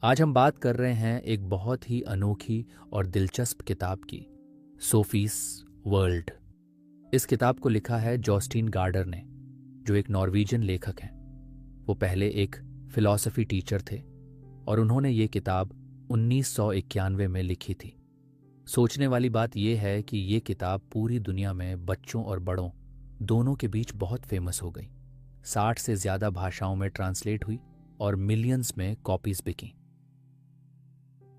आज हम बात कर रहे हैं एक बहुत ही अनोखी और दिलचस्प किताब की, सोफीज वर्ल्ड। इस किताब को लिखा है जॉस्टीन गार्डर ने, जो एक नॉर्वेजियन लेखक हैं। वो पहले एक फिलॉसफी टीचर थे और उन्होंने ये किताब 1991 में लिखी थी। सोचने वाली बात यह है कि ये किताब पूरी दुनिया में बच्चों और बड़ों दोनों के बीच बहुत फेमस हो गई। 60 से ज़्यादा भाषाओं में ट्रांसलेट हुई और मिलियंस में कॉपीज बिकी।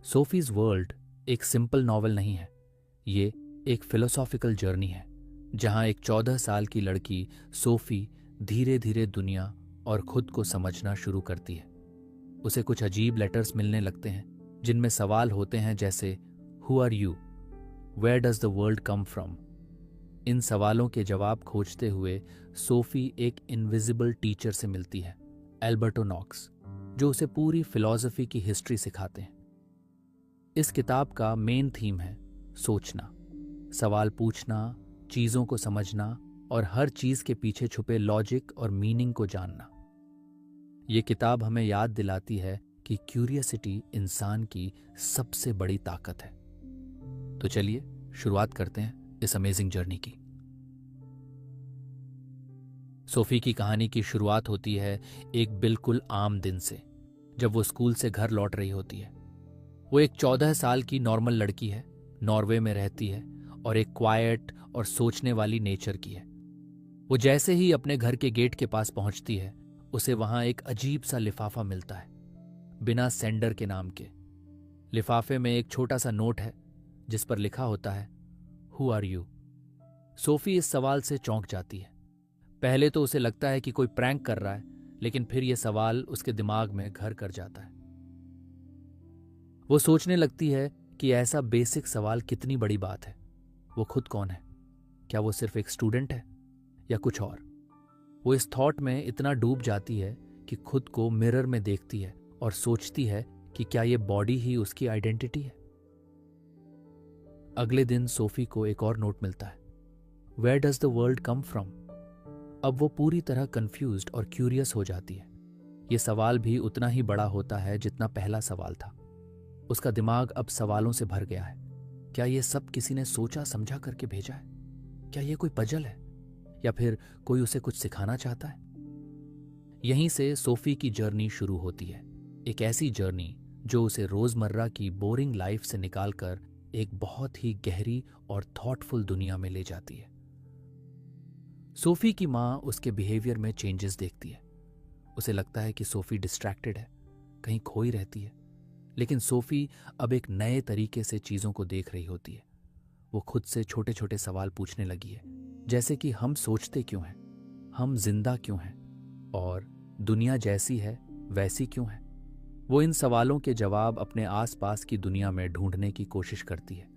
सोफीज वर्ल्ड एक सिंपल नॉवल नहीं है, ये एक फिलोसॉफिकल जर्नी है जहां एक 14 साल की लड़की सोफी धीरे धीरे दुनिया और खुद को समझना शुरू करती है। उसे कुछ अजीब लेटर्स मिलने लगते हैं जिनमें सवाल होते हैं जैसे who are you, where does the world come from. इन सवालों के जवाब खोजते हुए सोफी एक इनविजिबल टीचर से मिलती है, एल्बर्टो नॉक्स, जो उसे पूरी फिलॉसफी की हिस्ट्री सिखाते हैं। इस किताब का मेन थीम है सोचना, सवाल पूछना, चीजों को समझना और हर चीज के पीछे छुपे लॉजिक और मीनिंग को जानना। ये किताब हमें याद दिलाती है कि क्यूरियोसिटी इंसान की सबसे बड़ी ताकत है। तो चलिए शुरुआत करते हैं इस अमेजिंग जर्नी की। सोफी की कहानी की शुरुआत होती है एक बिल्कुल आम दिन से, जब वो स्कूल से घर लौट रही होती है। वो एक 14 साल की नॉर्मल लड़की है, नॉर्वे में रहती है और एक क्वाइट और सोचने वाली नेचर की है। वो जैसे ही अपने घर के गेट के पास पहुंचती है, उसे वहां एक अजीब सा लिफाफा मिलता है, बिना सेंडर के नाम के। लिफाफे में एक छोटा सा नोट है जिस पर लिखा होता है हु आर यू। सोफी इस सवाल से चौंक जाती है। पहले तो उसे लगता है कि कोई प्रैंक कर रहा है, लेकिन फिर यह सवाल उसके दिमाग में घर कर जाता है। वो सोचने लगती है कि ऐसा बेसिक सवाल कितनी बड़ी बात है। वो खुद कौन है? क्या वो सिर्फ एक स्टूडेंट है या कुछ और? वो इस थॉट में इतना डूब जाती है कि खुद को मिरर में देखती है और सोचती है कि क्या ये बॉडी ही उसकी आइडेंटिटी है। अगले दिन सोफी को एक और नोट मिलता है, where does the world come from. अब वो पूरी तरह कंफ्यूज्ड और क्यूरियस हो जाती है। ये सवाल भी उतना ही बड़ा होता है जितना पहला सवाल था। उसका दिमाग अब सवालों से भर गया है। क्या ये सब किसी ने सोचा समझा करके भेजा है? क्या ये कोई पजल है या फिर कोई उसे कुछ सिखाना चाहता है? यहीं से सोफी की जर्नी शुरू होती है, एक ऐसी जर्नी जो उसे रोजमर्रा की बोरिंग लाइफ से निकालकर एक बहुत ही गहरी और थॉटफुल दुनिया में ले जाती है। सोफी की माँ उसके बिहेवियर में चेंजेस देखती है। उसे लगता है कि सोफी डिस्ट्रैक्टेड है, कहीं खोई रहती है। लेकिन सोफी अब एक नए तरीके से चीजों को देख रही होती है। वो खुद से छोटे छोटे सवाल पूछने लगी है, जैसे कि हम सोचते क्यों हैं, हम जिंदा क्यों हैं और दुनिया जैसी है वैसी क्यों है। वो इन सवालों के जवाब अपने आसपास की दुनिया में ढूंढने की कोशिश करती है,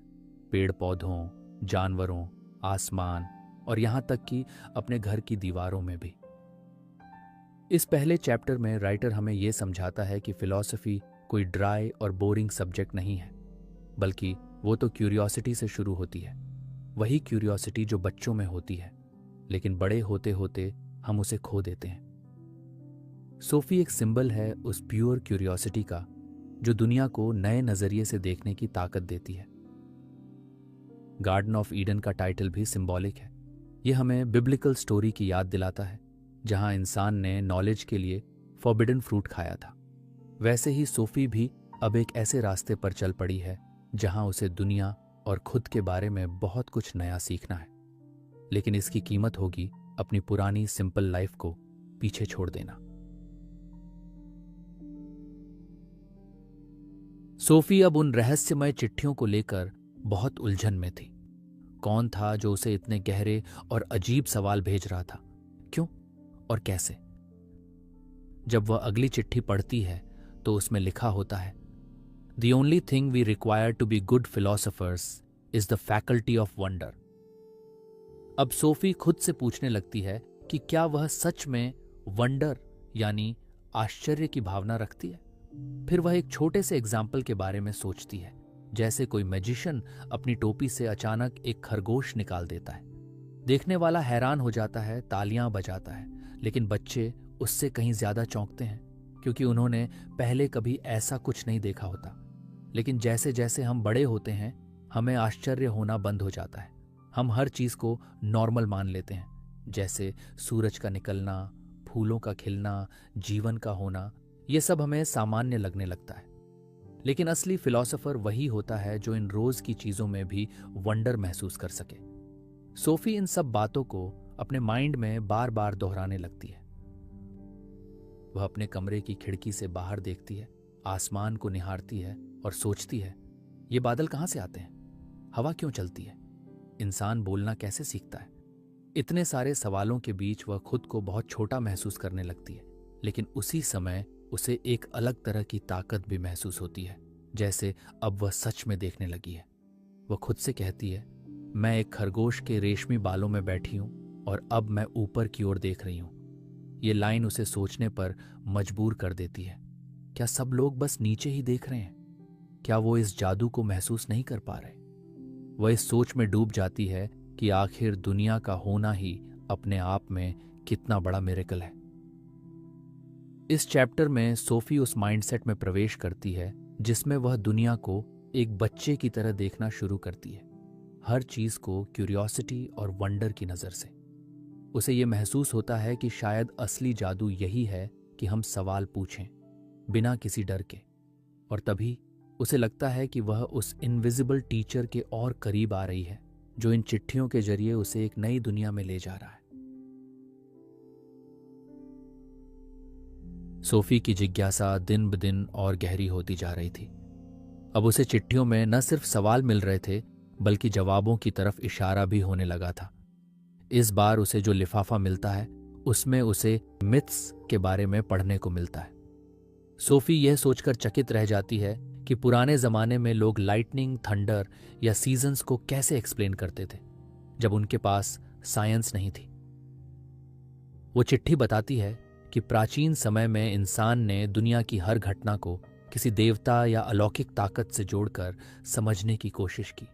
पेड़ पौधों, जानवरों, आसमान और यहां तक कि अपने घर की दीवारों में भी। इस पहले चैप्टर में राइटर हमें यह समझाता है कि फिलॉसफी कोई ड्राई और बोरिंग सब्जेक्ट नहीं है, बल्कि वो तो क्यूरियोसिटी से शुरू होती है। वही क्यूरियोसिटी जो बच्चों में होती है, लेकिन बड़े होते होते हम उसे खो देते हैं। सोफी एक सिंबल है उस प्योर क्यूरियोसिटी का जो दुनिया को नए नजरिए से देखने की ताकत देती है। गार्डन ऑफ ईडन का टाइटल भी सिंबॉलिक है। यह हमें बिब्लिकल स्टोरी की याद दिलाता है, जहां इंसान ने नॉलेज के लिए फॉरबिडन फ्रूट खाया था। वैसे ही सोफी भी अब एक ऐसे रास्ते पर चल पड़ी है जहां उसे दुनिया और खुद के बारे में बहुत कुछ नया सीखना है, लेकिन इसकी कीमत होगी अपनी पुरानी सिंपल लाइफ को पीछे छोड़ देना। सोफी अब उन रहस्यमय चिट्ठियों को लेकर बहुत उलझन में थी। कौन था जो उसे इतने गहरे और अजीब सवाल भेज रहा था? क्यों और कैसे? जब वह अगली चिट्ठी पढ़ती है तो उसमें लिखा होता है, The only thing we require to be good philosophers is the faculty of wonder. अब सोफी खुद से पूछने लगती है कि क्या वह सच में वंडर यानी आश्चर्य की भावना रखती है। फिर वह एक छोटे से एग्जाम्पल के बारे में सोचती है, जैसे कोई मैजिशियन अपनी टोपी से अचानक एक खरगोश निकाल देता है। देखने वाला हैरान हो जाता है, तालियां बजाता है, लेकिन बच्चे उससे कहीं ज्यादा चौंकते हैं। क्योंकि उन्होंने पहले कभी ऐसा कुछ नहीं देखा होता। लेकिन जैसे जैसे हम बड़े होते हैं, हमें आश्चर्य होना बंद हो जाता है। हम हर चीज को नॉर्मल मान लेते हैं, जैसे सूरज का निकलना, फूलों का खिलना, जीवन का होना। ये सब हमें सामान्य लगने लगता है। लेकिन असली फिलॉसफर वही होता है जो इन रोज की चीजों में भी वंडर महसूस कर सके। सोफी इन सब बातों को अपने माइंड में बार बार दोहराने लगती है। वह अपने कमरे की खिड़की से बाहर देखती है, आसमान को निहारती है और सोचती है, ये बादल कहाँ से आते हैं? हवा क्यों चलती है? इंसान बोलना कैसे सीखता है? इतने सारे सवालों के बीच वह खुद को बहुत छोटा महसूस करने लगती है। लेकिन उसी समय उसे एक अलग तरह की ताकत भी महसूस होती है, जैसे अब वह सच में देखने लगी है। वह खुद से कहती है, मैं एक खरगोश के रेशमी बालों में बैठी हूं और अब मैं ऊपर की ओर देख रही हूं। ये लाइन उसे सोचने पर मजबूर कर देती है। क्या सब लोग बस नीचे ही देख रहे हैं? क्या वो इस जादू को महसूस नहीं कर पा रहे? वह इस सोच में डूब जाती है कि आखिर दुनिया का होना ही अपने आप में कितना बड़ा मिरेकल है। इस चैप्टर में सोफी उस माइंडसेट में प्रवेश करती है जिसमें वह दुनिया को एक बच्चे की तरह देखना शुरू करती है, हर चीज को क्यूरियोसिटी और वंडर की नजर से। उसे यह महसूस होता है कि शायद असली जादू यही है कि हम सवाल पूछें बिना किसी डर के। और तभी उसे लगता है कि वह उस इनविजिबल टीचर के और करीब आ रही है, जो इन चिट्ठियों के जरिए उसे एक नई दुनिया में ले जा रहा है। सोफी की जिज्ञासा दिन ब दिन और गहरी होती जा रही थी। अब उसे चिट्ठियों में न सिर्फ सवाल मिल रहे थे, बल्कि जवाबों की तरफ इशारा भी होने लगा था। इस बार उसे जो लिफाफा मिलता है, उसमें उसे मिथ्स के बारे में पढ़ने को मिलता है। सोफी यह सोचकर चकित रह जाती है कि पुराने जमाने में लोग लाइटनिंग, थंडर या सीजन्स को कैसे एक्सप्लेन करते थे, जब उनके पास साइंस नहीं थी। वो चिट्ठी बताती है कि प्राचीन समय में इंसान ने दुनिया की हर घटना को किसी देवता या अलौकिक ताकत से जोड़कर समझने की कोशिश की।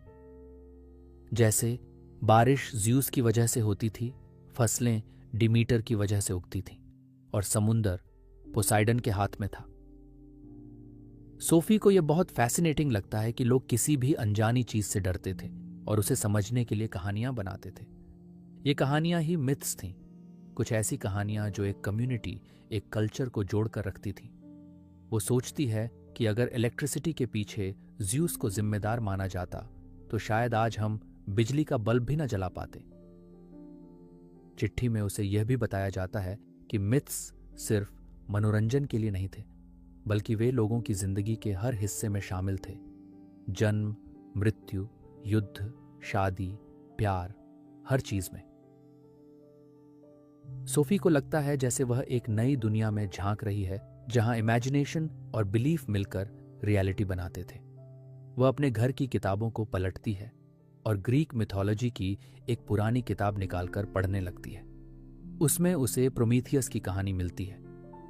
जैसे बारिश ज़्यूस की वजह से होती थी, फसलें डिमीटर की वजह से उगती थीं, और समुंदर पोसाइडन के हाथ में था। सोफी को यह बहुत फैसिनेटिंग लगता है कि लोग किसी भी अनजानी चीज से डरते थे और उसे समझने के लिए कहानियां बनाते थे। ये कहानियां ही मिथ्स थीं, कुछ ऐसी कहानियां जो एक कम्युनिटी, एक कल्चर को जोड़कर रखती थीं। वो सोचती है कि अगर इलेक्ट्रिसिटी के पीछे ज़्यूस को जिम्मेदार माना जाता तो शायद आज हम बिजली का बल्ब भी न जला पाते। चिट्ठी में उसे यह भी बताया जाता है कि मिथ्स सिर्फ मनोरंजन के लिए नहीं थे, बल्कि वे लोगों की जिंदगी के हर हिस्से में शामिल थे। जन्म, मृत्यु, युद्ध, शादी, प्यार, हर चीज में। सोफी को लगता है जैसे वह एक नई दुनिया में झांक रही है, जहां इमेजिनेशन और बिलीफ मिलकर रियलिटी बनाते थे। वह अपने घर की किताबों को पलटती है और ग्रीक मिथोलॉजी की एक पुरानी किताब निकालकर पढ़ने लगती है। उसमें उसे प्रोमीथियस की कहानी मिलती है,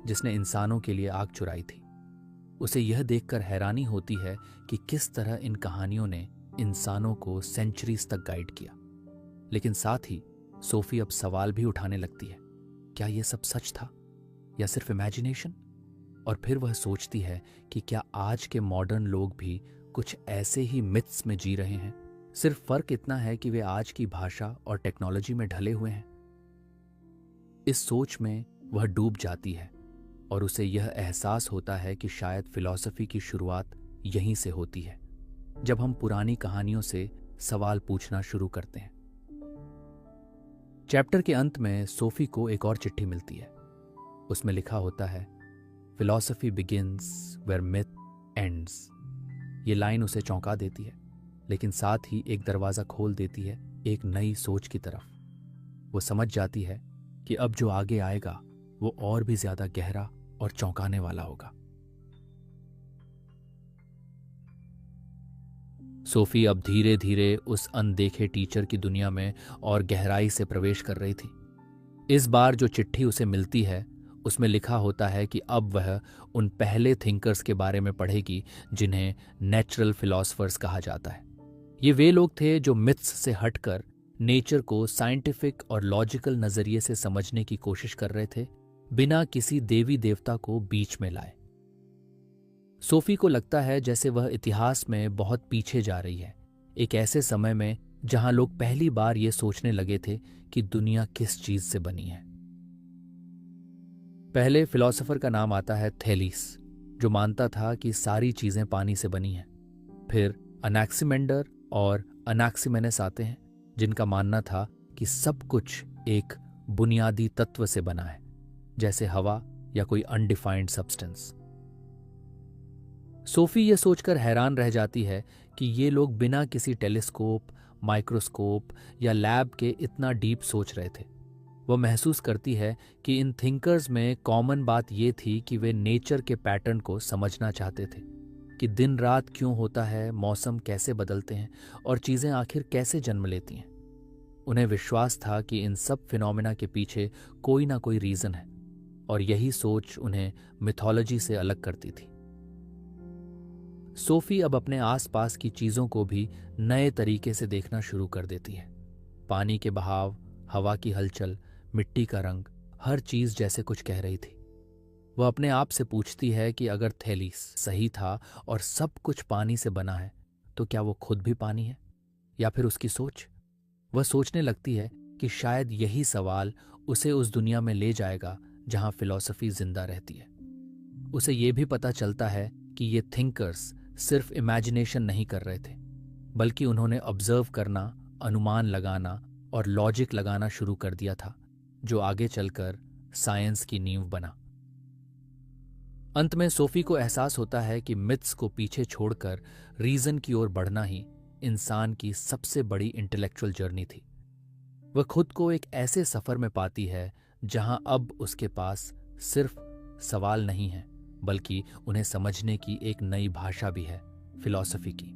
जिसने इंसानों के लिए आग चुराई थी। उसे यह देखकर हैरानी होती है कि किस तरह इन कहानियों ने इंसानों को सेंचुरीज तक गाइड किया। लेकिन साथ ही सोफी अब सवाल भी उठाने लगती है, क्या यह सब सच था या सिर्फ इमेजिनेशन? और फिर वह सोचती है कि क्या आज के मॉडर्न लोग भी कुछ ऐसे ही मिथ्स में जी रहे हैं? सिर्फ फर्क इतना है कि वे आज की भाषा और टेक्नोलॉजी में ढले हुए हैं। इस सोच में वह डूब जाती है और उसे यह एहसास होता है कि शायद फिलॉसफी की शुरुआत यहीं से होती है, जब हम पुरानी कहानियों से सवाल पूछना शुरू करते हैं। चैप्टर के अंत में सोफी को एक और चिट्ठी मिलती है। उसमें लिखा होता है, philosophy begins where myth ends. ये लाइन उसे चौंका देती है, लेकिन साथ ही एक दरवाजा खोल देती है एक नई सोच की तरफ। वो समझ जाती है कि अब जो आगे आएगा वो और भी ज्यादा गहरा और चौंकाने वाला होगा। सोफी अब धीरे धीरे उस अनदेखे टीचर की दुनिया में और गहराई से प्रवेश कर रही थी। इस बार जो चिट्ठी उसे मिलती है, उसमें लिखा होता है कि अब वह उन पहले थिंकर्स के बारे में पढ़ेगी जिन्हें नेचुरल फिलॉसफर्स कहा जाता है। ये वे लोग थे जो मिथ्स से हटकर नेचर को साइंटिफिक और लॉजिकल नजरिए से समझने की कोशिश कर रहे थे बिना किसी देवी देवता को बीच में लाए। सोफी को लगता है जैसे वह इतिहास में बहुत पीछे जा रही है, एक ऐसे समय में जहां लोग पहली बार ये सोचने लगे थे कि दुनिया किस चीज से बनी है। पहले फिलोसोफर का नाम आता है थेलीस, जो मानता था कि सारी चीजें पानी से बनी हैं। फिर अनाक्सिमेंडर और अनाक्सिमेनेस आते हैं, जिनका मानना था कि सब कुछ एक बुनियादी तत्व से बना है, जैसे हवा या कोई अनडिफाइंड सब्सटेंस। सोफी ये सोचकर हैरान रह जाती है कि ये लोग बिना किसी टेलीस्कोप, माइक्रोस्कोप या लैब के इतना डीप सोच रहे थे। वह महसूस करती है कि इन थिंकर्स में कॉमन बात ये थी कि वे नेचर के पैटर्न को समझना चाहते थे, कि दिन रात क्यों होता है, मौसम कैसे बदलते हैं और चीज़ें आखिर कैसे जन्म लेती हैं। उन्हें विश्वास था कि इन सब फिनोमेना के पीछे कोई ना कोई रीज़न है, और यही सोच उन्हें मिथोलॉजी से अलग करती थी। सोफी अब अपने आसपास की चीज़ों को भी नए तरीके से देखना शुरू कर देती है। पानी के बहाव, हवा की हलचल, मिट्टी का रंग, हर चीज़ जैसे कुछ कह रही थी। वह अपने आप से पूछती है कि अगर थेलीस सही था और सब कुछ पानी से बना है, तो क्या वो खुद भी पानी है, या फिर उसकी सोच? वह सोचने लगती है कि शायद यही सवाल उसे उस दुनिया में ले जाएगा जहां फिलॉसफी जिंदा रहती है। उसे ये भी पता चलता है कि ये थिंकर्स सिर्फ इमेजिनेशन नहीं कर रहे थे, बल्कि उन्होंने ऑब्जर्व करना, अनुमान लगाना और लॉजिक लगाना शुरू कर दिया था, जो आगे चलकर साइंस की नींव बना। अंत में सोफी को एहसास होता है कि मिथ्स को पीछे छोड़कर रीजन की ओर बढ़ना ही इंसान की सबसे बड़ी इंटेलेक्चुअल जर्नी थी। वह खुद को एक ऐसे सफर में पाती है जहां अब उसके पास सिर्फ सवाल नहीं है, बल्कि उन्हें समझने की एक नई भाषा भी है, फिलॉसफी की।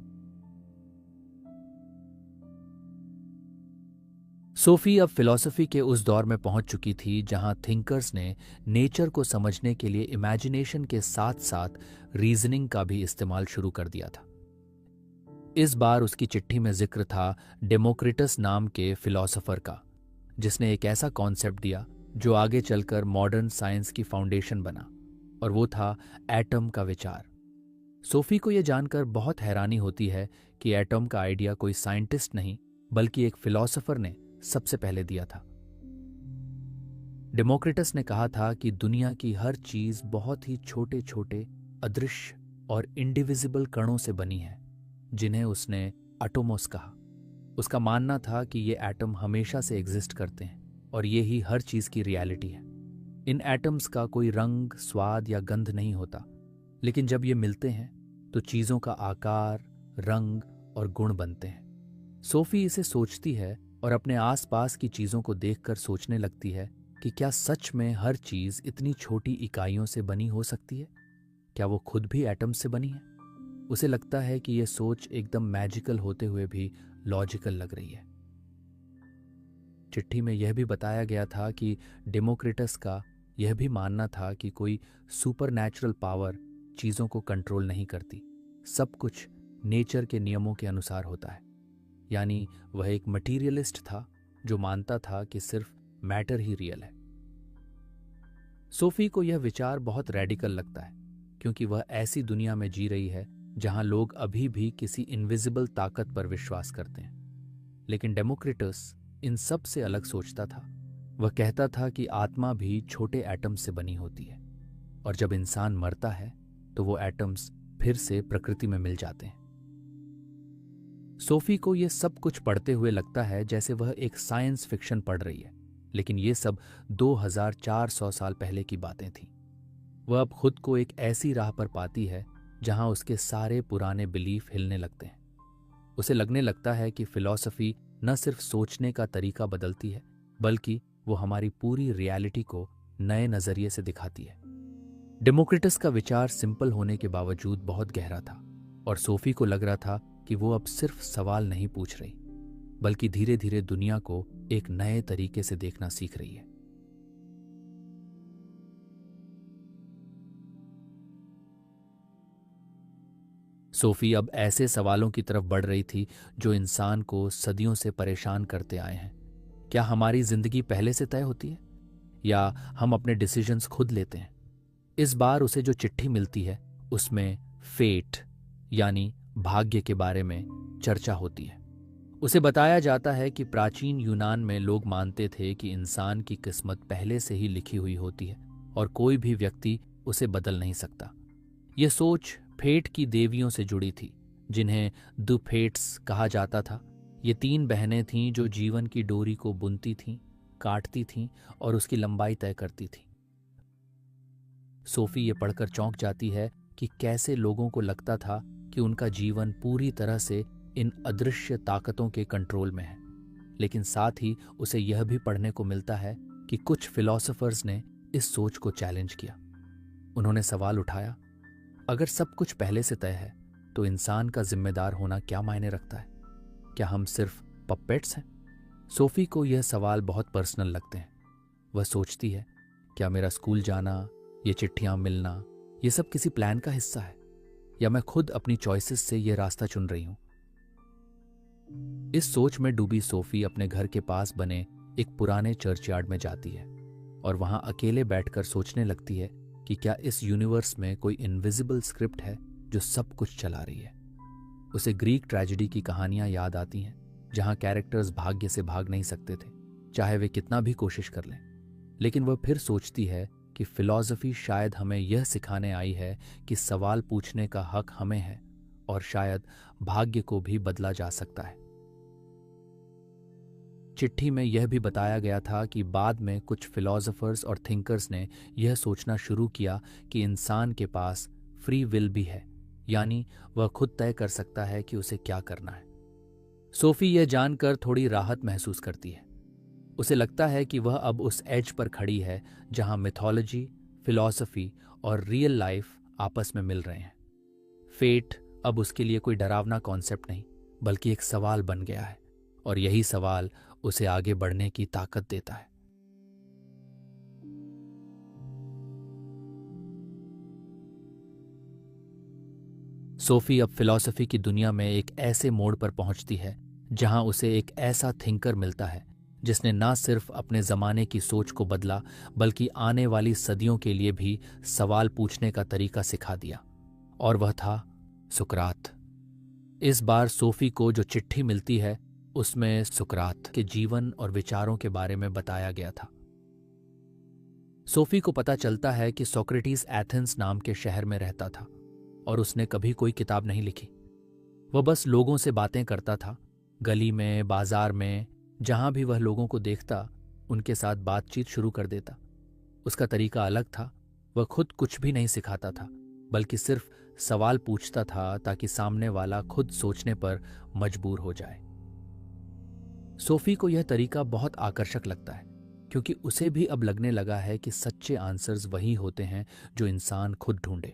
सोफी अब फिलॉसफी के उस दौर में पहुंच चुकी थी जहां थिंकर्स ने नेचर को समझने के लिए इमेजिनेशन के साथ साथ रीजनिंग का भी इस्तेमाल शुरू कर दिया था। इस बार उसकी चिट्ठी में जिक्र था डेमोक्रिटस नाम के फिलॉसफर का, जिसने एक ऐसा कॉन्सेप्ट दिया जो आगे चलकर मॉडर्न साइंस की फाउंडेशन बना, और वो था एटम का विचार। सोफी को यह जानकर बहुत हैरानी होती है कि एटम का आइडिया कोई साइंटिस्ट नहीं, बल्कि एक फिलॉसफर ने सबसे पहले दिया था। डेमोक्रिटस ने कहा था कि दुनिया की हर चीज बहुत ही छोटे छोटे, अदृश्य और इंडिविजिबल कणों से बनी है, जिन्हें उसने एटोमोस कहा। उसका मानना था कि ये एटम हमेशा से एग्जिस्ट करते हैं और ये ही हर चीज की रियलिटी है। इन एटम्स का कोई रंग, स्वाद या गंध नहीं होता, लेकिन जब ये मिलते हैं तो चीजों का आकार, रंग और गुण बनते हैं। सोफी इसे सोचती है और अपने आसपास की चीजों को देखकर सोचने लगती है कि क्या सच में हर चीज इतनी छोटी इकाइयों से बनी हो सकती है? क्या वो खुद भी एटम से बनी है? उसे लगता है कि यह सोच एकदम मैजिकल होते हुए भी लॉजिकल लग रही है। चिट्ठी में यह भी बताया गया था कि डेमोक्रिटस का यह भी मानना था कि कोई सुपरनैचुरल पावर चीजों को कंट्रोल नहीं करती, सब कुछ नेचर के नियमों के अनुसार होता है। यानी वह एक मटीरियलिस्ट था जो मानता था कि सिर्फ मैटर ही रियल है। सोफी को यह विचार बहुत रेडिकल लगता है, क्योंकि वह ऐसी दुनिया में जी रही है जहां लोग अभी भी किसी इनविजिबल ताकत पर विश्वास करते हैं। लेकिन डेमोक्रिटस इन सब से अलग सोचता था। वह कहता था कि आत्मा भी छोटे एटम से बनी होती है, और जब इंसान मरता है तो वो एटम्स फिर से प्रकृति में मिल जाते हैं। सोफी को यह सब कुछ पढ़ते हुए लगता है जैसे वह एक साइंस फिक्शन पढ़ रही है, लेकिन ये सब 2400 साल पहले की बातें थीं। वह अब खुद को एक ऐसी राह पर पाती है जहां उसके सारे पुराने बिलीफ हिलने लगते हैं। उसे लगने लगता है कि फिलॉसफी न सिर्फ सोचने का तरीका बदलती है, बल्कि वो हमारी पूरी रियलिटी को नए नजरिए से दिखाती है। डेमोक्रिटस का विचार सिंपल होने के बावजूद बहुत गहरा था, और सोफी को लग रहा था कि वो अब सिर्फ सवाल नहीं पूछ रही, बल्कि धीरे धीरे दुनिया को एक नए तरीके से देखना सीख रही है। सोफी अब ऐसे सवालों की तरफ बढ़ रही थी जो इंसान को सदियों से परेशान करते आए हैं। क्या हमारी जिंदगी पहले से तय होती है? या हम अपने डिसीजंस खुद लेते हैं। इस बार उसे जो चिट्ठी मिलती है उसमें फेट यानी भाग्य के बारे में चर्चा होती है। उसे बताया जाता है कि प्राचीन यूनान में लोग मानते थे कि इंसान की किस्मत पहले से ही लिखी हुई होती है और कोई भी व्यक्ति उसे बदल नहीं सकता। यह सोच फेट की देवियों से जुड़ी थी, जिन्हें द फेट्स कहा जाता था। ये 3 बहनें थीं जो जीवन की डोरी को बुनती थीं, काटती थीं और उसकी लंबाई तय करती थीं। सोफी ये पढ़कर चौंक जाती है कि कैसे लोगों को लगता था कि उनका जीवन पूरी तरह से इन अदृश्य ताकतों के कंट्रोल में है। लेकिन साथ ही उसे यह भी पढ़ने को मिलता है कि कुछ फिलोसोफर्स ने इस सोच को चैलेंज किया। उन्होंने सवाल उठाया, अगर सब कुछ पहले से तय है तो इंसान का जिम्मेदार होना क्या मायने रखता है? क्या हम सिर्फ पपेट्स हैं? सोफी को यह सवाल बहुत पर्सनल लगते हैं। वह सोचती है, क्या मेरा स्कूल जाना, ये चिट्ठियां मिलना, ये सब किसी प्लान का हिस्सा है, या मैं खुद अपनी चॉइसेस से यह रास्ता चुन रही हूं? इस सोच में डूबी सोफी अपने घर के पास बने एक पुराने चर्चयार्ड में जाती है और वहां अकेले बैठकर सोचने लगती है कि क्या इस यूनिवर्स में कोई इनविजिबल स्क्रिप्ट है जो सब कुछ चला रही है। उसे ग्रीक ट्रेजेडी की कहानियां याद आती हैं, जहां कैरेक्टर्स भाग्य से भाग नहीं सकते थे, चाहे वे कितना भी कोशिश कर लें। लेकिन वह फिर सोचती है कि फिलॉसफी शायद हमें यह सिखाने आई है कि सवाल पूछने का हक हमें है और शायद भाग्य को भी बदला जा सकता है। चिट्ठी में यह भी बताया गया था कि बाद में कुछ फिलोसोफर्स और थिंकर्स ने यह सोचना शुरू किया कि इंसान के पास फ्री विल भी है, यानी वह खुद तय कर सकता है कि उसे क्या करना है। सोफी यह जानकर थोड़ी राहत महसूस करती है। उसे लगता है कि वह अब उस एज पर खड़ी है जहां मिथोलॉजी, फिलॉसफी और रियल लाइफ आपस में मिल रहे हैं। फेट अब उसके लिए कोई डरावना कॉन्सेप्ट नहीं, बल्कि एक सवाल बन गया है, और यही सवाल उसे आगे बढ़ने की ताकत देता है। सोफी अब फिलॉसफी की दुनिया में एक ऐसे मोड़ पर पहुंचती है जहां उसे एक ऐसा थिंकर मिलता है जिसने न सिर्फ अपने जमाने की सोच को बदला, बल्कि आने वाली सदियों के लिए भी सवाल पूछने का तरीका सिखा दिया, और वह था सुकरात। इस बार सोफी को जो चिट्ठी मिलती है उसमें सुकरात के जीवन और विचारों के बारे में बताया गया था। सोफी को पता चलता है कि सोक्रेटिस एथेंस नाम के शहर में रहता था और उसने कभी कोई किताब नहीं लिखी। वह बस लोगों से बातें करता था, गली में, बाजार में, जहां भी वह लोगों को देखता उनके साथ बातचीत शुरू कर देता। उसका तरीका अलग था। वह खुद कुछ भी नहीं सिखाता था, बल्कि सिर्फ सवाल पूछता था ताकि सामने वाला खुद सोचने पर मजबूर हो जाए। सोफी को यह तरीका बहुत आकर्षक लगता है, क्योंकि उसे भी अब लगने लगा है कि सच्चे आंसर्स वही होते हैं जो इंसान खुद ढूंढे।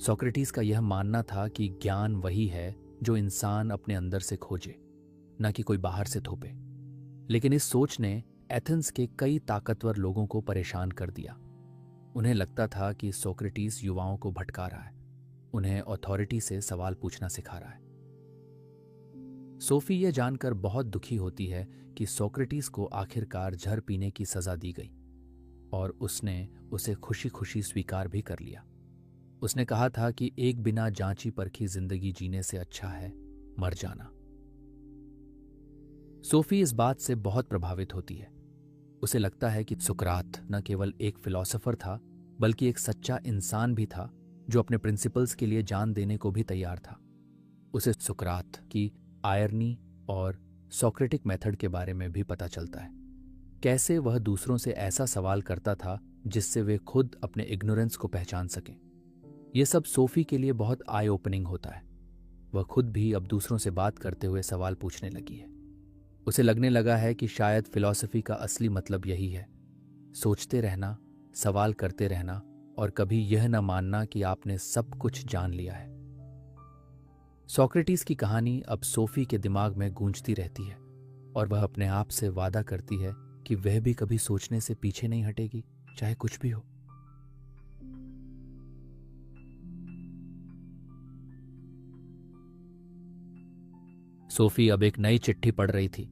सोक्रेटिस का यह मानना था कि ज्ञान वही है जो इंसान अपने अंदर से खोजे, न कि कोई बाहर से थोपे। लेकिन इस सोच ने एथेंस के कई ताकतवर लोगों को परेशान कर दिया। उन्हें लगता था कि सोक्रेटिस युवाओं को भटका रहा है, उन्हें अथॉरिटी से सवाल पूछना सिखा रहा है। सोफी यह जानकर बहुत दुखी होती है कि सोक्रेटिस को आखिरकार जहर पीने की सजा दी गई, और उसने उसे खुशी खुशी स्वीकार भी कर लिया। उसने कहा था कि एक बिना जांची परखी जिंदगी जीने से अच्छा है मर जाना। सोफी इस बात से बहुत प्रभावित होती है। उसे लगता है कि सुकरात न केवल एक फिलोसोफर था, बल्कि एक सच्चा इंसान भी था जो अपने प्रिंसिपल्स के लिए जान देने को भी तैयार था। उसे सुकरात की आयरनी और सोक्रेटिक मेथड के बारे में भी पता चलता है, कैसे वह दूसरों से ऐसा सवाल करता था जिससे वे खुद अपने इग्नोरेंस को पहचान सकें। यह सब सोफी के लिए बहुत आई ओपनिंग होता है। वह खुद भी अब दूसरों से बात करते हुए सवाल पूछने लगी है। उसे लगने लगा है कि शायद फिलॉसफी का असली मतलब यही है, सोचते रहना, सवाल करते रहना, और कभी यह न मानना कि आपने सब कुछ जान लिया है। सोक्रेटिस की कहानी अब सोफी के दिमाग में गूंजती रहती है, और वह अपने आप से वादा करती है कि वह भी कभी सोचने से पीछे नहीं हटेगी, चाहे कुछ भी हो। सोफी अब एक नई चिट्ठी पढ़ रही थी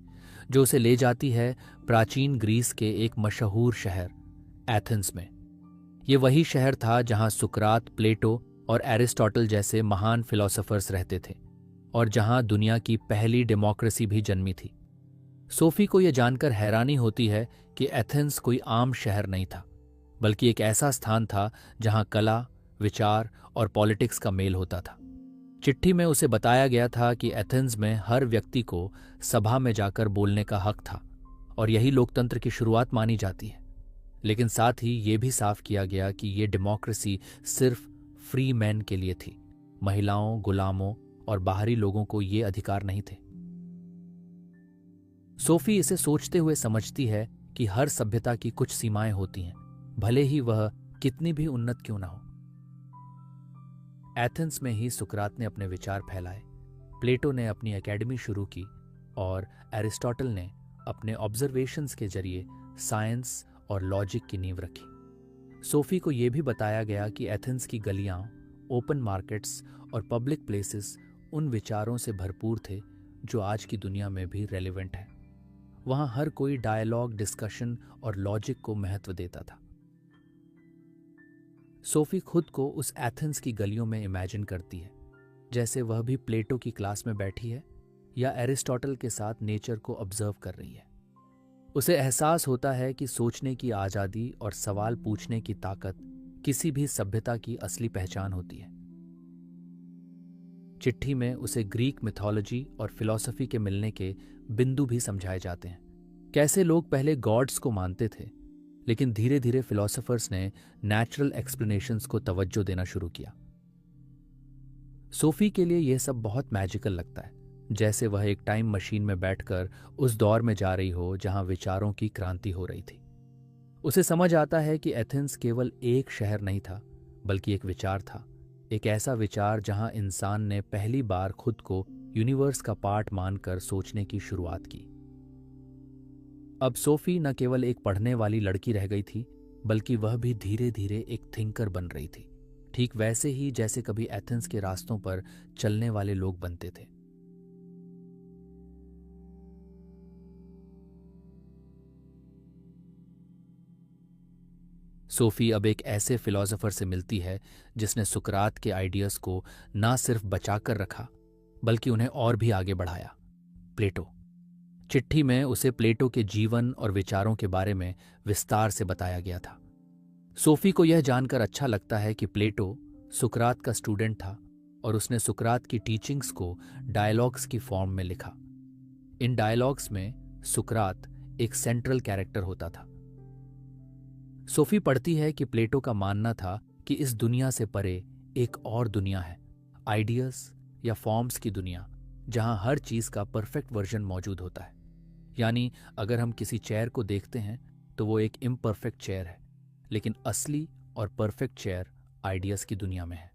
जो उसे ले जाती है प्राचीन ग्रीस के एक मशहूर शहर एथेंस में। ये वही शहर था जहां सुकरात, प्लेटो और एरिस्टोटल जैसे महान फिलोसोफर्स रहते थे और जहां दुनिया की पहली डेमोक्रेसी भी जन्मी थी। सोफी को यह जानकर हैरानी होती है कि एथेंस कोई आम शहर नहीं था, बल्कि एक ऐसा स्थान था जहां कला, विचार और पॉलिटिक्स का मेल होता था। चिट्ठी में उसे बताया गया था कि एथेंस में हर व्यक्ति को सभा में जाकर बोलने का हक था और यही लोकतंत्र की शुरुआत मानी जाती है। लेकिन साथ ही ये भी साफ किया गया कि ये डेमोक्रेसी सिर्फ फ्री मैन के लिए थी। महिलाओं, गुलामों और बाहरी लोगों को ये अधिकार नहीं थे। सोफी इसे सोचते हुए समझती है कि हर सभ्यता की कुछ सीमाएं होती हैं, भले ही वह कितनी भी उन्नत क्यों ना हो। एथेंस में ही सुकरात ने अपने विचार फैलाए, प्लेटो ने अपनी एकेडमी शुरू की और एरिस्टोटल ने अपने ऑब्जर्वेशंस के जरिए साइंस और लॉजिक की नींव रखी। सोफी को यह भी बताया गया कि एथेंस की गलियां, ओपन मार्केट्स और पब्लिक प्लेसेस उन विचारों से भरपूर थे जो आज की दुनिया में भी रेलेवेंट है। वहां हर कोई डायलॉग, डिस्कशन और लॉजिक को महत्व देता था। सोफी खुद को उस एथेंस की गलियों में इमेजिन करती है, जैसे वह भी प्लेटो की क्लास में बैठी है या एरिस्टोटल के साथ नेचर को ऑब्जर्व कर रही है। उसे एहसास होता है कि सोचने की आज़ादी और सवाल पूछने की ताकत किसी भी सभ्यता की असली पहचान होती है। चिट्ठी में उसे ग्रीक मिथोलॉजी और फिलॉसफी के मिलने के बिंदु भी समझाए जाते हैं। कैसे लोग पहले गॉड्स को मानते थे, लेकिन धीरे धीरे फिलोसोफर्स ने नेचुरल एक्सप्लेनेशंस को तवज्जो देना शुरू किया। सोफी के लिए यह सब बहुत मैजिकल लगता है, जैसे वह एक टाइम मशीन में बैठकर उस दौर में जा रही हो जहां विचारों की क्रांति हो रही थी। उसे समझ आता है कि एथेंस केवल एक शहर नहीं था, बल्कि एक विचार था, एक ऐसा विचार जहां इंसान ने पहली बार खुद को यूनिवर्स का पार्ट मानकर सोचने की शुरुआत की। अब सोफी न केवल एक पढ़ने वाली लड़की रह गई थी, बल्कि वह भी धीरे धीरे एक थिंकर बन रही थी, ठीक वैसे ही जैसे कभी एथेंस के रास्तों पर चलने वाले लोग बनते थे। सोफी अब एक ऐसे फिलोसोफर से मिलती है जिसने सुकरात के आइडियाज को ना सिर्फ बचाकर रखा, बल्कि उन्हें और भी आगे बढ़ाया, प्लेटो। चिट्ठी में उसे प्लेटो के जीवन और विचारों के बारे में विस्तार से बताया गया था। सोफी को यह जानकर अच्छा लगता है कि प्लेटो सुकरात का स्टूडेंट था और उसने सुकरात की टीचिंग्स को डायलॉग्स की फॉर्म में लिखा। इन डायलॉग्स में सुकरात एक सेंट्रल कैरेक्टर होता था। सोफी पढ़ती है कि प्लेटो का मानना था कि इस दुनिया से परे एक और दुनिया है, आइडियाज या फॉर्म्स की दुनिया, जहां हर चीज का परफेक्ट वर्जन मौजूद होता है। यानी अगर हम किसी चेयर को देखते हैं तो वो एक इम्परफेक्ट चेयर है, लेकिन असली और परफेक्ट चेयर आइडियाज की दुनिया में है।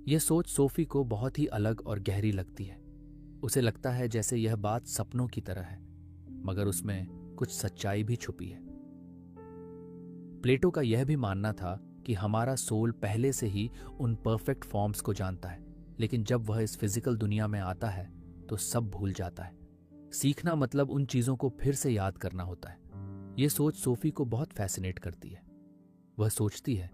यह सोच सोफी को बहुत ही अलग और गहरी लगती है। उसे लगता है जैसे यह बात सपनों की तरह है, मगर उसमें कुछ सच्चाई भी छुपी है। प्लेटो का यह भी मानना था कि हमारा सोल पहले से ही उन परफेक्ट फॉर्म्स को जानता है, लेकिन जब वह इस फिजिकल दुनिया में आता है तो सब भूल जाता है। सीखना मतलब उन चीजों को फिर से याद करना होता है। यह सोच सोफी को बहुत फैसिनेट करती है। वह सोचती है,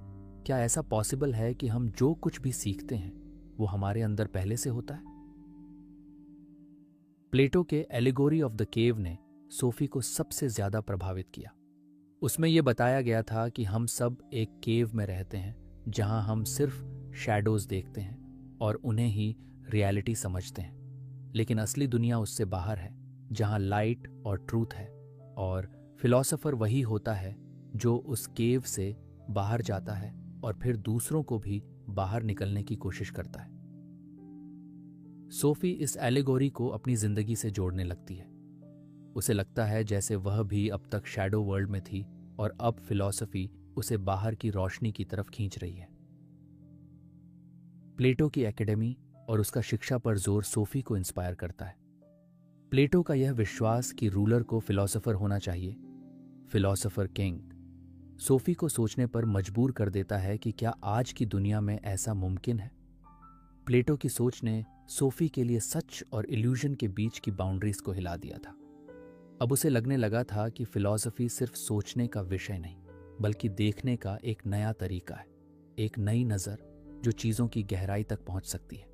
क्या ऐसा पॉसिबल है कि हम जो कुछ भी सीखते हैं वो हमारे अंदर पहले से होता है? प्लेटो के एलिगोरी ऑफ द केव ने सोफी को सबसे ज्यादा प्रभावित किया। उसमें यह बताया गया था कि हम सब एक केव में रहते हैं, जहां हम सिर्फ शैडोज देखते हैं और उन्हें ही रियलिटी समझते हैं, लेकिन असली दुनिया उससे बाहर है, जहां लाइट और ट्रूथ है। और फिलॉसफर वही होता है जो उस केव से बाहर जाता है और फिर दूसरों को भी बाहर निकलने की कोशिश करता है। सोफी इस एलिगोरी को अपनी जिंदगी से जोड़ने लगती है। उसे लगता है जैसे वह भी अब तक शैडो वर्ल्ड में थी और अब फिलॉसफी उसे बाहर की रोशनी की तरफ खींच रही है। प्लेटो की एकेडमी और उसका शिक्षा पर जोर सोफी को इंस्पायर करता है। प्लेटो का यह विश्वास कि रूलर को फिलॉसफर होना चाहिए, फिलॉसफर किंग, सोफी को सोचने पर मजबूर कर देता है कि क्या आज की दुनिया में ऐसा मुमकिन है। प्लेटो की सोच ने सोफी के लिए सच और इल्यूजन के बीच की बाउंड्रीज को हिला दिया था। अब उसे लगने लगा था कि फिलॉसफी सिर्फ सोचने का विषय नहीं, बल्कि देखने का एक नया तरीका है, एक नई नज़र जो चीज़ों की गहराई तक पहुंच सकती है।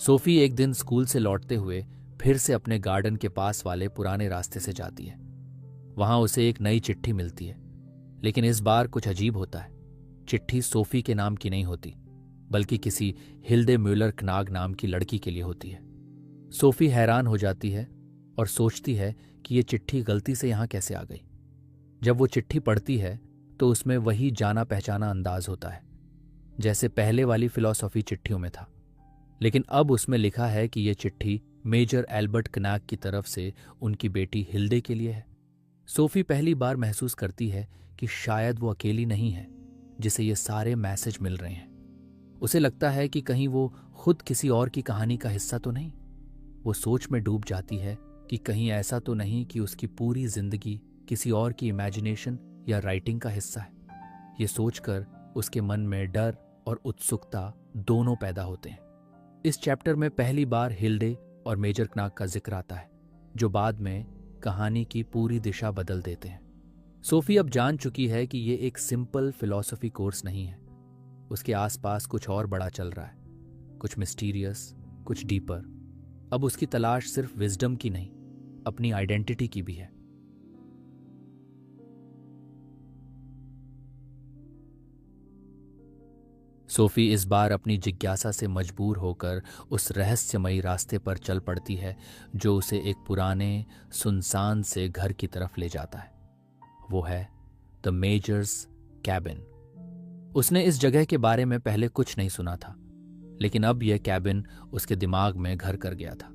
सोफी एक दिन स्कूल से लौटते हुए फिर से अपने गार्डन के पास वाले पुराने रास्ते से जाती है। वहां उसे एक नई चिट्ठी मिलती है, लेकिन इस बार कुछ अजीब होता है। चिट्ठी सोफी के नाम की नहीं होती, बल्कि किसी हिल्डे म्यूलर क्नाग नाम की लड़की के लिए होती है। सोफी हैरान हो जाती है और सोचती है कि ये चिट्ठी गलती से यहां कैसे आ गई। जब वो चिट्ठी पढ़ती है तो उसमें वही जाना पहचाना अंदाज होता है, जैसे पहले वाली फिलॉसफी चिट्ठियों में था। लेकिन अब उसमें लिखा है कि यह चिट्ठी मेजर एल्बर्ट क्नाग की तरफ से उनकी बेटी हिल्डे के लिए है। सोफी पहली बार महसूस करती है कि शायद वो अकेली नहीं है जिसे ये सारे मैसेज मिल रहे हैं। उसे लगता है कि कहीं वो खुद किसी और की कहानी का हिस्सा तो नहीं। वो सोच में डूब जाती है कि कहीं ऐसा तो नहीं कि उसकी पूरी जिंदगी किसी और की इमेजिनेशन या राइटिंग का हिस्सा है। ये सोचकर उसके मन में डर और उत्सुकता दोनों पैदा होते हैं। इस चैप्टर में पहली बार हिल्डे और मेजर क्नाग का जिक्र आता है, जो बाद में कहानी की पूरी दिशा बदल देते हैं। सोफी अब जान चुकी है कि ये एक सिंपल फिलॉसफी कोर्स नहीं है। उसके आसपास कुछ और बड़ा चल रहा है, कुछ मिस्टीरियस, कुछ डीपर। अब उसकी तलाश सिर्फ विजडम की नहीं, अपनी आइडेंटिटी की भी है। सोफी इस बार अपनी जिज्ञासा से मजबूर होकर उस रहस्यमयी रास्ते पर चल पड़ती है जो उसे एक पुराने सुनसान से घर की तरफ ले जाता है। वो है द मेजर्स कैबिन। उसने इस जगह के बारे में पहले कुछ नहीं सुना था, लेकिन अब यह कैबिन उसके दिमाग में घर कर गया था।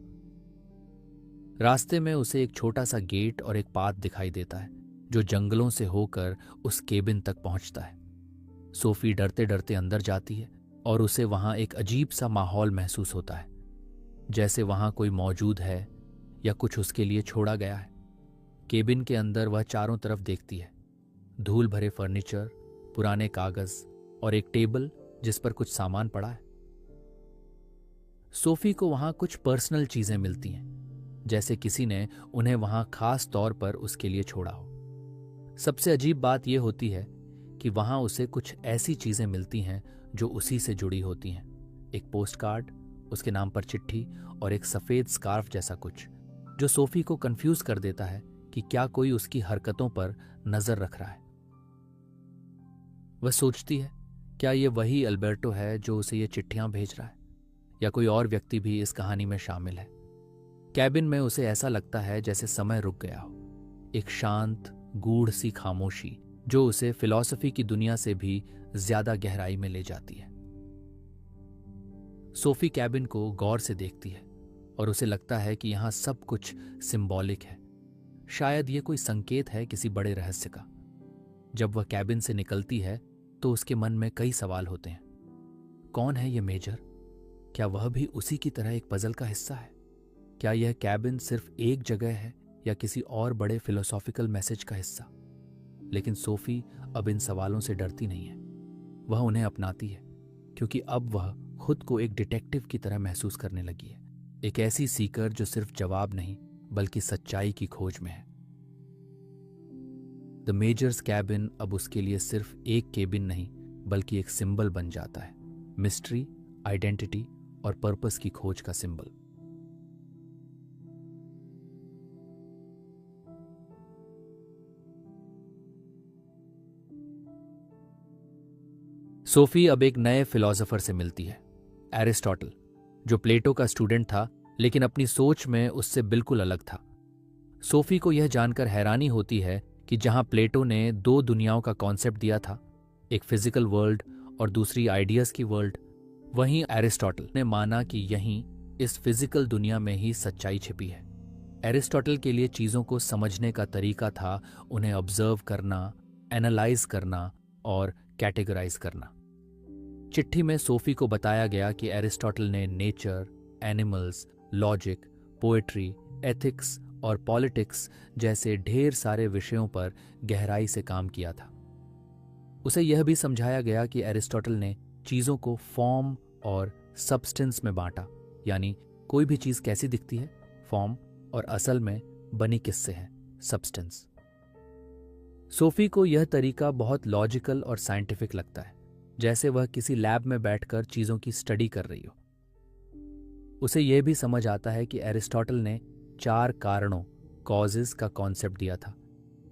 रास्ते में उसे एक छोटा सा गेट और एक पाथ दिखाई देता है जो जंगलों से होकर उस केबिन तक पहुंचता है। सोफी डरते डरते अंदर जाती है और उसे वहां एक अजीब सा माहौल महसूस होता है, जैसे वहां कोई मौजूद है या कुछ उसके लिए छोड़ा गया है। केबिन के अंदर वह चारों तरफ देखती है। धूल भरे फर्नीचर, पुराने कागज और एक टेबल जिस पर कुछ सामान पड़ा है। सोफी को वहां कुछ पर्सनल चीजें मिलती हैं, जैसे किसी ने उन्हें वहां खास तौर पर उसके लिए छोड़ा हो। सबसे अजीब बात यह होती है कि वहां उसे कुछ ऐसी चीजें मिलती हैं जो उसी से जुड़ी होती हैं। एक पोस्ट कार्ड, उसके नाम पर चिट्ठी और एक सफेद स्कार्फ जैसा कुछ, जो सोफी को कंफ्यूज कर देता है कि क्या कोई उसकी हरकतों पर नजर रख रहा है। वह सोचती है, क्या यह वही अल्बर्टो है जो उसे ये चिट्ठियां भेज रहा है, या कोई और व्यक्ति भी इस कहानी में शामिल है। कैबिन में उसे ऐसा लगता है जैसे समय रुक गया हो, एक शांत गूढ़ सी खामोशी जो उसे फिलॉसफी की दुनिया से भी ज्यादा गहराई में ले जाती है। सोफी कैबिन को गौर से देखती है और उसे लगता है कि यहां सब कुछ सिंबॉलिक है। शायद यह कोई संकेत है किसी बड़े रहस्य का। जब वह कैबिन से निकलती है तो उसके मन में कई सवाल होते हैं। कौन है यह मेजर? क्या वह भी उसी की तरह एक पजल का हिस्सा है? क्या यह कैबिन सिर्फ एक जगह है या किसी और बड़े फिलोसॉफिकल मैसेज का हिस्सा? लेकिन सोफी अब इन सवालों से डरती नहीं है। वह उन्हें अपनाती है, क्योंकि अब वह खुद को एक डिटेक्टिव की तरह महसूस करने लगी है, एक ऐसी सीकर जो सिर्फ जवाब नहीं बल्कि सच्चाई की खोज में है। द मेजर्स कैबिन अब उसके लिए सिर्फ एक केबिन नहीं बल्कि एक सिंबल बन जाता है, मिस्ट्री, आइडेंटिटी और पर्पस की खोज का सिंबल। सोफी अब एक नए फिलॉसफर से मिलती है, एरिस्टोटल, जो प्लेटो का स्टूडेंट था लेकिन अपनी सोच में उससे बिल्कुल अलग था। सोफी को यह जानकर हैरानी होती है कि जहां प्लेटो ने दो दुनियाओं का कॉन्सेप्ट दिया था, एक फिजिकल वर्ल्ड और दूसरी आइडियाज की वर्ल्ड, वहीं एरिस्टोटल ने माना कि यहीं इस फिजिकल दुनिया में ही सच्चाई छिपी है। एरिस्टोटल के लिए चीजों को समझने का तरीका था उन्हें ऑब्जर्व करना, एनालाइज करना और कैटेगराइज करना। चिट्ठी में सोफी को बताया गया कि एरिस्टोटल ने nature, animals, logic, poetry, ethics और पॉलिटिक्स जैसे ढेर सारे विषयों पर गहराई से काम किया था। उसे यह भी समझाया गया कि एरिस्टोटल ने चीजों को फॉर्म और सब्सटेंस में बांटा, यानी कोई भी चीज कैसी दिखती है, फॉर्म, और असल में बनी किससे है, सब्सटेंस। सोफी को यह तरीका बहुत लॉजिकल और साइंटिफिक लगता है, जैसे वह किसी लैब में बैठकर चीजों की स्टडी कर रही हो। उसे यह भी समझ आता है कि एरिस्टोटल ने 4 कारणों, कॉजेस का कॉन्सेप्ट दिया था।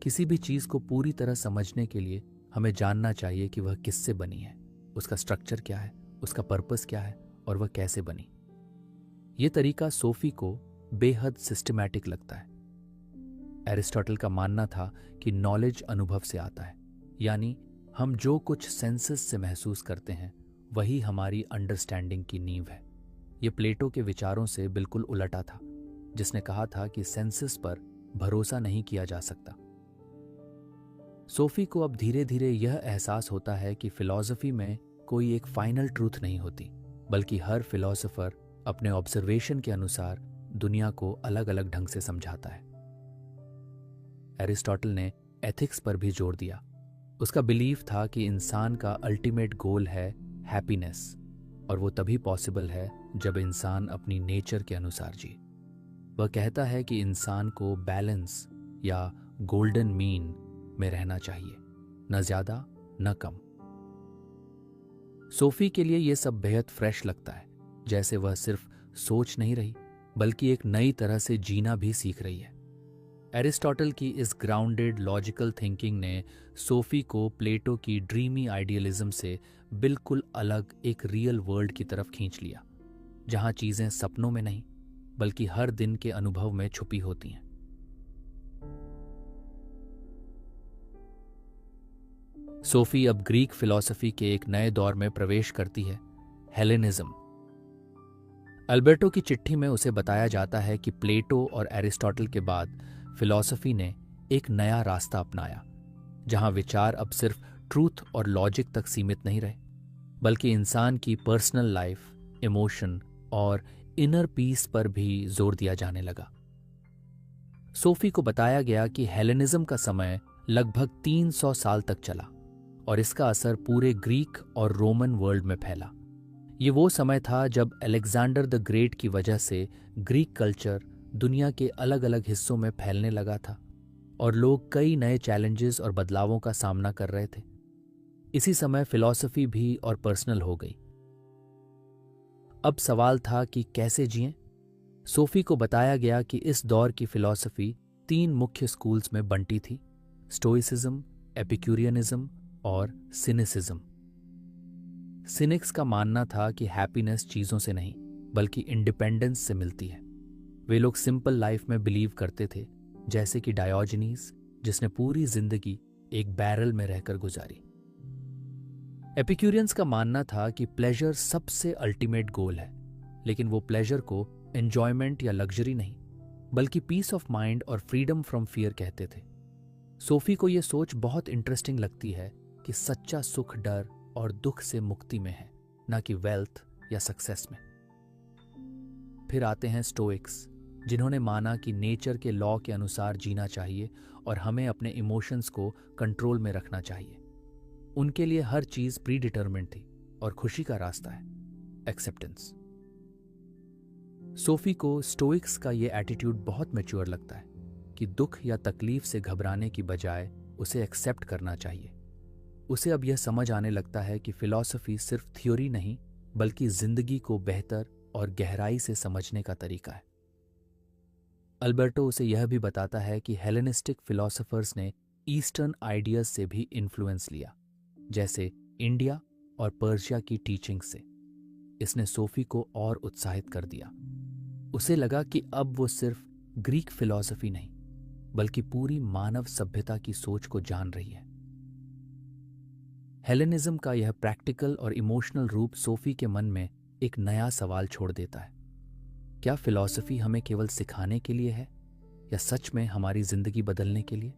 किसी भी चीज को पूरी तरह समझने के लिए हमें जानना चाहिए कि वह किससे बनी है, उसका स्ट्रक्चर क्या है, उसका पर्पस क्या है और वह कैसे बनी। यह तरीका सोफी को बेहद सिस्टमैटिक लगता है। एरिस्टोटल का मानना था कि नॉलेज अनुभव से आता है, यानी हम जो कुछ सेंसेस से महसूस करते हैं वही हमारी अंडरस्टैंडिंग की नींव है। यह प्लेटो के विचारों से बिल्कुल उलटा था, जिसने कहा था कि सेंसेस पर भरोसा नहीं किया जा सकता। सोफी को अब धीरे धीरे यह एहसास होता है कि फिलॉसफी में कोई एक फाइनल ट्रूथ नहीं होती, बल्कि हर फिलॉसफर अपने ऑब्जर्वेशन के अनुसार दुनिया को अलग अलग ढंग से समझाता है। एरिस्टोटल ने एथिक्स पर भी जोर दिया। उसका बिलीफ था कि इंसान का अल्टीमेट गोल है हैप्पीनेस, और वो तभी पॉसिबल है जब इंसान अपनी नेचर के अनुसार जी। वह कहता है कि इंसान को बैलेंस या गोल्डन मीन में रहना चाहिए, न ज्यादा न कम। सोफी के लिए यह सब बेहद फ्रेश लगता है, जैसे वह सिर्फ सोच नहीं रही बल्कि एक नई तरह से जीना भी सीख रही है। एरिस्टोटल की इस ग्राउंडेड लॉजिकल थिंकिंग ने सोफी को प्लेटो की ड्रीमी आइडियलिज्म से बिल्कुल अलग एक रियल वर्ल्ड की तरफ खींच लिया, जहां चीजें सपनों में नहीं बल्कि हर दिन के अनुभव में छुपी होती हैं। सोफी अब ग्रीक फिलॉसफी के एक नए दौर में प्रवेश करती है, हेलेनिज्म। अल्बर्टो की चिट्ठी में उसे बताया जाता है कि प्लेटो और एरिस्टोटल के बाद फिलॉसफी ने एक नया रास्ता अपनाया, जहां विचार अब सिर्फ ट्रूथ और लॉजिक तक सीमित नहीं रहे, बल्कि इंसान की पर्सनल लाइफ, इमोशन और इनर पीस पर भी जोर दिया जाने लगा। सोफी को बताया गया कि हेलेनिज्म का समय लगभग 300 साल तक चला और इसका असर पूरे ग्रीक और रोमन वर्ल्ड में फैला। ये वो समय था जब अलेक्जेंडर द ग्रेट की वजह से ग्रीक कल्चर दुनिया के अलग अलग हिस्सों में फैलने लगा था और लोग कई नए चैलेंजेस और बदलावों का सामना कर रहे थे। इसी समय फिलॉसफी भी और पर्सनल हो गई। अब सवाल था कि कैसे जिएं? सोफी को बताया गया कि इस दौर की फिलॉसफी 3 मुख्य स्कूल्स में बंटी थी, स्टोइसिज्म, एपिक्यूरियनिज्म और सिनिसिज्म। सिनिक्स का मानना था कि हैप्पीनेस चीजों से नहीं बल्कि इंडिपेंडेंस से मिलती है। वे लोग सिंपल लाइफ में बिलीव करते थे, जैसे कि डायोजनीस, जिसने पूरी जिंदगी एक बैरल में रहकर गुजारी। एपिक्यूरियंस का मानना था कि प्लेजर सबसे अल्टीमेट गोल है, लेकिन वो प्लेजर को एंजॉयमेंट या लग्जरी नहीं बल्कि पीस ऑफ माइंड और फ्रीडम फ्रॉम फियर कहते थे। सोफी को यह सोच बहुत इंटरेस्टिंग लगती है कि सच्चा सुख डर और दुख से मुक्ति में है, न कि वेल्थ या सक्सेस में। फिर आते हैं स्टोइक्स, जिन्होंने माना कि नेचर के लॉ के अनुसार जीना चाहिए और हमें अपने इमोशंस को कंट्रोल में रखना चाहिए। उनके लिए हर चीज प्री डिटरमिन्ड थी और खुशी का रास्ता है एक्सेप्टेंस। सोफी को स्टोइक्स का यह एटीट्यूड बहुत मैच्योर लगता है कि दुख या तकलीफ से घबराने की बजाय उसे एक्सेप्ट करना चाहिए। उसे अब यह समझ आने लगता है कि फिलॉसफी सिर्फ थ्योरी नहीं बल्कि जिंदगी को बेहतर और गहराई से समझने का तरीका है। अल्बर्टो उसे यह भी बताता है कि हेलेनिस्टिक फिलॉसफर्स ने ईस्टर्न आइडियाज से भी इन्फ्लुएंस लिया, जैसे इंडिया और पर्शिया की टीचिंग से। इसने सोफी को और उत्साहित कर दिया। उसे लगा कि अब वो सिर्फ ग्रीक फिलॉसफी नहीं बल्कि पूरी मानव सभ्यता की सोच को जान रही है। हेलेनिज्म का यह प्रैक्टिकल और इमोशनल रूप सोफी के मन में एक नया सवाल छोड़ देता है। क्या फिलॉसफी हमें केवल सिखाने के लिए है या सच में हमारी जिंदगी बदलने के लिए?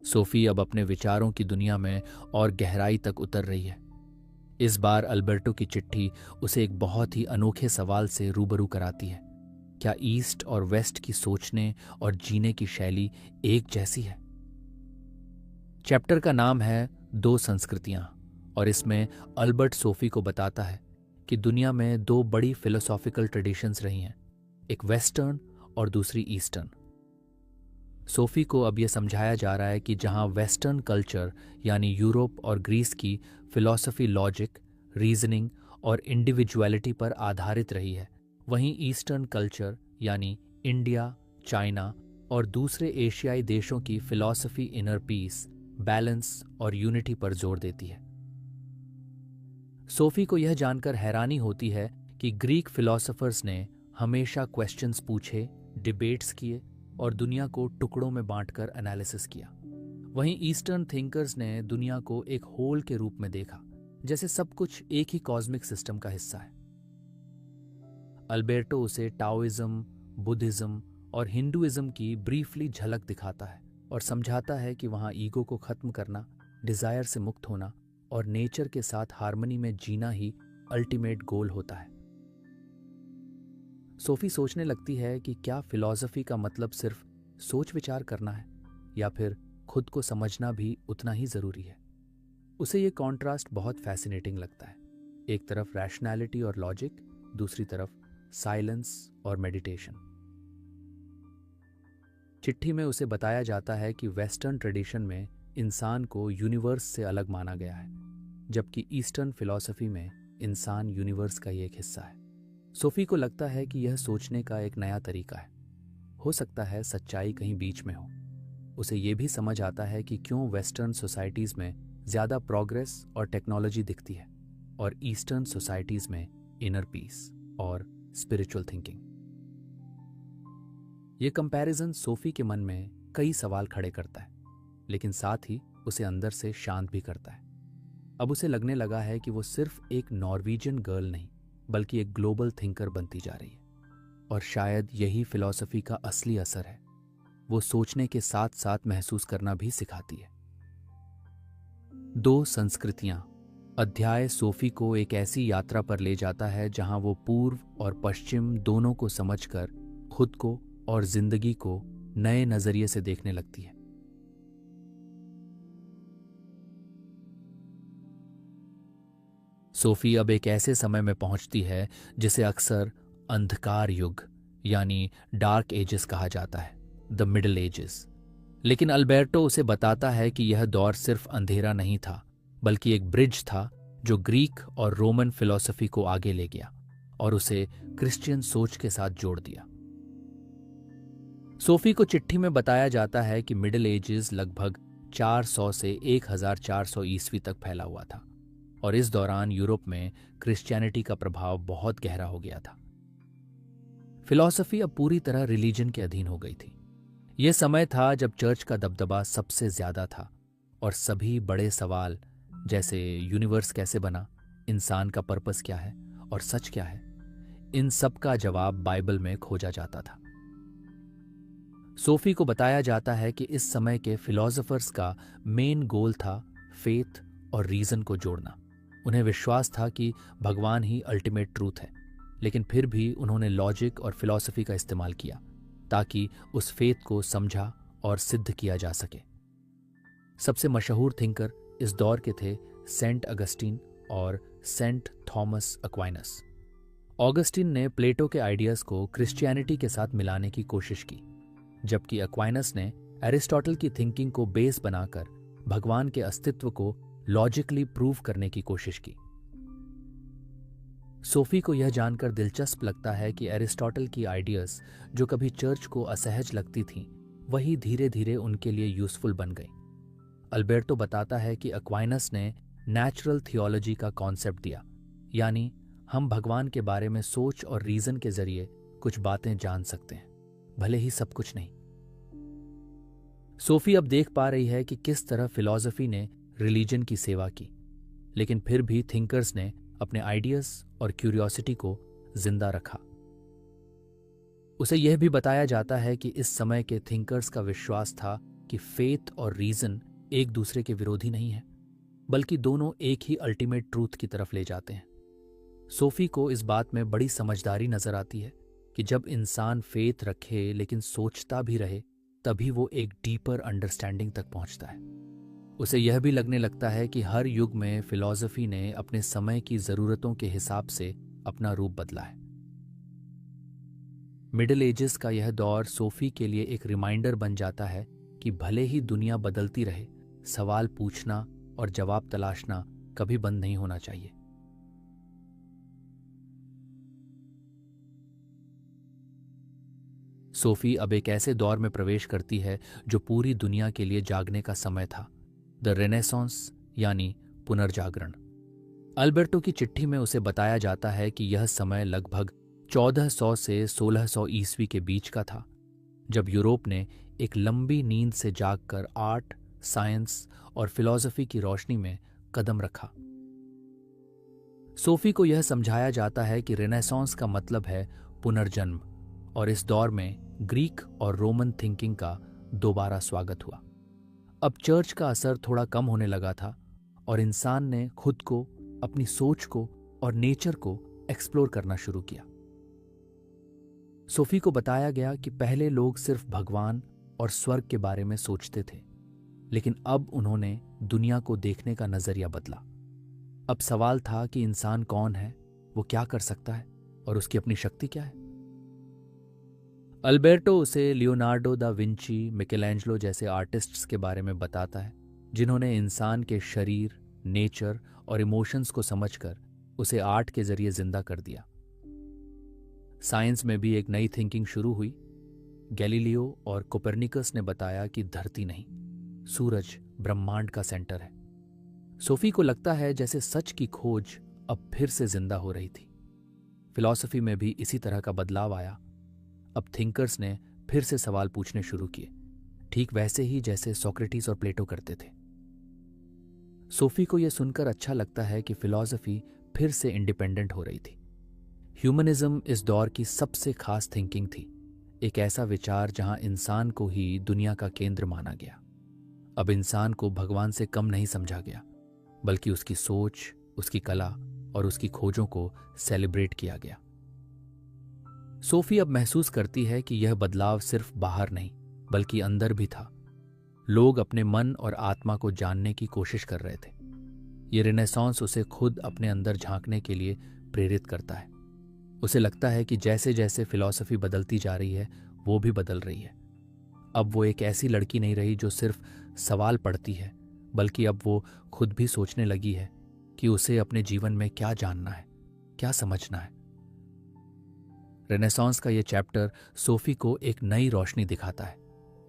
सोफी अब अपने विचारों की दुनिया में और गहराई तक उतर रही है। इस बार अल्बर्टो की चिट्ठी उसे एक बहुत ही अनोखे सवाल से रूबरू कराती है। क्या ईस्ट और वेस्ट की सोचने और जीने की शैली एक जैसी है? चैप्टर का नाम है 2 संस्कृतियां और इसमें अल्बर्ट सोफी को बताता है कि दुनिया में दो बड़ी फिलोसॉफिकल ट्रेडिशंस रही हैं, एक वेस्टर्न और दूसरी ईस्टर्न। सोफी को अब यह समझाया जा रहा है कि जहां वेस्टर्न कल्चर यानी यूरोप और ग्रीस की फिलॉसफी लॉजिक, रीजनिंग और इंडिविजुअलिटी पर आधारित रही है, वहीं ईस्टर्न कल्चर यानी इंडिया, चाइना और दूसरे एशियाई देशों की फिलॉसफी इनर पीस, बैलेंस और यूनिटी पर जोर देती है। सोफी को यह जानकर हैरानी होती है कि ग्रीक फिलोसोफर्स ने हमेशा क्वेश्चंस पूछे, डिबेट्स किए और दुनिया को टुकड़ों में बांटकर एनालिसिस किया। वहीं ईस्टर्न थिंकर्स ने दुनिया को एक होल के रूप में देखा, जैसे सब कुछ एक ही कॉस्मिक सिस्टम का हिस्सा है। अल्बर्टो उसे टाओइज्म, बुद्धिज्म और हिंदुइज्म की ब्रीफली झलक दिखाता है और समझाता है कि वहां ईगो को खत्म करना, डिजायर से मुक्त होना और नेचर के साथ हार्मनी में जीना ही अल्टीमेट गोल होता है। सोफी सोचने लगती है कि क्या फिलॉसफी का मतलब सिर्फ सोच विचार करना है या फिर खुद को समझना भी उतना ही जरूरी है। उसे ये कॉन्ट्रास्ट बहुत फैसिनेटिंग लगता है, एक तरफ रैशनैलिटी और लॉजिक, दूसरी तरफ साइलेंस और मेडिटेशन। चिट्ठी में उसे बताया जाता है कि वेस्टर्न ट्रेडिशन में इंसान को यूनिवर्स से अलग माना गया है, जबकि ईस्टर्न फिलॉसफी में इंसान यूनिवर्स का ही एक हिस्सा है। सोफी को लगता है कि यह सोचने का एक नया तरीका है। हो सकता है सच्चाई कहीं बीच में हो। उसे यह भी समझ आता है कि क्यों वेस्टर्न सोसाइटीज में ज्यादा प्रोग्रेस और टेक्नोलॉजी दिखती है और ईस्टर्न सोसाइटीज में इनर पीस और स्पिरिचुअल थिंकिंग। यह कंपैरिजन सोफी के मन में कई सवाल खड़े करता है, लेकिन साथ ही उसे अंदर से शांत भी करता है। अब उसे लगने लगा है कि वो सिर्फ एक नॉर्वेजियन गर्ल नहीं, बल्कि एक ग्लोबल थिंकर बनती जा रही है। और शायद यही फिलॉसफी का असली असर है, वो सोचने के साथ साथ महसूस करना भी सिखाती है। दो संस्कृतियां अध्याय सोफी को एक ऐसी यात्रा पर ले जाता है जहां वो पूर्व और पश्चिम दोनों को समझकर खुद को और जिंदगी को नए नजरिए से देखने लगती है। सोफी अब एक ऐसे समय में पहुंचती है जिसे अक्सर अंधकार युग यानी डार्क एजेस कहा जाता है, द मिडिल एजेस। लेकिन अल्बर्टो उसे बताता है कि यह दौर सिर्फ अंधेरा नहीं था, बल्कि एक ब्रिज था जो ग्रीक और रोमन फिलॉसफी को आगे ले गया और उसे क्रिश्चियन सोच के साथ जोड़ दिया। सोफी को चिट्ठी में बताया जाता है कि मिडिल एजेस लगभग 400 से 1400 ईस्वी तक फैला हुआ था और इस दौरान यूरोप में क्रिश्चियनिटी का प्रभाव बहुत गहरा हो गया था। फिलॉसफी अब पूरी तरह रिलीजन के अधीन हो गई थी। यह समय था जब चर्च का दबदबा सबसे ज्यादा था और सभी बड़े सवाल जैसे यूनिवर्स कैसे बना, इंसान का पर्पस क्या है और सच क्या है, इन सब का जवाब बाइबल में खोजा जाता था। सोफी को बताया जाता है कि इस समय के फिलोसोफर्स का मेन गोल था फेथ और रीजन को जोड़ना। उन्हें विश्वास था कि भगवान ही अल्टीमेट ट्रूथ है, लेकिन फिर भी उन्होंने लॉजिक और फिलॉसफी का इस्तेमाल किया ताकि उस फेथ को समझा और सिद्ध किया जा सके। सबसे मशहूर थिंकर इस दौर के थे सेंट अगस्टीन और सेंट थॉमस एक्वाइनस। ऑगस्टीन ने प्लेटो के आइडियाज को क्रिश्चियनिटी के साथ मिलाने की कोशिश की, जबकि एक्वाइनस ने एरिस्टोटल की थिंकिंग को बेस बनाकर भगवान के अस्तित्व को लॉजिकली प्रूव करने की कोशिश की। सोफी को यह जानकर दिलचस्प लगता है कि एरिस्टोटल की आइडियाज जो कभी चर्च को असहज लगती थीं, वही धीरे धीरे उनके लिए यूजफुल बन गई। अल्बर्टो बताता है कि एक्वाइनस ने नेचुरल थियोलॉजी का कॉन्सेप्ट दिया, यानी हम भगवान के बारे में सोच और रीजन के जरिए कुछ बातें जान सकते हैं, भले ही सब कुछ नहीं। सोफी अब देख पा रही है कि किस तरह फिलॉसफी ने रिलीजन की सेवा की, लेकिन फिर भी थिंकर्स ने अपने आइडियाज और क्यूरियोसिटी को जिंदा रखा। उसे यह भी बताया जाता है कि इस समय के थिंकर्स का विश्वास था कि फेथ और रीजन एक दूसरे के विरोधी नहीं है, बल्कि दोनों एक ही अल्टीमेट ट्रूथ की तरफ ले जाते हैं। सोफी को इस बात में बड़ी समझदारी नजर आती है कि जब इंसान फेथ रखे लेकिन सोचता भी रहे, तभी वो एक डीपर अंडरस्टैंडिंग तक पहुंचता है। उसे यह भी लगने लगता है कि हर युग में फिलॉसफी ने अपने समय की ज़रूरतों के हिसाब से अपना रूप बदला है। मिडिल एजेस का यह दौर सोफी के लिए एक रिमाइंडर बन जाता है कि भले ही दुनिया बदलती रहे, सवाल पूछना और जवाब तलाशना कभी बंद नहीं होना चाहिए। सोफी अब एक ऐसे दौर में प्रवेश करती है जो पूरी दुनिया के लिए जागने का समय था, द रेनेसांस यानी पुनर्जागरण। अल्बर्टो की चिट्ठी में उसे बताया जाता है कि यह समय लगभग 1400 से 1600 ईस्वी के बीच का था, जब यूरोप ने एक लंबी नींद से जागकर आर्ट, साइंस और फिलॉसफी की रोशनी में कदम रखा। सोफी को यह समझाया जाता है कि रेनेसांस का मतलब है पुनर्जन्म, और इस दौर में ग्रीक और रोमन थिंकिंग का दोबारा स्वागत हुआ। अब चर्च का असर थोड़ा कम होने लगा था और इंसान ने खुद को, अपनी सोच को और नेचर को एक्सप्लोर करना शुरू किया। सोफी को बताया गया कि पहले लोग सिर्फ भगवान और स्वर्ग के बारे में सोचते थे, लेकिन अब उन्होंने दुनिया को देखने का नजरिया बदला। अब सवाल था कि इंसान कौन है, वो क्या कर सकता है और उसकी अपनी शक्ति क्या है। अल्बर्टो उसे लियोनार्डो दा विंची, मिकेलेंजलो जैसे आर्टिस्ट्स के बारे में बताता है, जिन्होंने इंसान के शरीर, नेचर और इमोशंस को समझकर उसे आर्ट के जरिए जिंदा कर दिया। साइंस में भी एक नई थिंकिंग शुरू हुई। गैलीलियो और कोपरनिकस ने बताया कि धरती नहीं, सूरज ब्रह्मांड का सेंटर है। सोफी को लगता है जैसे सच की खोज अब फिर से जिंदा हो रही थी। फिलॉसफी में भी इसी तरह का बदलाव आया। अब थिंकर्स ने फिर से सवाल पूछने शुरू किए, ठीक वैसे ही जैसे सोक्रेटिस और प्लेटो करते थे। सोफी को यह सुनकर अच्छा लगता है कि फिलॉसफी फिर से इंडिपेंडेंट हो रही थी। ह्यूमनिज्म इस दौर की सबसे खास थिंकिंग थी, एक ऐसा विचार जहां इंसान को ही दुनिया का केंद्र माना गया। अब इंसान को भगवान से कम नहीं समझा गया, बल्कि उसकी सोच, उसकी कला और उसकी खोजों को सेलिब्रेट किया गया। सोफी अब महसूस करती है कि यह बदलाव सिर्फ बाहर नहीं, बल्कि अंदर भी था। लोग अपने मन और आत्मा को जानने की कोशिश कर रहे थे। ये रेनेसांस उसे खुद अपने अंदर झांकने के लिए प्रेरित करता है। उसे लगता है कि जैसे जैसे फिलॉसफी बदलती जा रही है, वो भी बदल रही है। अब वो एक ऐसी लड़की नहीं रही जो सिर्फ सवाल पढ़ती है, बल्कि अब वो खुद भी सोचने लगी है कि उसे अपने जीवन में क्या जानना है, क्या समझना है। रेनेसांस का ये चैप्टर सोफी को एक नई रोशनी दिखाता है,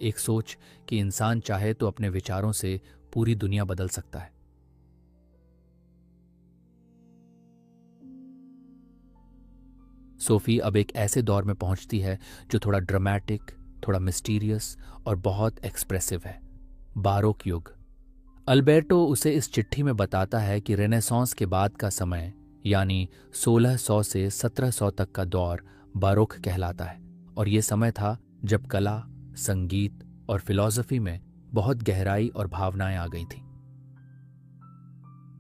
एक सोच कि इंसान चाहे तो अपने विचारों से पूरी दुनिया बदल सकता है। सोफी अब एक ऐसे दौर में पहुंचती है जो थोड़ा ड्रामेटिक, थोड़ा मिस्टीरियस और बहुत एक्सप्रेसिव है, बारोक युग। अल्बर्टो उसे इस चिट्ठी में बताता है कि रेनेसांस के बाद का समय यानी 1600 से 1700 तक का दौर बारोक कहलाता है, और ये समय था जब कला, संगीत और फिलॉसफी में बहुत गहराई और भावनाएं आ गई थी।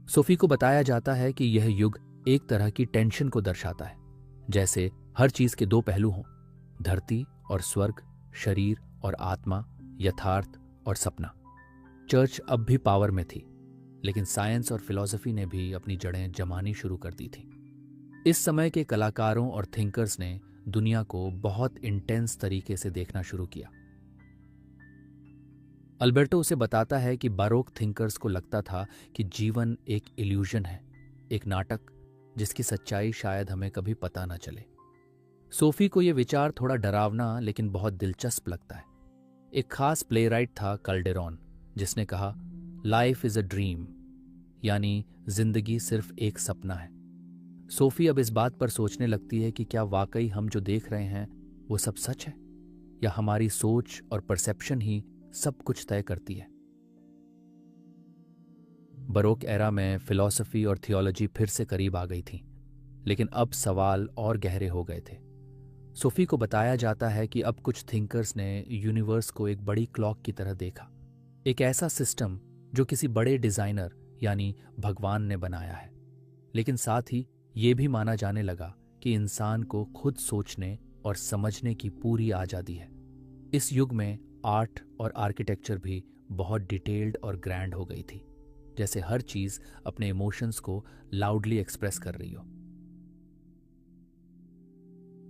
सोफी को बताया जाता है कि यह युग एक तरह की टेंशन को दर्शाता है, जैसे हर चीज के दो पहलू हों, धरती और स्वर्ग, शरीर और आत्मा, यथार्थ और सपना। चर्च अब भी पावर में थी, लेकिन साइंस और फिलॉसफी ने भी अपनी जड़ें जमानी शुरू कर दी थी। इस समय के कलाकारों और थिंकर्स ने दुनिया को बहुत इंटेंस तरीके से देखना शुरू किया। अल्बर्टो उसे बताता है कि बारोक थिंकर्स को लगता था कि जीवन एक इल्यूजन है, एक नाटक जिसकी सच्चाई शायद हमें कभी पता न चले। सोफी को यह विचार थोड़ा डरावना लेकिन बहुत दिलचस्प लगता है। एक खास प्लेराइट था कैल्डेरॉन, जिसने कहा, लाइफ इज अ ड्रीम, यानी जिंदगी सिर्फ एक सपना है। सोफी अब इस बात पर सोचने लगती है कि क्या वाकई हम जो देख रहे हैं वो सब सच है, या हमारी सोच और परसेप्शन ही सब कुछ तय करती है। बारोक एरा में फिलॉसफी और थियोलॉजी फिर से करीब आ गई थी, लेकिन अब सवाल और गहरे हो गए थे। सोफी को बताया जाता है कि अब कुछ थिंकर्स ने यूनिवर्स को एक बड़ी क्लॉक की तरह देखा, एक ऐसा सिस्टम जो किसी बड़े डिजाइनर यानी भगवान ने बनाया है। लेकिन साथ ही ये भी माना जाने लगा कि इंसान को खुद सोचने और समझने की पूरी आज़ादी है। इस युग में आर्ट और आर्किटेक्चर भी बहुत डिटेल्ड और ग्रैंड हो गई थी, जैसे हर चीज अपने इमोशंस को लाउडली एक्सप्रेस कर रही हो।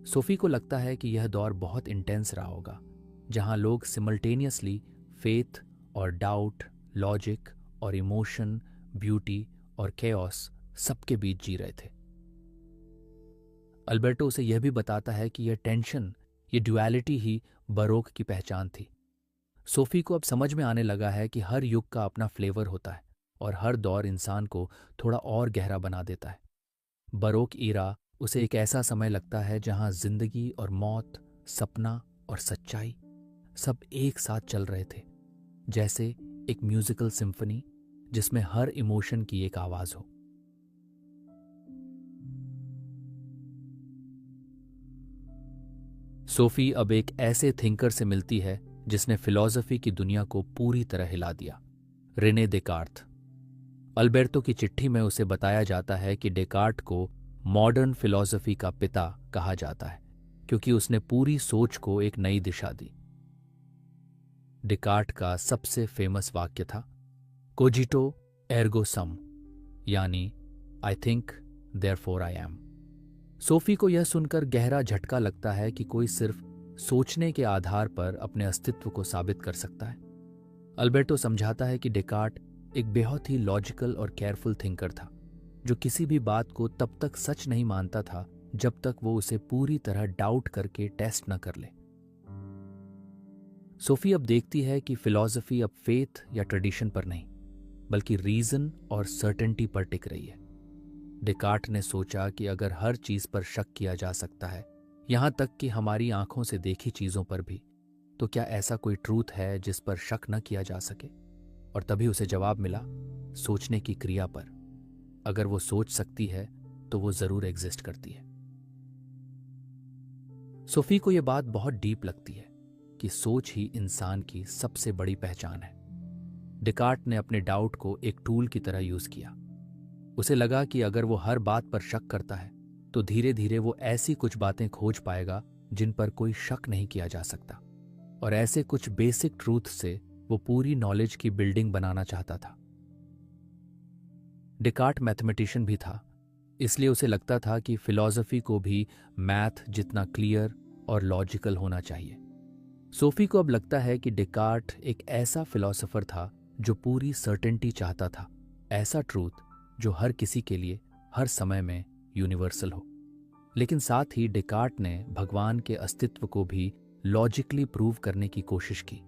सोफी को लगता है कि यह दौर बहुत इंटेंस रहा होगा, जहां लोग सिमल्टेनियसली फेथ और डाउट, लॉजिक और इमोशन, ब्यूटी और केओस सबके बीच जी रहे थे। अल्बर्टो उसे यह भी बताता है कि यह टेंशन, ये ड्युअलिटी ही बरोक की पहचान थी। सोफी को अब समझ में आने लगा है कि हर युग का अपना फ्लेवर होता है और हर दौर इंसान को थोड़ा और गहरा बना देता है। बरोक ईरा उसे एक ऐसा समय लगता है जहां जिंदगी और मौत, सपना और सच्चाई सब एक साथ चल रहे थे, जैसे एक म्यूजिकल सिम्फनी जिसमें हर इमोशन की एक आवाज हो। सोफी अब एक ऐसे थिंकर से मिलती है जिसने फिलॉसफी की दुनिया को पूरी तरह हिला दिया, रेने देकार्त। अल्बर्टो की चिट्ठी में उसे बताया जाता है कि डेकार्ट को मॉडर्न फिलॉसफी का पिता कहा जाता है क्योंकि उसने पूरी सोच को एक नई दिशा दी। डेकार्ट का सबसे फेमस वाक्य था कोजिटो एर्गो सम, यानी I think therefore I am. Sophie को यह सुनकर गहरा झटका लगता है कि कोई सिर्फ सोचने के आधार पर अपने अस्तित्व को साबित कर सकता है। अल्बर्टो समझाता है कि डेकार्ट एक बहुत ही लॉजिकल और केयरफुल थिंकर था, जो किसी भी बात को तब तक सच नहीं मानता था जब तक वो उसे पूरी तरह डाउट करके टेस्ट न कर ले। सोफी अब देखती है कि फिलॉसफी अब फेथ या ट्रेडिशन पर नहीं, बल्कि रीजन और सर्टेनिटी पर टिक रही है। डेकार्ट ने सोचा कि अगर हर चीज पर शक किया जा सकता है, यहां तक कि हमारी आंखों से देखी चीजों पर भी, तो क्या ऐसा कोई ट्रूथ है जिस पर शक न किया जा सके? और तभी उसे जवाब मिला, सोचने की क्रिया पर। अगर वो सोच सकती है तो वो जरूर एग्जिस्ट करती है। सोफी को यह बात बहुत डीप लगती है कि सोच ही इंसान की सबसे बड़ी पहचान है। डेकार्ट ने अपने डाउट को एक टूल की तरह यूज किया। उसे लगा कि अगर वो हर बात पर शक करता है तो धीरे धीरे वो ऐसी कुछ बातें खोज पाएगा जिन पर कोई शक नहीं किया जा सकता, और ऐसे कुछ बेसिक ट्रूथ से वो पूरी नॉलेज की बिल्डिंग बनाना चाहता था। डेकार्ट मैथमेटिशियन भी था, इसलिए उसे लगता था कि फिलॉसफी को भी मैथ जितना क्लियर और लॉजिकल होना चाहिए। सोफी को अब लगता है कि डेकार्ट एक ऐसा फिलॉसफर था जो पूरी सर्टेनिटी चाहता था, ऐसा ट्रूथ जो हर किसी के लिए हर समय में यूनिवर्सल हो। लेकिन साथ ही डेकार्ट ने भगवान के अस्तित्व को भी लॉजिकली प्रूव करने की कोशिश की।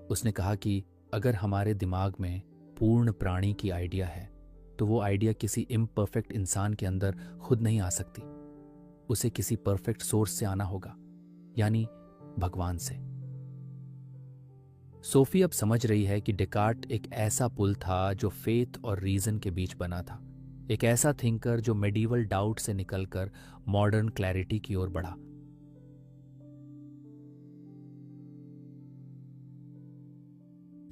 उसने कहा कि अगर हमारे दिमाग में पूर्ण प्राणी की आइडिया है तो वो आइडिया किसी इम्परफेक्ट इंसान के अंदर खुद नहीं आ सकती, उसे किसी परफेक्ट सोर्स से आना होगा, यानी भगवान से। सोफी अब समझ रही है कि डेकार्ट एक ऐसा पुल था जो फेथ और रीजन के बीच बना था, एक ऐसा थिंकर जो मेडिवल डाउट से निकलकर मॉडर्न क्लैरिटी की ओर बढ़ा।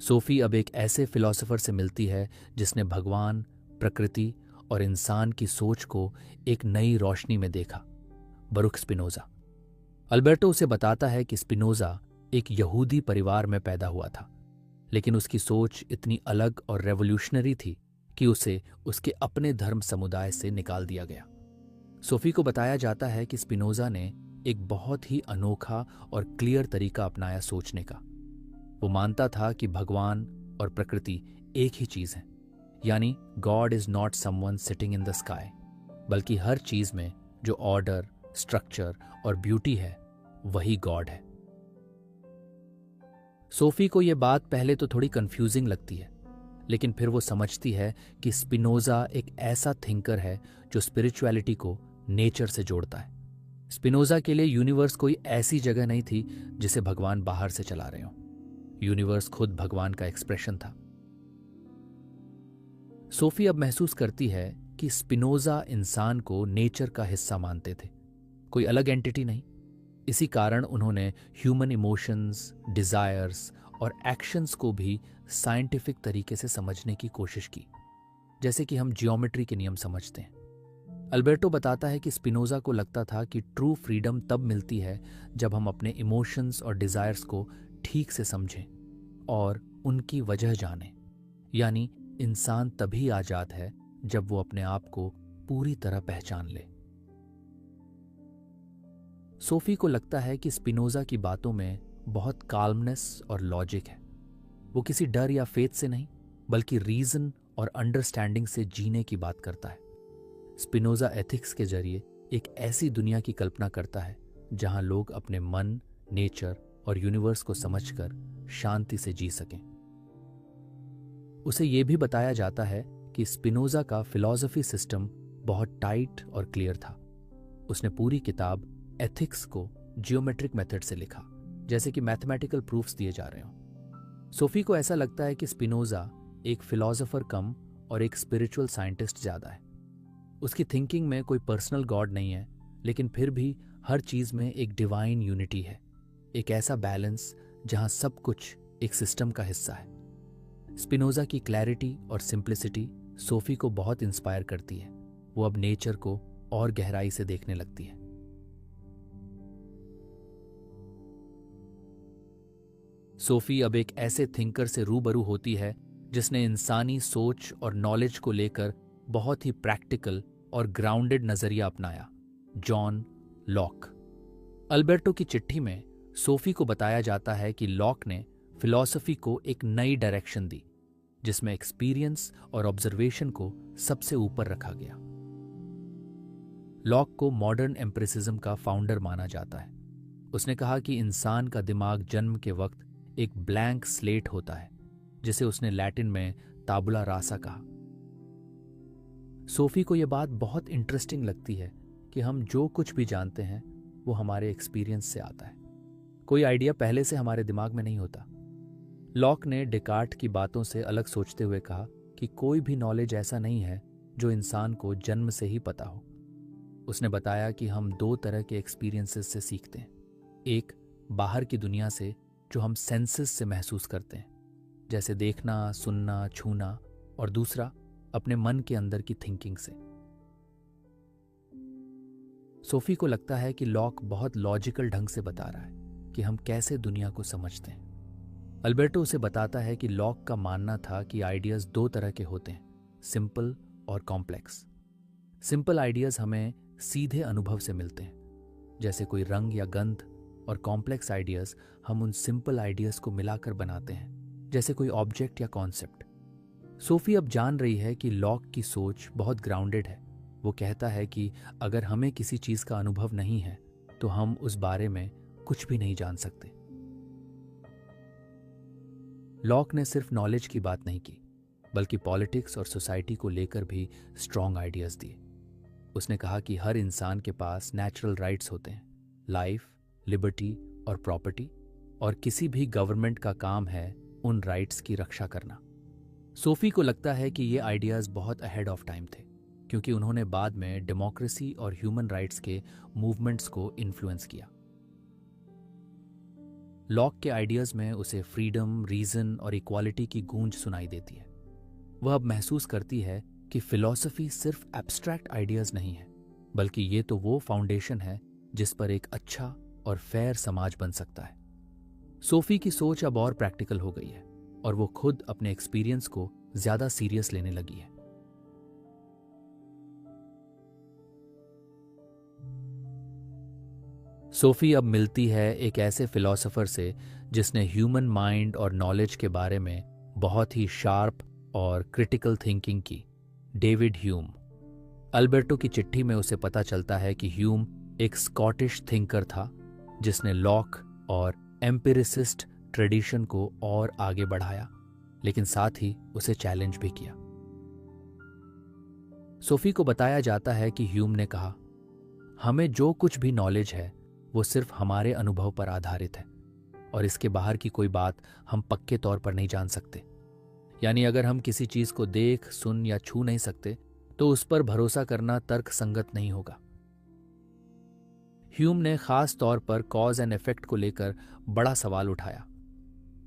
सोफी अब एक ऐसे फिलॉसफर से मिलती है जिसने भगवान, प्रकृति और इंसान की सोच को एक नई रोशनी में देखा, बरुख स्पिनोजा। अल्बर्टो उसे बताता है कि स्पिनोजा एक यहूदी परिवार में पैदा हुआ था, लेकिन उसकी सोच इतनी अलग और रेवोल्यूशनरी थी कि उसे उसके अपने धर्म समुदाय से निकाल दिया गया। सोफी को बताया जाता है कि स्पिनोजा ने एक बहुत ही अनोखा और क्लियर तरीका अपनाया सोचने का। वो मानता था कि भगवान और प्रकृति एक ही चीज है, यानी God is not someone sitting in the sky, बल्कि हर चीज में जो ऑर्डर, स्ट्रक्चर और ब्यूटी है वही गॉड है। सोफी को यह बात पहले तो थोड़ी कंफ्यूजिंग लगती है, लेकिन फिर वो समझती है कि स्पिनोजा एक ऐसा थिंकर है जो स्पिरिचुअलिटी को नेचर से जोड़ता है। स्पिनोजा के लिए यूनिवर्स कोई ऐसी जगह नहीं थी जिसे भगवान बाहर से चला रहे हो। यूनिवर्स खुद भगवान का एक्सप्रेशन था। सोफी अब महसूस करती है कि स्पिनोजा इंसान को नेचर का हिस्सा मानते थे, कोई अलग एंटिटी नहीं। इसी कारण उन्होंने ह्यूमन इमोशंस, डिजायर्स और एक्शंस को भी साइंटिफिक तरीके से समझने की कोशिश की, जैसे कि हम जियोमेट्री के नियम समझते हैं। अल्बर्टो बताता है कि स्पिनोजा को लगता था कि ट्रू फ्रीडम तब मिलती है जब हम अपने इमोशंस और डिजायर्स को ठीक से समझें और उनकी वजह जाने। यानी इंसान तभी आजाद है जब वो अपने आप को पूरी तरह पहचान ले। सोफी को लगता है कि स्पिनोजा की बातों में बहुत काल्मनेस और लॉजिक है। वो किसी डर या फेथ से नहीं, बल्कि रीजन और अंडरस्टैंडिंग से जीने की बात करता है। स्पिनोजा एथिक्स के जरिए एक ऐसी दुनिया की कल्पना करता है जहां लोग अपने मन, नेचर और यूनिवर्स को समझकर शांति से जी सकें। उसे यह भी बताया जाता है कि स्पिनोजा का फिलॉसफी सिस्टम बहुत टाइट और क्लियर था। उसने पूरी किताब एथिक्स को जियोमेट्रिक मेथड से लिखा, जैसे कि मैथमेटिकल प्रूफ्स दिए जा रहे हों। सोफी को ऐसा लगता है कि स्पिनोजा एक फिलॉसफर कम और एक स्पिरिचुअल साइंटिस्ट ज्यादा है। उसकी थिंकिंग में कोई पर्सनल गॉड नहीं है, लेकिन फिर भी हर चीज में एक डिवाइन यूनिटी है, एक ऐसा बैलेंस जहां सब कुछ एक सिस्टम का हिस्सा है। स्पिनोजा की क्लैरिटी और सिंप्लिसिटी सोफी को बहुत इंस्पायर करती है। वो अब नेचर को और गहराई से देखने लगती है। सोफी अब एक ऐसे थिंकर से रूबरू होती है जिसने इंसानी सोच और नॉलेज को लेकर बहुत ही प्रैक्टिकल और ग्राउंडेड नजरिया अपनाया, जॉन लॉक। अल्बर्टो की चिट्ठी में सोफी को बताया जाता है कि लॉक ने फिलॉसफी को एक नई डायरेक्शन दी, जिसमें एक्सपीरियंस और ऑब्जर्वेशन को सबसे ऊपर रखा गया। लॉक को मॉडर्न एम्पिरिसिज्म का फाउंडर माना जाता है। उसने कहा कि इंसान का दिमाग जन्म के वक्त एक ब्लैंक स्लेट होता है, जिसे उसने लैटिन में ताबुला रासा कहा। सोफी को यह बात बहुत इंटरेस्टिंग लगती है कि हम जो कुछ भी जानते हैं वो हमारे एक्सपीरियंस से आता है। कोई आइडिया पहले से हमारे दिमाग में नहीं होता। लॉक ने डेकार्ट की बातों से अलग सोचते हुए कहा कि कोई भी नॉलेज ऐसा नहीं है जो इंसान को जन्म से ही पता हो। उसने बताया कि हम दो तरह के एक्सपीरियंसेस से सीखते हैं, एक बाहर की दुनिया से जो हम सेंसेस से महसूस करते हैं, जैसे देखना, सुनना, छूना, और दूसरा अपने मन के अंदर की थिंकिंग से। सोफी को लगता है कि लॉक बहुत लॉजिकल ढंग से बता रहा है कि हम कैसे दुनिया को समझते हैं। अल्बर्टो उसे बताता है कि लॉक का मानना था कि आइडियाज दो तरह के होते हैं, सिंपल और कॉम्प्लेक्स। सिंपल आइडियाज हमें सीधे अनुभव से मिलते हैं, जैसे कोई रंग या गंध, और कॉम्प्लेक्स आइडियाज हम उन सिंपल आइडियाज को मिलाकर बनाते हैं, जैसे कोई ऑब्जेक्ट या कॉन्सेप्ट। सोफी अब जान रही है कि लॉक की सोच बहुत ग्राउंडेड है। वो कहता है कि अगर हमें किसी चीज का अनुभव नहीं है तो हम उस बारे में कुछ भी नहीं जान सकते। लॉक ने सिर्फ नॉलेज की बात नहीं की, बल्कि पॉलिटिक्स और सोसाइटी को लेकर भी स्ट्रॉन्ग आइडियाज दिए। उसने कहा कि हर इंसान के पास नेचुरल राइट्स होते हैं, लाइफ, लिबर्टी और प्रॉपर्टी, और किसी भी गवर्नमेंट का काम है उन राइट्स की रक्षा करना। सोफी को लगता है कि ये आइडियाज बहुत अहेड ऑफ टाइम थे, क्योंकि उन्होंने बाद में डेमोक्रेसी और ह्यूमन राइट्स के मूवमेंट्स को इन्फ्लुएंस किया। लॉक के आइडियाज में उसे फ्रीडम, रीजन और इक्वालिटी की गूंज सुनाई देती है। वह अब महसूस करती है कि फिलॉसफी सिर्फ एब्स्ट्रैक्ट आइडियाज नहीं है, बल्कि ये तो वो फाउंडेशन है जिस पर एक अच्छा और फेयर समाज बन सकता है। सोफी की सोच अब और प्रैक्टिकल हो गई है और वो खुद अपने एक्सपीरियंस को ज्यादा सीरियस लेने लगी है। सोफी अब मिलती है एक ऐसे फिलॉसफर से जिसने ह्यूमन माइंड और नॉलेज के बारे में बहुत ही शार्प और क्रिटिकल थिंकिंग की, डेविड ह्यूम। अल्बर्टो की चिट्ठी में उसे पता चलता है कि ह्यूम एक स्कॉटिश थिंकर था जिसने लॉक और एम्पिरिसिस्ट ट्रेडिशन को और आगे बढ़ाया, लेकिन साथ ही उसे चैलेंज भी किया। सोफी को बताया जाता है कि ह्यूम ने कहा, हमें जो कुछ भी नॉलेज है वो सिर्फ हमारे अनुभव पर आधारित है और इसके बाहर की कोई बात हम पक्के तौर पर नहीं जान सकते। यानी अगर हम किसी चीज को देख, सुन या छू नहीं सकते तो उस पर भरोसा करना तर्क संगत नहीं होगा। ह्यूम ने खास तौर पर कॉज एंड इफेक्ट को लेकर बड़ा सवाल उठाया।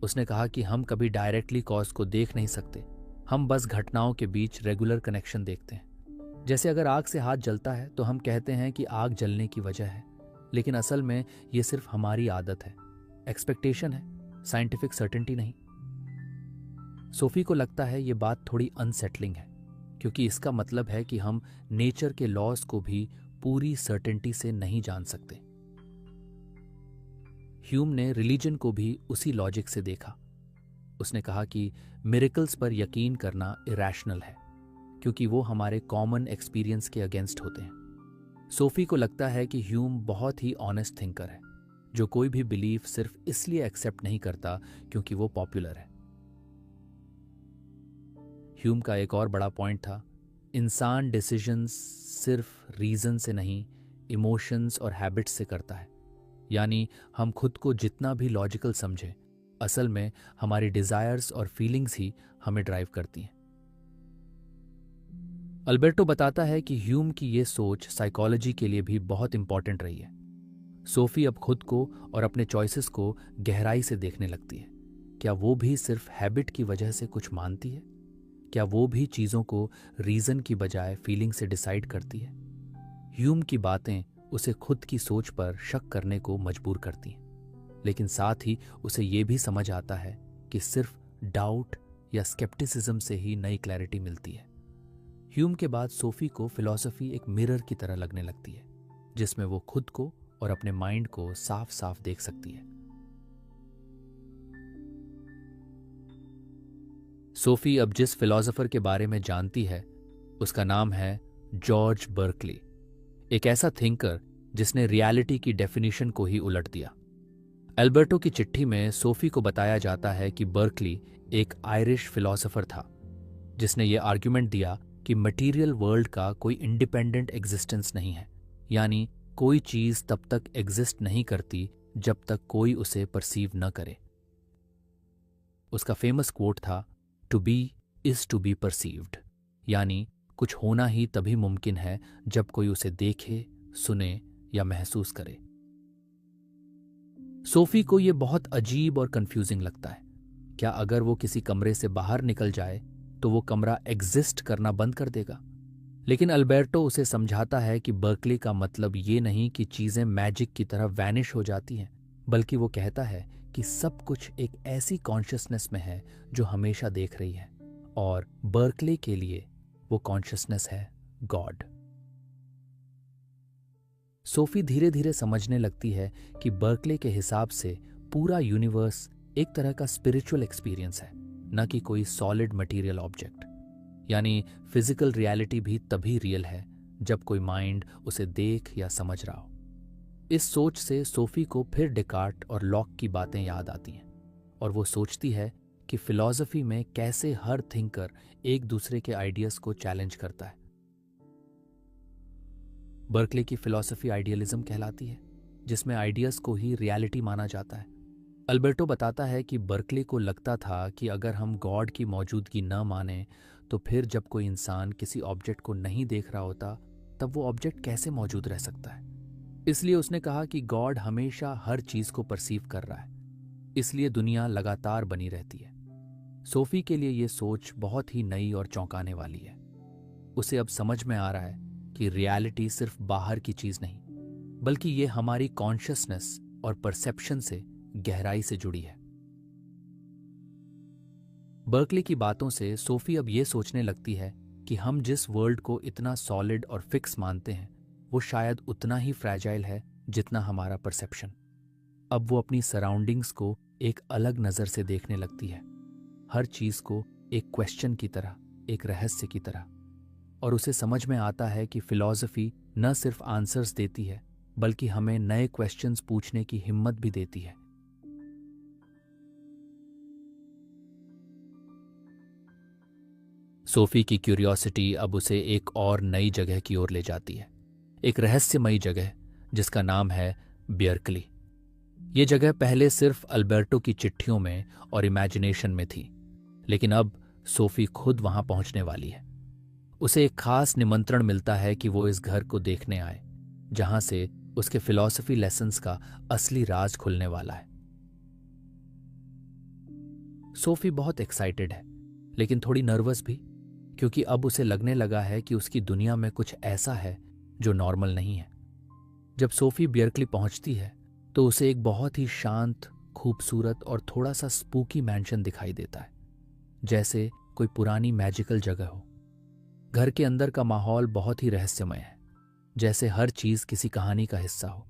उसने कहा कि हम कभी डायरेक्टली कॉज को देख नहीं सकते, हम बस घटनाओं के बीच रेगुलर कनेक्शन देखते हैं। जैसे अगर आग से हाथ जलता है तो हम कहते हैं कि आग जलने की वजह है, लेकिन असल में यह सिर्फ हमारी आदत है, एक्सपेक्टेशन है, साइंटिफिक सर्टेनिटी नहीं। सोफी को लगता है ये बात थोड़ी अनसेटलिंग है, क्योंकि इसका मतलब है कि हम नेचर के लॉज को भी पूरी सर्टेनिटी से नहीं जान सकते। ह्यूम ने रिलीजन को भी उसी लॉजिक से देखा। उसने कहा कि मिरेकल्स पर यकीन करना इरैशनल है, क्योंकि वो हमारे कॉमन एक्सपीरियंस के अगेंस्ट होते हैं। सोफी को लगता है कि ह्यूम बहुत ही ऑनेस्ट थिंकर है, जो कोई भी बिलीफ सिर्फ इसलिए एक्सेप्ट नहीं करता क्योंकि वो पॉपुलर है। ह्यूम का एक और बड़ा पॉइंट था, इंसान डिसीजंस सिर्फ रीजन से नहीं, इमोशंस और हैबिट्स से करता है। यानी हम खुद को जितना भी लॉजिकल समझें, असल में हमारी डिजायर्स और फीलिंग्स ही हमें ड्राइव करती हैं। अल्बर्टो बताता है कि ह्यूम की ये सोच साइकोलॉजी के लिए भी बहुत इंपॉर्टेंट रही है। सोफी अब खुद को और अपने चॉइसेस को गहराई से देखने लगती है। क्या वो भी सिर्फ हैबिट की वजह से कुछ मानती है? क्या वो भी चीज़ों को रीज़न की बजाय फीलिंग से डिसाइड करती है? ह्यूम की बातें उसे खुद की सोच पर शक करने को मजबूर करती हैं, लेकिन साथ ही उसे ये भी समझ आता है कि सिर्फ डाउट या स्केप्टिसिज्म से ही नई क्लैरिटी मिलती है। ह्यूम के बाद सोफी को फिलॉसफी एक मिरर की तरह लगने लगती है, जिसमें वो खुद को और अपने माइंड को साफ साफ देख सकती है। सोफी अब जिस फिलॉसफर के बारे में जानती है, उसका नाम है जॉर्ज बर्कली, एक ऐसा थिंकर जिसने रियलिटी की डेफिनेशन को ही उलट दिया। अल्बर्टो की चिट्ठी में सोफी को बताया जाता है कि बर्कली एक आयरिश फिलॉसफर था, जिसने ये आर्ग्यूमेंट दिया कि मटेरियल वर्ल्ड का कोई इंडिपेंडेंट एग्जिस्टेंस नहीं है, यानी कोई चीज तब तक एग्जिस्ट नहीं करती जब तक कोई उसे परसीव न करे। उसका फेमस कोट था, to be is to be perceived, यानी कुछ होना ही तभी मुमकिन है जब कोई उसे देखे, सुने या महसूस करे। सोफी को यह बहुत अजीब और कंफ्यूजिंग लगता है। क्या अगर वो किसी कमरे से बाहर निकल जाए तो वो कमरा एग्जिस्ट करना बंद कर देगा? लेकिन अल्बर्टो उसे समझाता है कि बर्कली का मतलब ये नहीं कि चीजें मैजिक की तरह वैनिश हो जाती हैं, बल्कि वो कहता है कि सब कुछ एक ऐसी कॉन्शियसनेस में है जो हमेशा देख रही है, और बर्कली के लिए वो कॉन्शियसनेस है गॉड। सोफी धीरे धीरे समझने लगती है कि बर्कले के हिसाब से पूरा यूनिवर्स एक तरह का स्पिरिचुअल एक्सपीरियंस है, न कि कोई सॉलिड मटेरियल ऑब्जेक्ट। यानी फिजिकल रियलिटी भी तभी रियल है जब कोई माइंड उसे देख या समझ रहा हो। इस सोच से सोफी को फिर डेकार्ट और लॉक की बातें याद आती हैं, और वो सोचती है कि फिलॉसफी में कैसे हर थिंकर एक दूसरे के आइडियाज को चैलेंज करता है। बर्कले की फिलॉसफी आइडियलिज्म कहलाती है, जिसमें आइडियाज को ही रियलिटी माना जाता है। अल्बर्टो बताता है कि बर्कले को लगता था कि अगर हम गॉड की मौजूदगी न माने तो फिर जब कोई इंसान किसी ऑब्जेक्ट को नहीं देख रहा होता, तब वो ऑब्जेक्ट कैसे मौजूद रह सकता है। इसलिए उसने कहा कि गॉड हमेशा हर चीज को परसीव कर रहा है, इसलिए दुनिया लगातार बनी रहती है। सोफी के लिए ये सोच बहुत ही नई और चौंकाने वाली है। उसे अब समझ में आ रहा है कि रियलिटी सिर्फ बाहर की चीज नहीं, बल्कि ये हमारी कॉन्शियसनेस और परसेप्शन से गहराई से जुड़ी है। बर्कले की बातों से सोफी अब ये सोचने लगती है कि हम जिस वर्ल्ड को इतना सॉलिड और फिक्स मानते हैं, वो शायद उतना ही फ्रैजाइल है जितना हमारा परसेप्शन। अब वो अपनी सराउंडिंग्स को एक अलग नजर से देखने लगती है, हर चीज को एक क्वेश्चन की तरह, एक रहस्य की तरह। और उसे समझ में आता है कि फिलॉसफी न सिर्फ आंसर्स देती है, बल्कि हमें नए क्वेश्चंस पूछने की हिम्मत भी देती है। सोफी की क्यूरियोसिटी अब उसे एक और नई जगह की ओर ले जाती है, एक रहस्यमयी जगह जिसका नाम है बियर्कली। ये जगह पहले सिर्फ अल्बर्टो की चिट्ठियों में और इमेजिनेशन में थी, लेकिन अब सोफी खुद वहां पहुंचने वाली है। उसे एक खास निमंत्रण मिलता है कि वो इस घर को देखने आए, जहां से उसके फिलॉसफी लेसन्स का असली राज खुलने वाला है। सोफी बहुत एक्साइटेड है, लेकिन थोड़ी नर्वस भी, क्योंकि अब उसे लगने लगा है कि उसकी दुनिया में कुछ ऐसा है जो नॉर्मल नहीं है। जब सोफी बियर्कली पहुंचती है तो उसे एक बहुत ही शांत, खूबसूरत और थोड़ा सा स्पूकी मैंशन दिखाई देता है। जैसे कोई पुरानी मैजिकल जगह हो। घर के अंदर का माहौल बहुत ही रहस्यमय है, जैसे हर चीज किसी कहानी का हिस्सा हो।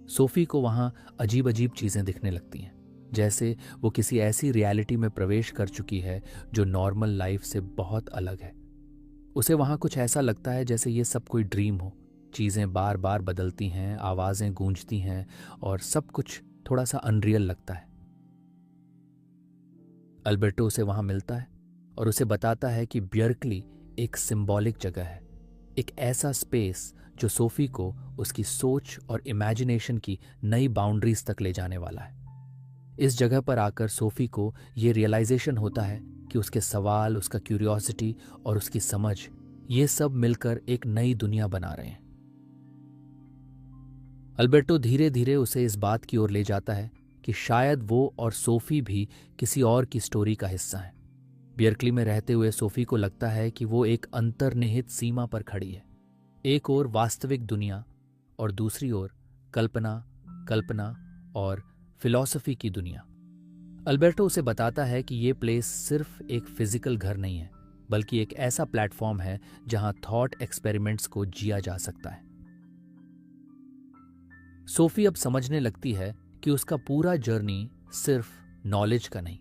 सोफी को वहां अजीब अजीब चीजें दिखने लगती हैं, जैसे वो किसी ऐसी रियलिटी में प्रवेश कर चुकी है जो नॉर्मल लाइफ से बहुत अलग है। उसे वहां कुछ ऐसा लगता है जैसे ये सब कोई ड्रीम हो। चीजें बार बार बदलती हैं, आवाजें गूंजती हैं और सब कुछ थोड़ा सा अनरियल लगता है। अल्बर्टो उसे वहां मिलता है और उसे बताता है कि ब्यर्कली एक सिंबॉलिक जगह है, एक ऐसा स्पेस जो सोफी को उसकी सोच और इमेजिनेशन की नई बाउंड्रीज तक ले जाने वाला है। इस जगह पर आकर सोफी को ये रियलाइजेशन होता है कि उसके सवाल, उसका क्यूरियोसिटी और उसकी समझ, ये सब मिलकर एक नई दुनिया बना रहे हैं। अल्बर्टो धीरे धीरे उसे इस बात की ओर ले जाता है कि शायद वो और सोफी भी किसी और की स्टोरी का हिस्सा हैं। बियर्कली में रहते हुए सोफी को लगता है कि वो एक अंतर्निहित सीमा पर खड़ी है, एक ओर वास्तविक दुनिया और दूसरी ओर कल्पना, कल्पना और फिलॉसफी की दुनिया। अल्बर्टो उसे बताता है कि ये प्लेस सिर्फ एक फिजिकल घर नहीं है, बल्कि एक ऐसा प्लेटफॉर्म है जहां थॉट एक्सपेरिमेंट्स को जिया जा सकता है। सोफी अब समझने लगती है कि उसका पूरा जर्नी सिर्फ नॉलेज का नहीं,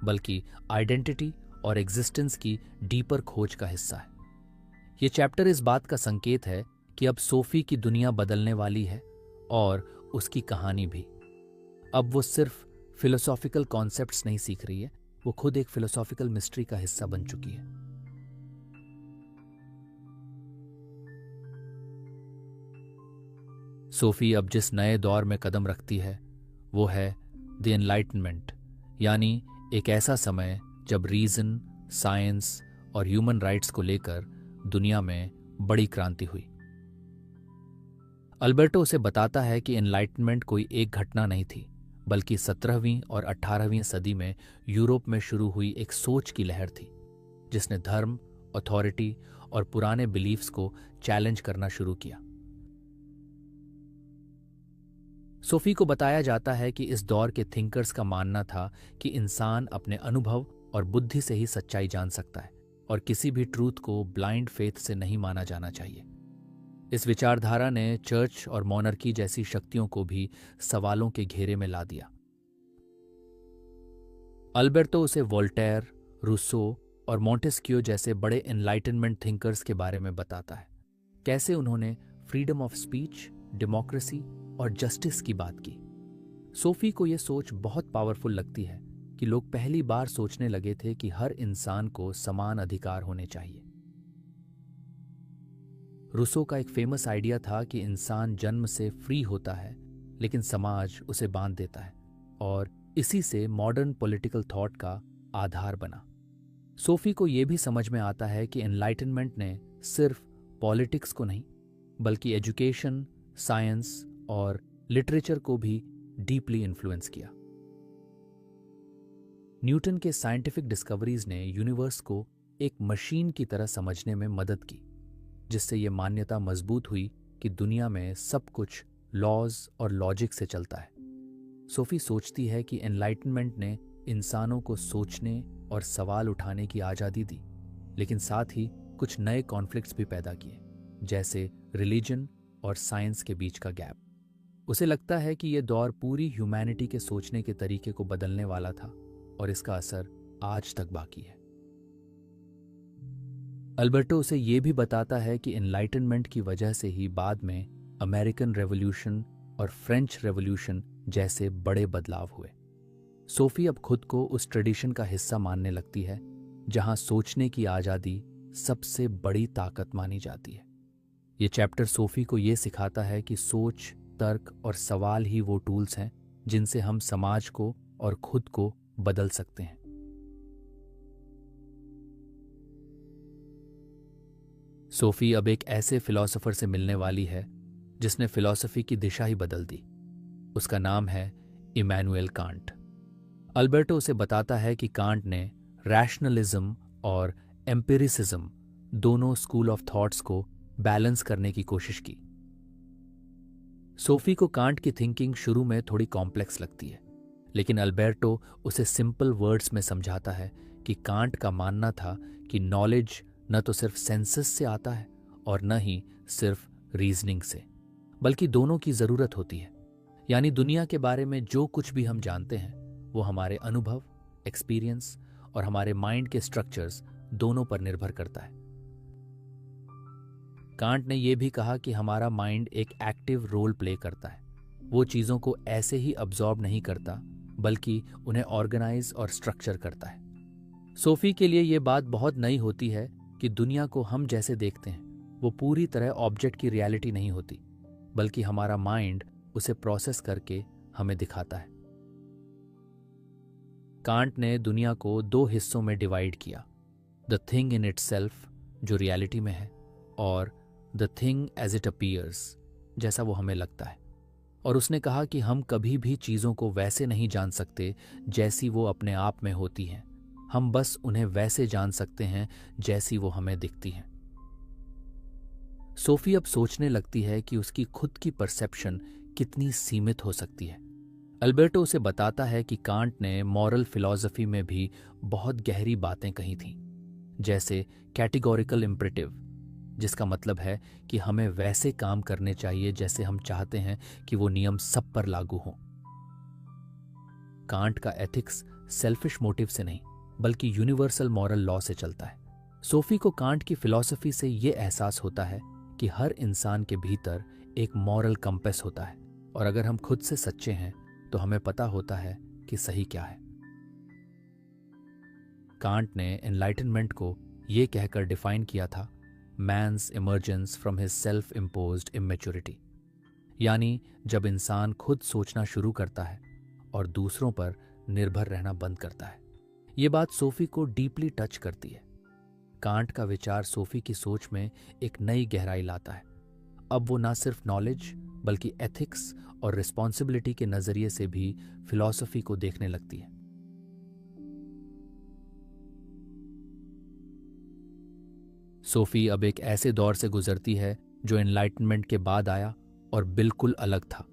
बल्कि आइडेंटिटी और एग्जिस्टेंस की डीपर खोज का हिस्सा है। ये चैप्टर इस बात का संकेत है कि अब सोफी की दुनिया बदलने वाली है और उसकी कहानी भी। अब वो सिर्फ फिलोसॉफिकल कॉन्सेप्ट्स नहीं सीख रही है, वो खुद एक फिलोसॉफिकल मिस्ट्री का हिस्सा बन चुकी है। सोफी अब जिस नए दौर में कदम रखती है वो है द एनलाइटनमेंट, यानी एक ऐसा समय जब रीजन, साइंस और ह्यूमन राइट्स को लेकर दुनिया में बड़ी क्रांति हुई। अल्बर्टो उसे बताता है कि एनलाइटनमेंट कोई एक घटना नहीं थी, बल्कि 17वीं और 18वीं सदी में यूरोप में शुरू हुई एक सोच की लहर थी, जिसने धर्म, अथॉरिटी और पुराने बिलीफ्स को चैलेंज करना शुरू किया। सोफी को बताया जाता है कि इस दौर के थिंकर्स का मानना था कि इंसान अपने अनुभव और बुद्धि से ही सच्चाई जान सकता है और किसी भी ट्रूथ को ब्लाइंड फेथ से नहीं माना जाना चाहिए। इस विचारधारा ने चर्च और मोनर्की जैसी शक्तियों को भी सवालों के घेरे में ला दिया। अल्बर्टो उसे वोल्टेयर, रूसो और मॉन्टेस्क्यू जैसे बड़े एनलाइटनमेंट थिंकर्स के बारे में बताता है, कैसे उन्होंने फ्रीडम ऑफ स्पीच, डेमोक्रेसी और जस्टिस की बात की। सोफी को यह सोच बहुत पावरफुल लगती है कि लोग पहली बार सोचने लगे थे कि हर इंसान को समान अधिकार होने चाहिए। रूसो का एक फेमस आइडिया था कि इंसान जन्म से फ्री होता है, लेकिन समाज उसे बांध देता है, और इसी से मॉडर्न पॉलिटिकल थॉट का आधार बना। सोफी को यह भी समझ में आता है कि एनलाइटनमेंट ने सिर्फ पॉलिटिक्स को नहीं, बल्कि एजुकेशन, साइंस और लिटरेचर को भी डीपली इन्फ्लुएंस किया। न्यूटन के साइंटिफिक डिस्कवरीज ने यूनिवर्स को एक मशीन की तरह समझने में मदद की, जिससे यह मान्यता मजबूत हुई कि दुनिया में सब कुछ लॉज और लॉजिक से चलता है। सोफी सोचती है कि एनलाइटनमेंट ने इंसानों को सोचने और सवाल उठाने की आज़ादी दी, लेकिन साथ ही कुछ नए कॉन्फ्लिक्ट्स भी पैदा किए, जैसे रिलीजन और साइंस के बीच का गैप। उसे लगता है कि यह दौर पूरी ह्यूमैनिटी के सोचने के तरीके को बदलने वाला था, और इसका असर आज तक बाकी है। अल्बर्टो उसे यह भी बताता है कि एनलाइटनमेंट की वजह से ही बाद में अमेरिकन रेवोल्यूशन और फ्रेंच रेवोल्यूशन जैसे बड़े बदलाव हुए। सोफी अब खुद को उस ट्रेडिशन का हिस्सा मानने लगती है जहां सोचने की आज़ादी सबसे बड़ी ताकत मानी जाती है। ये चैप्टर सोफी को यह सिखाता है कि सोच, तर्क और सवाल ही वो टूल्स हैं जिनसे हम समाज को और खुद को बदल सकते हैं। सोफी अब एक ऐसे फिलॉसफर से मिलने वाली है जिसने फिलॉसफी की दिशा ही बदल दी। उसका नाम है इमैनुएल कांट। अल्बर्टो उसे बताता है कि कांट ने रैशनलिज्म और एम्पिरिसिज्म दोनों स्कूल ऑफ थॉट्स को बैलेंस करने की कोशिश की। सोफी को कांट की थिंकिंग शुरू में थोड़ी कॉम्प्लेक्स लगती है, लेकिन अल्बर्टो उसे सिंपल वर्ड्स में समझाता है कि कांट का मानना था कि नॉलेज न तो सिर्फ सेंसेस से आता है और न ही सिर्फ रीजनिंग से, बल्कि दोनों की ज़रूरत होती है। यानी दुनिया के बारे में जो कुछ भी हम जानते हैं वो हमारे अनुभव, एक्सपीरियंस और हमारे माइंड के स्ट्रक्चर्स दोनों पर निर्भर करता है। कांट ने यह भी कहा कि हमारा माइंड एक एक्टिव रोल प्ले करता है। वो चीज़ों को ऐसे ही अब्जॉर्ब नहीं करता, बल्कि उन्हें ऑर्गेनाइज और स्ट्रक्चर करता है। सोफी के लिए ये बात बहुत नई होती है कि दुनिया को हम जैसे देखते हैं वो पूरी तरह ऑब्जेक्ट की रियलिटी नहीं होती, बल्कि हमारा माइंड उसे प्रोसेस करके हमें दिखाता है। कांट ने दुनिया को दो हिस्सों में डिवाइड किया, द थिंग इन इटसेल्फ जो रियलिटी में है, और the thing as it appears जैसा वो हमें लगता है। और उसने कहा कि हम कभी भी चीज़ों को वैसे नहीं जान सकते जैसी वो अपने आप में होती हैं, हम बस उन्हें वैसे जान सकते हैं जैसी वो हमें दिखती हैं। सोफी अब सोचने लगती है कि उसकी खुद की परसेप्शन कितनी सीमित हो सकती है। अल्बर्टो उसे बताता है कि कांट ने मॉरल फिलॉसफी में भी बहुत गहरी बातें कही थीं, जैसे कैटेगोरिकल इम्परेटिव, जिसका मतलब है कि हमें वैसे काम करने चाहिए जैसे हम चाहते हैं कि वो नियम सब पर लागू हों। कांट का एथिक्स सेल्फिश मोटिव से नहीं, बल्कि यूनिवर्सल मॉरल लॉ से चलता है। सोफी को कांट की फिलॉसफी से ये एहसास होता है कि हर इंसान के भीतर एक मॉरल कंपेस होता है, और अगर हम खुद से सच्चे हैं तो हमें पता होता है कि सही क्या है। कांट ने एनलाइटनमेंट को ये कहकर डिफाइन किया था, man's emergence from his self imposed immaturity, यानी जब इंसान खुद सोचना शुरू करता है और दूसरों पर निर्भर रहना बंद करता है। ये बात सोफी को डीपली टच करती है। कांट का विचार सोफी की सोच में एक नई गहराई लाता है। अब वो ना सिर्फ नॉलेज बल्कि एथिक्स और रिस्पॉन्सिबिलिटी के नजरिए से भी फिलॉसफी को देखने लगती है। सोफी अब एक ऐसे दौर से गुजरती है जो एनलाइटनमेंट के बाद आया और बिल्कुल अलग था।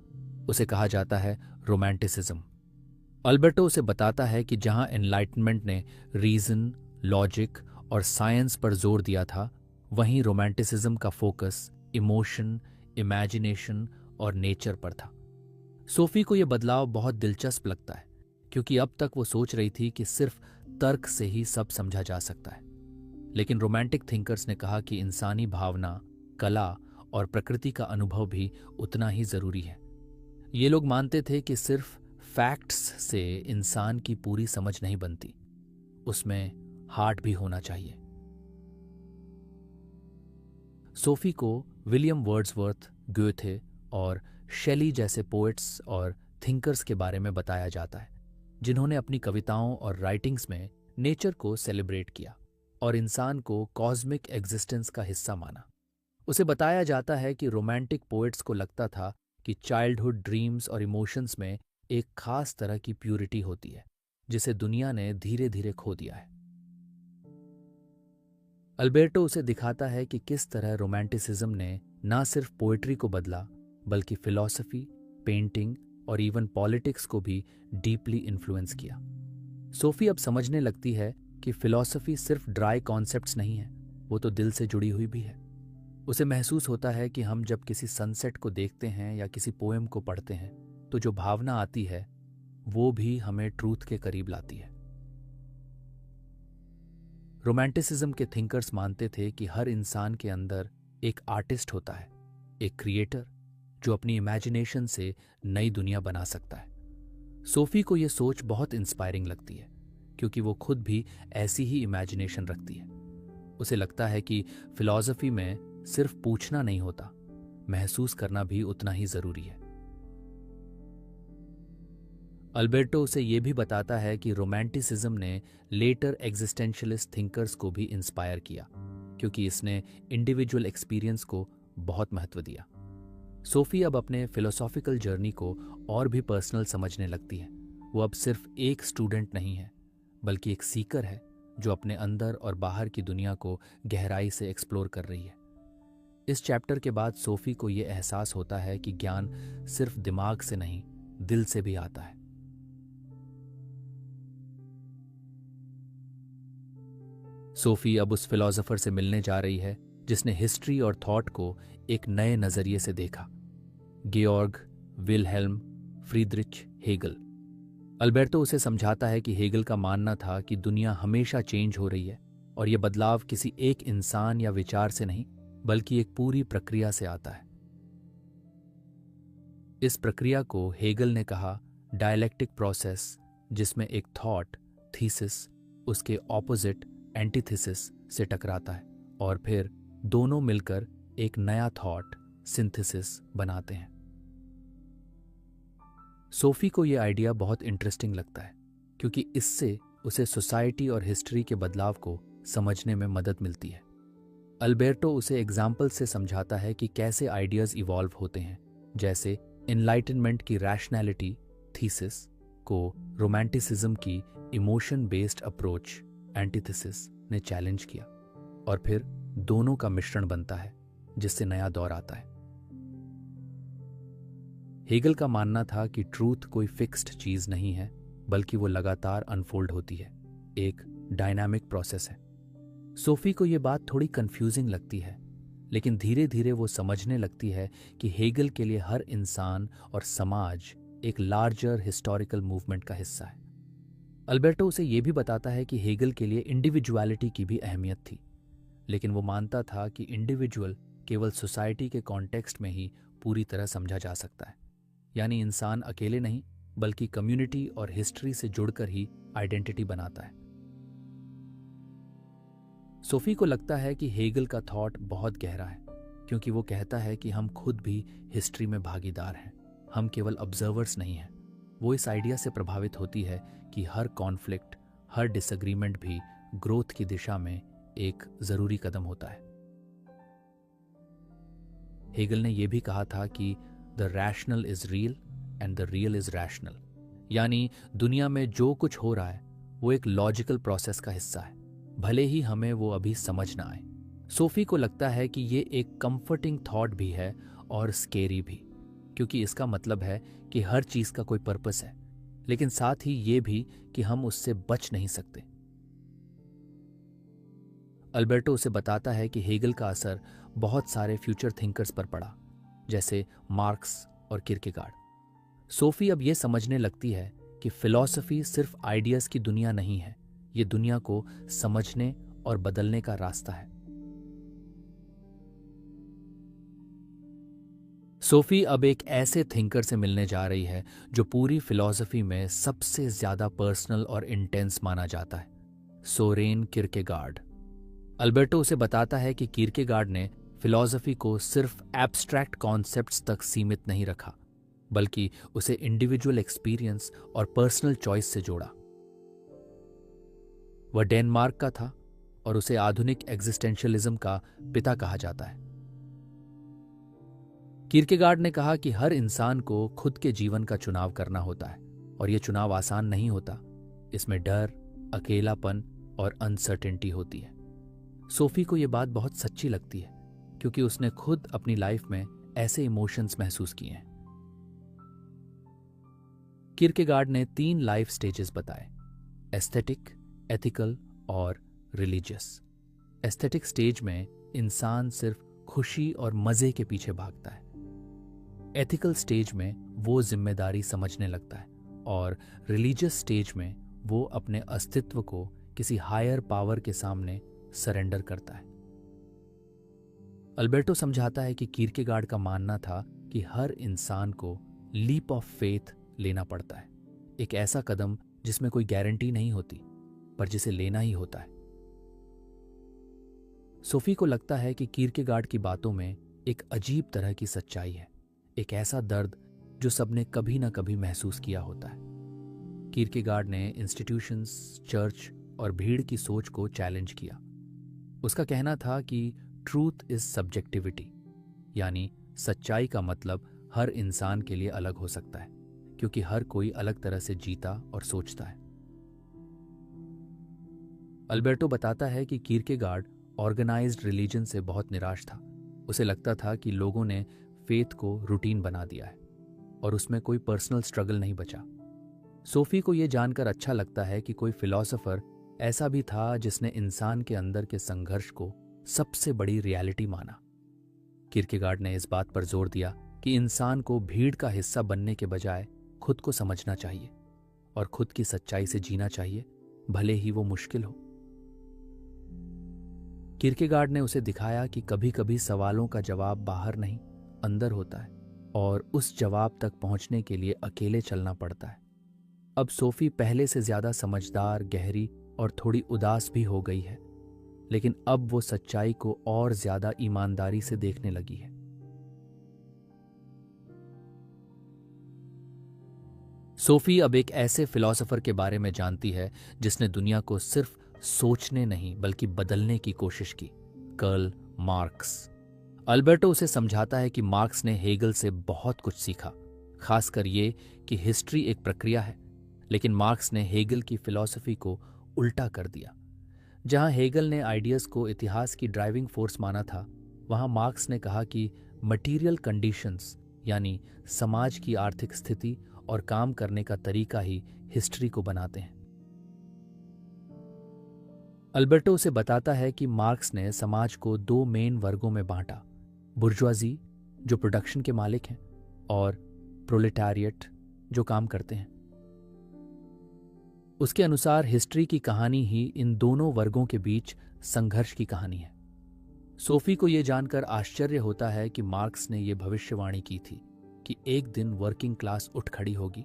उसे कहा जाता है रोमांटिसिज्म। अल्बर्टो उसे बताता है कि जहां एनलाइटनमेंट ने रीजन, लॉजिक और साइंस पर जोर दिया था, वहीं रोमांटिसिज्म का फोकस इमोशन, इमेजिनेशन और नेचर पर था। सोफी को यह बदलाव बहुत दिलचस्प लगता है, क्योंकि अब तक वो सोच रही थी कि सिर्फ तर्क से ही सब समझा जा सकता है। लेकिन रोमांटिक थिंकर्स ने कहा कि इंसानी भावना, कला और प्रकृति का अनुभव भी उतना ही जरूरी है। ये लोग मानते थे कि सिर्फ फैक्ट्स से इंसान की पूरी समझ नहीं बनती, उसमें हार्ट भी होना चाहिए। सोफी को विलियम वर्ड्सवर्थ, गोएथे और शेली जैसे पोएट्स और थिंकर्स के बारे में बताया जाता है, जिन्होंने अपनी कविताओं और राइटिंग्स में नेचर को सेलिब्रेट किया और इंसान को कॉस्मिक एग्जिस्टेंस का हिस्सा माना। उसे बताया जाता है कि रोमांटिक पोएट्स को लगता था कि चाइल्डहुड ड्रीम्स और इमोशंस में एक खास तरह की प्यूरिटी होती है, जिसे दुनिया ने धीरे धीरे खो दिया है। अल्बर्टो उसे दिखाता है कि किस तरह रोमांटिसिज्म ने ना सिर्फ पोएट्री को बदला, बल्कि फिलॉसफी, पेंटिंग और इवन पॉलिटिक्स को भी डीपली इन्फ्लुएंस किया। सोफी अब समझने लगती है कि फिलॉसफी सिर्फ ड्राई कॉन्सेप्ट्स नहीं है, वो तो दिल से जुड़ी हुई भी है। उसे महसूस होता है कि हम जब किसी सनसेट को देखते हैं या किसी पोएम को पढ़ते हैं, तो जो भावना आती है वो भी हमें ट्रूथ के करीब लाती है। रोमांटिसिज्म के थिंकर्स मानते थे कि हर इंसान के अंदर एक आर्टिस्ट होता है, एक क्रिएटर जो अपनी इमेजिनेशन से नई दुनिया बना सकता है। सोफी को यह सोच बहुत इंस्पायरिंग लगती है, क्योंकि वो खुद भी ऐसी ही इमेजिनेशन रखती है। उसे लगता है कि फिलॉसफी में सिर्फ पूछना नहीं होता, महसूस करना भी उतना ही जरूरी है। अल्बर्टो उसे यह भी बताता है कि रोमांटिसिज्म ने लेटर एग्जिस्टेंशियलिस्ट थिंकर्स को भी इंस्पायर किया, क्योंकि इसने इंडिविजुअल एक्सपीरियंस को बहुत महत्व दिया। सोफी अब अपने फिलोसॉफिकल जर्नी को और भी पर्सनल समझने लगती है। वो अब सिर्फ एक स्टूडेंट नहीं है, बल्कि एक सीकर है जो अपने अंदर और बाहर की दुनिया को गहराई से एक्सप्लोर कर रही है। इस चैप्टर के बाद सोफी को यह एहसास होता है कि ज्ञान सिर्फ दिमाग से नहीं, दिल से भी आता है। सोफी अब उस फिलॉसफर से मिलने जा रही है जिसने हिस्ट्री और थॉट को एक नए नजरिए से देखा, गेorg विल्हेल्म फ्रीडरिच हेगल। अल्बर्टो उसे समझाता है कि हेगल का मानना था कि दुनिया हमेशा चेंज हो रही है और यह बदलाव किसी एक इंसान या विचार से नहीं बल्कि एक पूरी प्रक्रिया से आता है। इस प्रक्रिया को हेगल ने कहा डायलेक्टिक प्रोसेस, जिसमें एक थॉट थीसिस उसके ऑपोजिट एंटीथेसिस से टकराता है और फिर दोनों मिलकर एक नया थॉट सिंथेसिस बनाते हैं। सोफी को यह आइडिया बहुत इंटरेस्टिंग लगता है क्योंकि इससे उसे सोसाइटी और हिस्ट्री के बदलाव को समझने में मदद मिलती है। अल्बर्टो उसे एग्जाम्पल से समझाता है कि कैसे आइडियाज इवॉल्व होते हैं, जैसे एनलाइटनमेंट की रैशनैलिटी थीसिस को रोमांटिसिज्म की इमोशन बेस्ड अप्रोच एंटीथेसिस ने चैलेंज किया और फिर दोनों का मिश्रण बनता है जिससे नया दौर आता है। हेगल का मानना था कि ट्रूथ कोई फिक्स्ड चीज नहीं है बल्कि वो लगातार अनफोल्ड होती है, एक डायनामिक प्रोसेस है। सोफी को ये बात थोड़ी कंफ्यूजिंग लगती है, लेकिन धीरे धीरे वो समझने लगती है कि हेगल के लिए हर इंसान और समाज एक लार्जर हिस्टोरिकल मूवमेंट का हिस्सा है। अल्बर्टो उसे ये भी बताता है कि हेगल के लिए इंडिविजुअलिटी की भी अहमियत थी, लेकिन वो मानता था कि इंडिविजुअल केवल सोसाइटी के कॉन्टेक्स्ट में ही पूरी तरह समझा जा सकता है, यानी इंसान अकेले नहीं बल्कि कम्युनिटी और हिस्ट्री से जुड़कर ही आइडेंटिटी बनाता है। सोफी को लगता है कि हेगल का थॉट बहुत गहरा है क्योंकि वो कहता है कि हम खुद भी हिस्ट्री में भागीदार हैं, हम केवल ऑब्जर्वर्स नहीं हैं। वो इस आइडिया से प्रभावित होती है कि हर कॉन्फ्लिक्ट, हर डिसएग्रीमेंट भी ग्रोथ की दिशा में एक जरूरी कदम होता है। हेगल ने यह भी कहा था कि the rational is real and the real is rational, यानी दुनिया में जो कुछ हो रहा है वो एक लॉजिकल प्रोसेस का हिस्सा है, भले ही हमें वो अभी समझ ना आए। सोफी को लगता है कि ये एक कंफर्टिंग थॉट भी है और स्केरी भी, क्योंकि इसका मतलब है कि हर चीज का कोई पर्पस है, लेकिन साथ ही ये भी कि हम उससे बच नहीं सकते। अल्बर्टो उसे बताता है कि हेगल का असर बहुत सारे फ्यूचर थिंकर्स पर पड़ा, जैसे मार्क्स और किरकेगार्ड। सोफी अब यह समझने लगती है कि फिलॉसफी सिर्फ आइडियाज की दुनिया नहीं है, ये दुनिया को समझने और बदलने का रास्ता है। सोफी अब एक ऐसे थिंकर से मिलने जा रही है जो पूरी फिलॉसफी में सबसे ज्यादा पर्सनल और इंटेंस माना जाता है, सोरेन किरकेगार्ड। अल्बर्टो उसे बताता है कि किरकेगार्ड ने फिलॉसफी को सिर्फ एब्स्ट्रैक्ट कॉन्सेप्ट्स तक सीमित नहीं रखा, बल्कि उसे इंडिविजुअल एक्सपीरियंस और पर्सनल चॉइस से जोड़ा। वह डेनमार्क का था और उसे आधुनिक एग्जिस्टेंशियलिज्म का पिता कहा जाता है। किरकेगार्ड ने कहा कि हर इंसान को खुद के जीवन का चुनाव करना होता है और यह चुनाव आसान नहीं होता, इसमें डर, अकेलापन और अनसर्टेनिटी होती है। सोफी को यह बात बहुत सच्ची लगती है क्योंकि उसने खुद अपनी लाइफ में ऐसे इमोशंस महसूस किए हैं। किरकेगार्ड ने 3 लाइफ स्टेजेस बताए, एस्थेटिक, एथिकल और रिलीजियस। एस्थेटिक स्टेज में इंसान सिर्फ खुशी और मजे के पीछे भागता है। एथिकल स्टेज में वो जिम्मेदारी समझने लगता है और रिलीजियस स्टेज में वो अपने अस्तित्व को किसी हायर पावर के सामने सरेंडर करता है। अल्बर्टो समझाता है कि किरकेगार्ड का मानना था कि हर इंसान को लीप ऑफ फेथ लेना पड़ता है, एक ऐसा कदम जिसमें कोई गारंटी नहीं होती पर जिसे लेना ही होता है। सोफी को लगता है कि किरकेगार्ड की बातों में एक अजीब तरह की सच्चाई है, एक ऐसा दर्द जो सबने कभी ना कभी महसूस किया होता है। किरकेगार्ड ने इंस्टीट्यूशंस, चर्च और भीड़ की सोच को चैलेंज किया। उसका कहना था कि ट्रूथ इज सब्जेक्टिविटी, यानी सच्चाई का मतलब हर इंसान के लिए अलग हो सकता है क्योंकि हर कोई अलग तरह से जीता और सोचता है। अल्बर्टो बताता है कि किरकेगार्ड ऑर्गेनाइज्ड रिलीजन से बहुत निराश था। उसे लगता था कि लोगों ने फेथ को रूटीन बना दिया है और उसमें कोई पर्सनल स्ट्रगल नहीं बचा। सोफी को यह जानकर अच्छा लगता है कि कोई फिलॉसफर ऐसा भी था जिसने इंसान के अंदर के संघर्ष को सबसे बड़ी रियलिटी माना। किरकेगार्ड ने इस बात पर जोर दिया कि इंसान को भीड़ का हिस्सा बनने के बजाय खुद को समझना चाहिए और खुद की सच्चाई से जीना चाहिए, भले ही वो मुश्किल हो। किरकेगार्ड ने उसे दिखाया कि कभी कभी सवालों का जवाब बाहर नहीं, अंदर होता है और उस जवाब तक पहुंचने के लिए अकेले चलना पड़ता है। अब सोफी पहले से ज्यादा समझदार, गहरी और थोड़ी उदास भी हो गई है, लेकिन अब वो सच्चाई को और ज्यादा ईमानदारी से देखने लगी है। सोफी अब एक ऐसे फिलॉसफर के बारे में जानती है जिसने दुनिया को सिर्फ सोचने नहीं बल्कि बदलने की कोशिश की, कार्ल मार्क्स। अल्बर्टो उसे समझाता है कि मार्क्स ने हेगल से बहुत कुछ सीखा, खासकर ये कि हिस्ट्री एक प्रक्रिया है, लेकिन मार्क्स ने हेगल की फिलॉसफी को उल्टा कर दिया। जहां हेगल ने आइडियाज को इतिहास की ड्राइविंग फोर्स माना था, वहां मार्क्स ने कहा कि मटीरियल कंडीशंस यानी समाज की आर्थिक स्थिति और काम करने का तरीका ही हिस्ट्री को बनाते हैं। अल्बर्टो उसे बताता है कि मार्क्स ने समाज को दो मेन वर्गों में बांटा, बुर्जुआजी जो प्रोडक्शन के मालिक हैं और प्रोलेटारिएट जो काम करते हैं। उसके अनुसार हिस्ट्री की कहानी ही इन दोनों वर्गों के बीच संघर्ष की कहानी है। सोफी को यह जानकर आश्चर्य होता है कि मार्क्स ने यह भविष्यवाणी की थी कि एक दिन वर्किंग क्लास उठ खड़ी होगी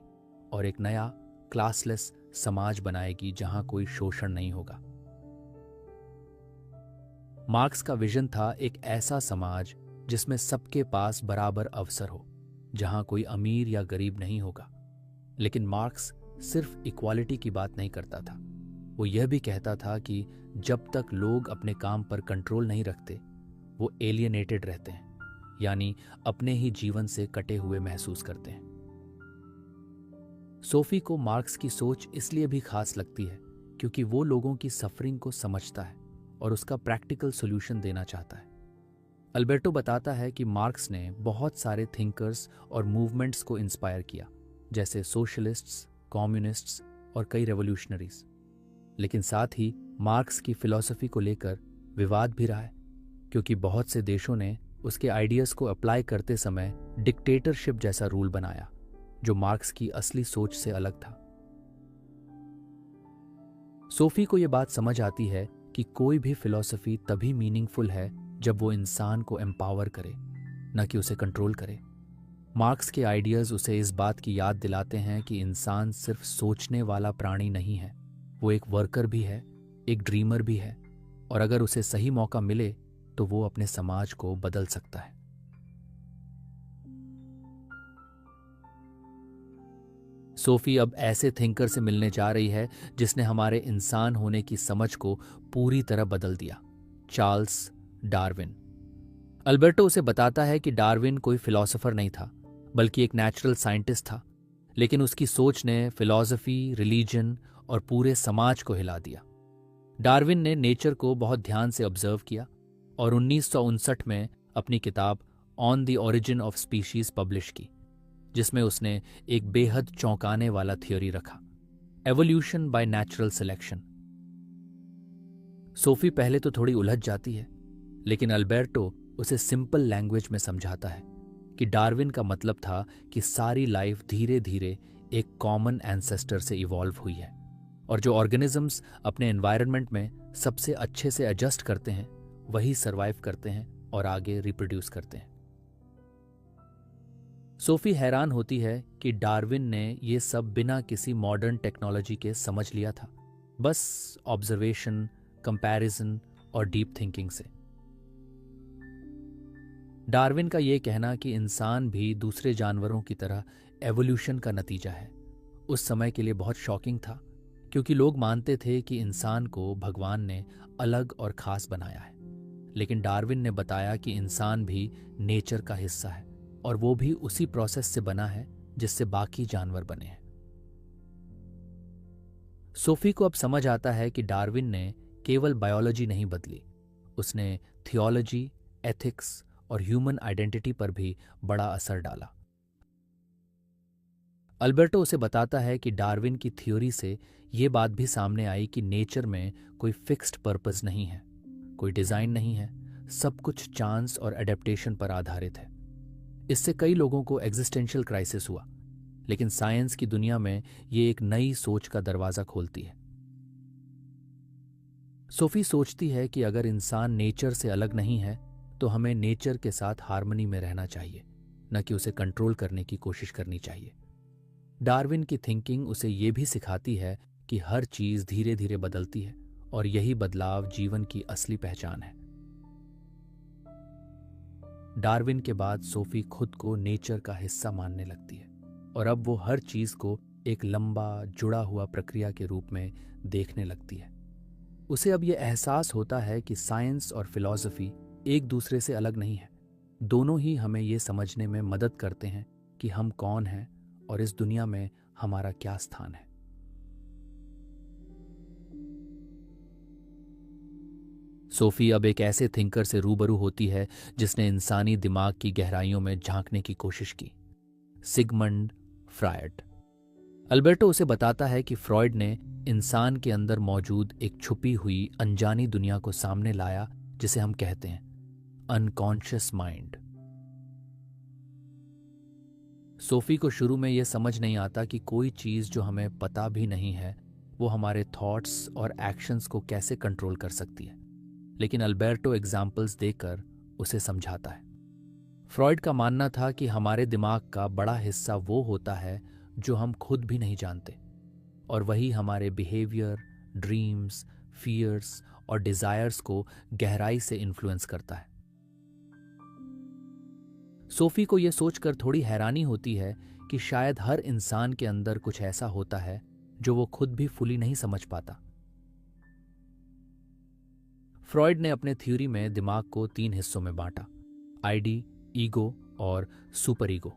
और एक नया क्लासलेस समाज बनाएगी जहां कोई शोषण नहीं होगा। मार्क्स का विजन था एक ऐसा समाज जिसमें सबके पास बराबर अवसर हो, जहां कोई अमीर या गरीब नहीं होगा। लेकिन मार्क्स सिर्फ इक्वालिटी की बात नहीं करता था, वो यह भी कहता था कि जब तक लोग अपने काम पर कंट्रोल नहीं रखते, वो एलियनेटेड रहते हैं, यानी अपने ही जीवन से कटे हुए महसूस करते हैं। सोफी को मार्क्स की सोच इसलिए भी खास लगती है क्योंकि वो लोगों की सफरिंग को समझता है और उसका प्रैक्टिकल सॉल्यूशन देना चाहता है। अल्बर्टो बताता है कि मार्क्स ने बहुत सारे थिंकर्स और मूवमेंट्स को इंस्पायर किया, जैसे सोशलिस्ट्स, कम्युनिस्ट्स और कई रेवोल्यूशनरीज। लेकिन साथ ही मार्क्स की फिलॉसफी को लेकर विवाद भी रहा है, क्योंकि बहुत से देशों ने उसके आइडियाज को अप्लाई करते समय डिक्टेटरशिप जैसा रूल बनाया, जो मार्क्स की असली सोच से अलग था। सोफी को यह बात समझ आती है कि कोई भी फिलॉसफी तभी मीनिंगफुल है जब वो इंसान को एम्पावर करे, न कि उसे कंट्रोल करे। मार्क्स के आइडियाज उसे इस बात की याद दिलाते हैं कि इंसान सिर्फ सोचने वाला प्राणी नहीं है, वो एक वर्कर भी है, एक ड्रीमर भी है, और अगर उसे सही मौका मिले तो वो अपने समाज को बदल सकता है। सोफी अब ऐसे थिंकर से मिलने जा रही है जिसने हमारे इंसान होने की समझ को पूरी तरह बदल दिया, चार्ल्स डार्विन। अल्बर्टो उसे बताता है कि डार्विन कोई फिलॉसफर नहीं था, बल्कि एक नेचुरल साइंटिस्ट था, लेकिन उसकी सोच ने फिलॉसफी, रिलीजन और पूरे समाज को हिला दिया। डार्विन ने नेचर को बहुत ध्यान से ऑब्जर्व किया और 1959 में अपनी किताब on the origin of species publish की, जिसमें उसने एक बेहद चौंकाने वाला थियोरी रखा, evolution by natural selection. Sophie पहले तो थोड़ी उलझ जाती है, लेकिन अल्बर्टो उसे सिंपल लैंग्वेज में समझाता है कि डार्विन का मतलब था कि सारी लाइफ धीरे धीरे एक कॉमन एंसेस्टर से इवॉल्व हुई है, और जो ऑर्गेनिजम्स अपने एनवायरनमेंट में सबसे अच्छे से एडजस्ट करते हैं वही सरवाइव करते हैं और आगे रिप्रोड्यूस करते हैं। सोफी हैरान होती है कि डार्विन ने ये सब बिना किसी मॉडर्न टेक्नोलॉजी के समझ लिया था, बस ऑब्जर्वेशन, कंपैरिजन और डीप थिंकिंग से। डार्विन का ये कहना कि इंसान भी दूसरे जानवरों की तरह एवोल्यूशन का नतीजा है, उस समय के लिए बहुत शॉकिंग था, क्योंकि लोग मानते थे कि इंसान को भगवान ने अलग और खास बनाया है। लेकिन डार्विन ने बताया कि इंसान भी नेचर का हिस्सा है और वो भी उसी प्रोसेस से बना है जिससे बाकी जानवर बने हैं। सोफी को अब समझ आता है कि डार्विन ने केवल बायोलॉजी नहीं बदली, उसने थियोलॉजी, एथिक्स और ह्यूमन आइडेंटिटी पर भी बड़ा असर डाला। अल्बर्टो उसे बताता है कि डार्विन की थ्योरी से ये बात भी सामने आई कि नेचर में कोई फिक्स्ड पर्पस नहीं है, कोई डिज़ाइन नहीं है, सब कुछ चांस और एडेप्टेशन पर आधारित है। इससे कई लोगों को एग्जिस्टेंशियल क्राइसिस हुआ, लेकिन साइंस की दुनिया में ये एक नई सोच का दरवाज़ा खोलती है। सोफी सोचती है कि अगर इंसान नेचर से अलग नहीं है तो हमें नेचर के साथ हार्मनी में रहना चाहिए, न कि उसे कंट्रोल करने की कोशिश करनी चाहिए। डार्विन की थिंकिंग उसे ये भी सिखाती है कि हर चीज़ धीरे धीरे बदलती है और यही बदलाव जीवन की असली पहचान है। डार्विन के बाद सोफी खुद को नेचर का हिस्सा मानने लगती है और अब वो हर चीज़ को एक लंबा जुड़ा हुआ प्रक्रिया के रूप में देखने लगती है। उसे अब यह एहसास होता है कि साइंस और फिलॉसफी एक दूसरे से अलग नहीं है, दोनों ही हमें ये समझने में मदद करते हैं कि हम कौन हैं और इस दुनिया में हमारा क्या स्थान है। सोफी अब एक ऐसे थिंकर से रूबरू होती है जिसने इंसानी दिमाग की गहराइयों में झांकने की कोशिश की, सिगमंड फ्रायड। अल्बर्टो उसे बताता है कि फ्रॉयड ने इंसान के अंदर मौजूद एक छुपी हुई अनजानी दुनिया को सामने लाया जिसे हम कहते हैं अनकॉन्शियस माइंड। सोफी को शुरू में यह समझ नहीं आता कि कोई चीज जो हमें पता भी नहीं है वो हमारे थॉट्स और एक्शंस को कैसे कंट्रोल कर सकती है, लेकिन अल्बर्टो एग्जाम्पल्स देकर उसे समझाता है। फ्रॉयड का मानना था कि हमारे दिमाग का बड़ा हिस्सा वो होता है जो हम खुद भी नहीं जानते, और वही हमारे बिहेवियर, ड्रीम्स, फियर्स और डिजायर्स को गहराई से इन्फ्लुएंस करता है। सोफी को यह सोचकर थोड़ी हैरानी होती है कि शायद हर इंसान के अंदर कुछ ऐसा होता है जो वो खुद भी फुली नहीं समझ पाता। फ्रॉयड ने अपने थ्योरी में दिमाग को 3 हिस्सों में बांटा, आईडी, ईगो और सुपर ईगो।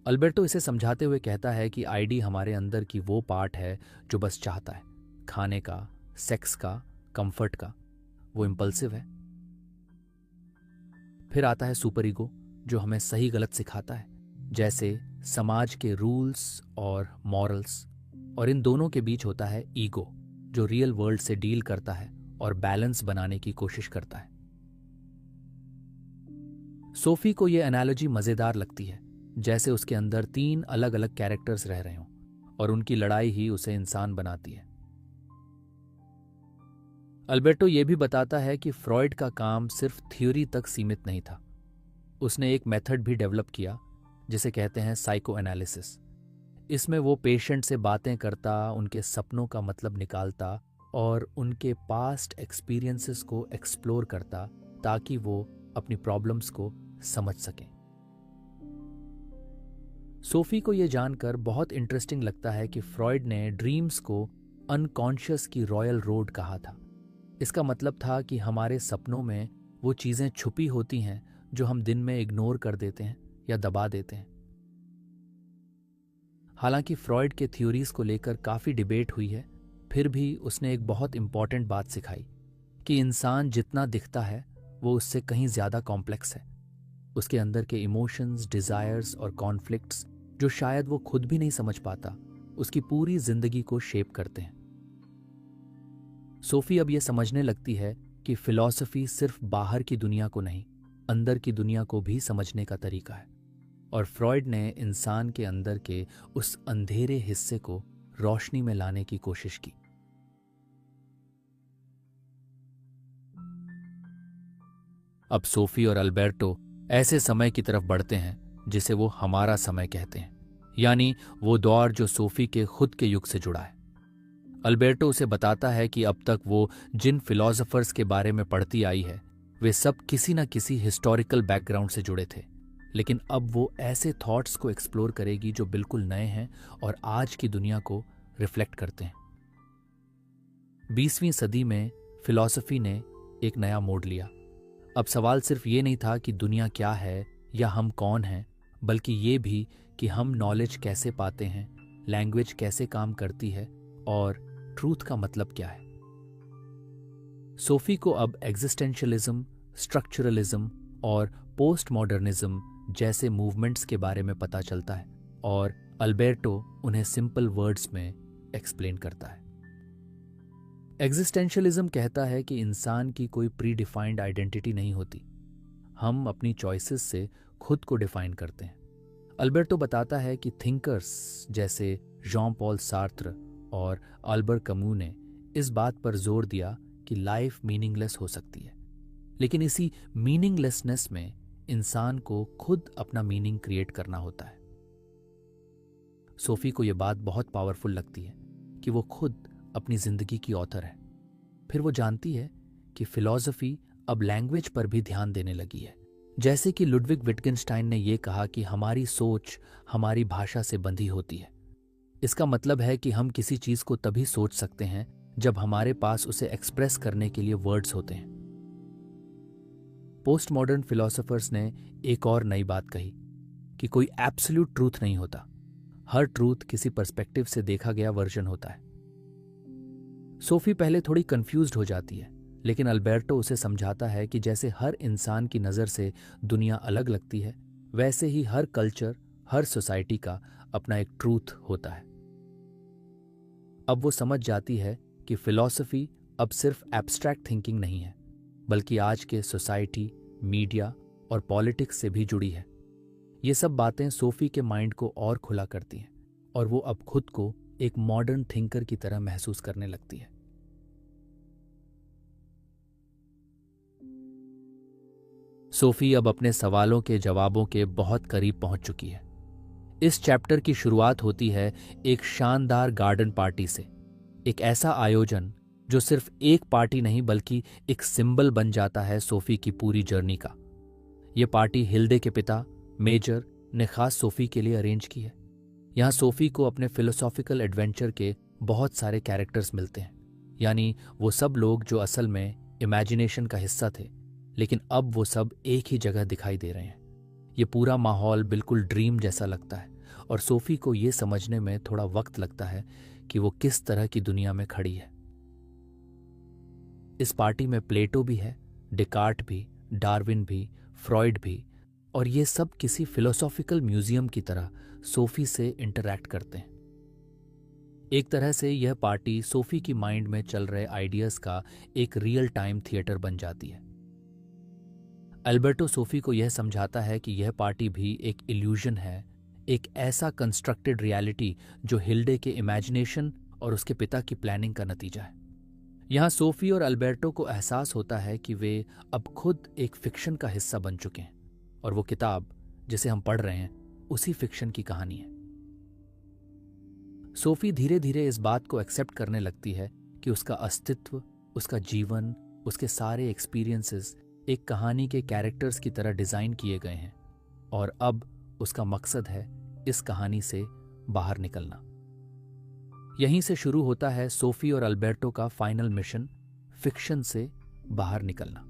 अल्बर्टो इसे समझाते हुए कहता है कि आईडी हमारे अंदर की वो पार्ट है जो बस चाहता है, खाने का, सेक्स का, कंफर्ट का, वो इंपल्सिव है। फिर आता है सुपर ईगो जो हमें सही गलत सिखाता है, जैसे समाज के रूल्स और मॉरल्स, और इन दोनों के बीच होता है ईगो जो रियल वर्ल्ड से डील करता है और बैलेंस बनाने की कोशिश करता है। सोफी को यह एनालॉजी मजेदार लगती है, जैसे उसके अंदर 3 अलग अलग कैरेक्टर्स रह रहे हों और उनकी लड़ाई ही उसे इंसान बनाती है। अल्बर्टो यह भी बताता है कि फ्रॉयड का काम सिर्फ थ्योरी तक सीमित नहीं था, उसने एक मेथड भी डेवलप किया जिसे कहते हैं साइको एनालिसिस। इसमें वो पेशेंट से बातें करता, उनके सपनों का मतलब निकालता और उनके पास्ट एक्सपीरियंसेस को एक्सप्लोर करता ताकि वो अपनी प्रॉब्लम्स को समझ सकें। सोफी को यह जानकर बहुत इंटरेस्टिंग लगता है कि फ्रॉयड ने ड्रीम्स को अनकॉन्शियस की रॉयल रोड कहा था। इसका मतलब था कि हमारे सपनों में वो चीज़ें छुपी होती हैं जो हम दिन में इग्नोर कर देते हैं या दबा देते हैं। हालांकि फ्रॉयड के थ्योरीज को लेकर काफ़ी डिबेट हुई है, फिर भी उसने एक बहुत इंपॉर्टेंट बात सिखाई कि इंसान जितना दिखता है वो उससे कहीं ज़्यादा कॉम्प्लेक्स है। उसके अंदर के इमोशंस, डिज़ायर्स और कॉन्फ्लिक्ट्स जो शायद वो खुद भी नहीं समझ पाता, उसकी पूरी जिंदगी को शेप करते हैं। सोफी अब यह समझने लगती है कि फिलॉसफी सिर्फ बाहर की दुनिया को नहीं, अंदर की दुनिया को भी समझने का तरीका है, और फ्रॉयड ने इंसान के अंदर के उस अंधेरे हिस्से को रोशनी में लाने की कोशिश की। अब सोफी और अल्बर्टो ऐसे समय की तरफ बढ़ते हैं जिसे वो हमारा समय कहते हैं, यानी वो दौर जो सोफी के खुद के युग से जुड़ा है। अल्बर्टो उसे बताता है कि अब तक वो जिन फिलोसोफर्स के बारे में पढ़ती आई है वे सब किसी न किसी हिस्टोरिकल बैकग्राउंड से जुड़े थे, लेकिन अब वो ऐसे थॉट्स को एक्सप्लोर करेगी जो बिल्कुल नए हैं और आज की दुनिया को रिफ्लेक्ट करते हैं। 20वीं सदी में फिलॉसफी ने एक नया मोड़ लिया। अब सवाल सिर्फ ये नहीं था कि दुनिया क्या है या हम कौन हैं, बल्कि ये भी कि हम नॉलेज कैसे पाते हैं, लैंग्वेज कैसे काम करती है और ट्रूथ का मतलब क्या है। सोफी को अब एग्जिस्टेंशियलिज्म, स्ट्रक्चरलिज्म और पोस्ट मॉडर्निज्म जैसे मूवमेंट्स के बारे में पता चलता है, और अल्बर्टो उन्हें सिंपल वर्ड्स में एक्सप्लेन करता है। एग्जिस्टेंशियलिज्म कहता है कि इंसान की कोई प्री डिफाइंड आइडेंटिटी नहीं होती, हम अपनी चॉइसेस से खुद को डिफाइन करते हैं। अल्बर्टो बताता है कि थिंकर्स जैसे जॉन पॉल सार्त्र और अल्बर कमू ने इस बात पर जोर दिया कि लाइफ मीनिंगलेस हो सकती है, लेकिन इसी मीनिंगलेसनेस में इंसान को खुद अपना मीनिंग क्रिएट करना होता है। सोफी को यह बात बहुत पावरफुल लगती है कि वो खुद अपनी जिंदगी की ऑथर है। फिर वो जानती है कि फिलॉसफी अब लैंग्वेज पर भी ध्यान देने लगी है। जैसे कि लुडविग विटगेनस्टाइन ने यह कहा कि हमारी सोच हमारी भाषा से बंधी होती है। इसका मतलब है कि हम किसी चीज को तभी सोच सकते हैं जब हमारे पास उसे एक्सप्रेस करने के लिए वर्ड्स होते हैं। पोस्ट मॉडर्न फिलोसोफर्स ने एक और नई बात कही कि कोई एब्सोल्यूट ट्रूथ नहीं होता, हर ट्रूथ किसी पर्सपेक्टिव से देखा गया वर्जन होता है। सोफी पहले थोड़ी कंफ्यूज्ड हो जाती है, लेकिन अल्बर्टो उसे समझाता है कि जैसे हर इंसान की नज़र से दुनिया अलग लगती है, वैसे ही हर कल्चर, हर सोसाइटी का अपना एक ट्रूथ होता है। अब वो समझ जाती है कि फिलॉसफी अब सिर्फ एब्स्ट्रैक्ट थिंकिंग नहीं है, बल्कि आज के सोसाइटी, मीडिया और पॉलिटिक्स से भी जुड़ी है। ये सब बातें सोफी के माइंड को और खुला करती हैं और वो अब खुद को एक मॉडर्न थिंकर की तरह महसूस करने लगती है। सोफी अब अपने सवालों के जवाबों के बहुत करीब पहुंच चुकी है। इस चैप्टर की शुरुआत होती है एक शानदार गार्डन पार्टी से, एक ऐसा आयोजन जो सिर्फ एक पार्टी नहीं बल्कि एक सिंबल बन जाता है सोफी की पूरी जर्नी का। यह पार्टी हिल्डे के पिता मेजर ने खास सोफी के लिए अरेंज की है। यहाँ सोफी को अपने फिलोसॉफिकल एडवेंचर के बहुत सारे कैरेक्टर्स मिलते हैं, यानी वो सब लोग जो असल में इमेजिनेशन का हिस्सा थे, लेकिन अब वो सब एक ही जगह दिखाई दे रहे हैं। ये पूरा माहौल बिल्कुल ड्रीम जैसा लगता है और सोफी को ये समझने में थोड़ा वक्त लगता है कि वो किस तरह की दुनिया में खड़ी है। इस पार्टी में प्लेटो भी है, डिकार्ट भी, डार्विन भी, फ्रॉइड भी, और ये सब किसी फिलोसॉफिकल म्यूजियम की तरह सोफी से इंटरैक्ट करते हैं। एक तरह से यह पार्टी सोफी की माइंड में चल रहे आइडियाज का एक रियल टाइम थिएटर बन जाती है। अल्बर्टो सोफी को यह समझाता है कि यह पार्टी भी एक इल्यूजन है, एक ऐसा कंस्ट्रक्टेड रियलिटी जो हिल्डे के इमेजिनेशन और उसके पिता की प्लानिंग का नतीजा है। यहाँ सोफी और अल्बर्टो को एहसास होता है कि वे अब खुद एक फिक्शन का हिस्सा बन चुके हैं और वो किताब जिसे हम पढ़ रहे हैं उसी फिक्शन की कहानी है। सोफी धीरे धीरे इस बात को एक्सेप्ट करने लगती है कि उसका अस्तित्व, उसका जीवन, उसके सारे एक्सपीरियंसेस एक कहानी के कैरेक्टर्स की तरह डिजाइन किए गए हैं और अब उसका मकसद है इस कहानी से बाहर निकलना। यहीं से शुरू होता है सोफी और अल्बर्टो का फाइनल मिशन, फिक्शन से बाहर निकलना।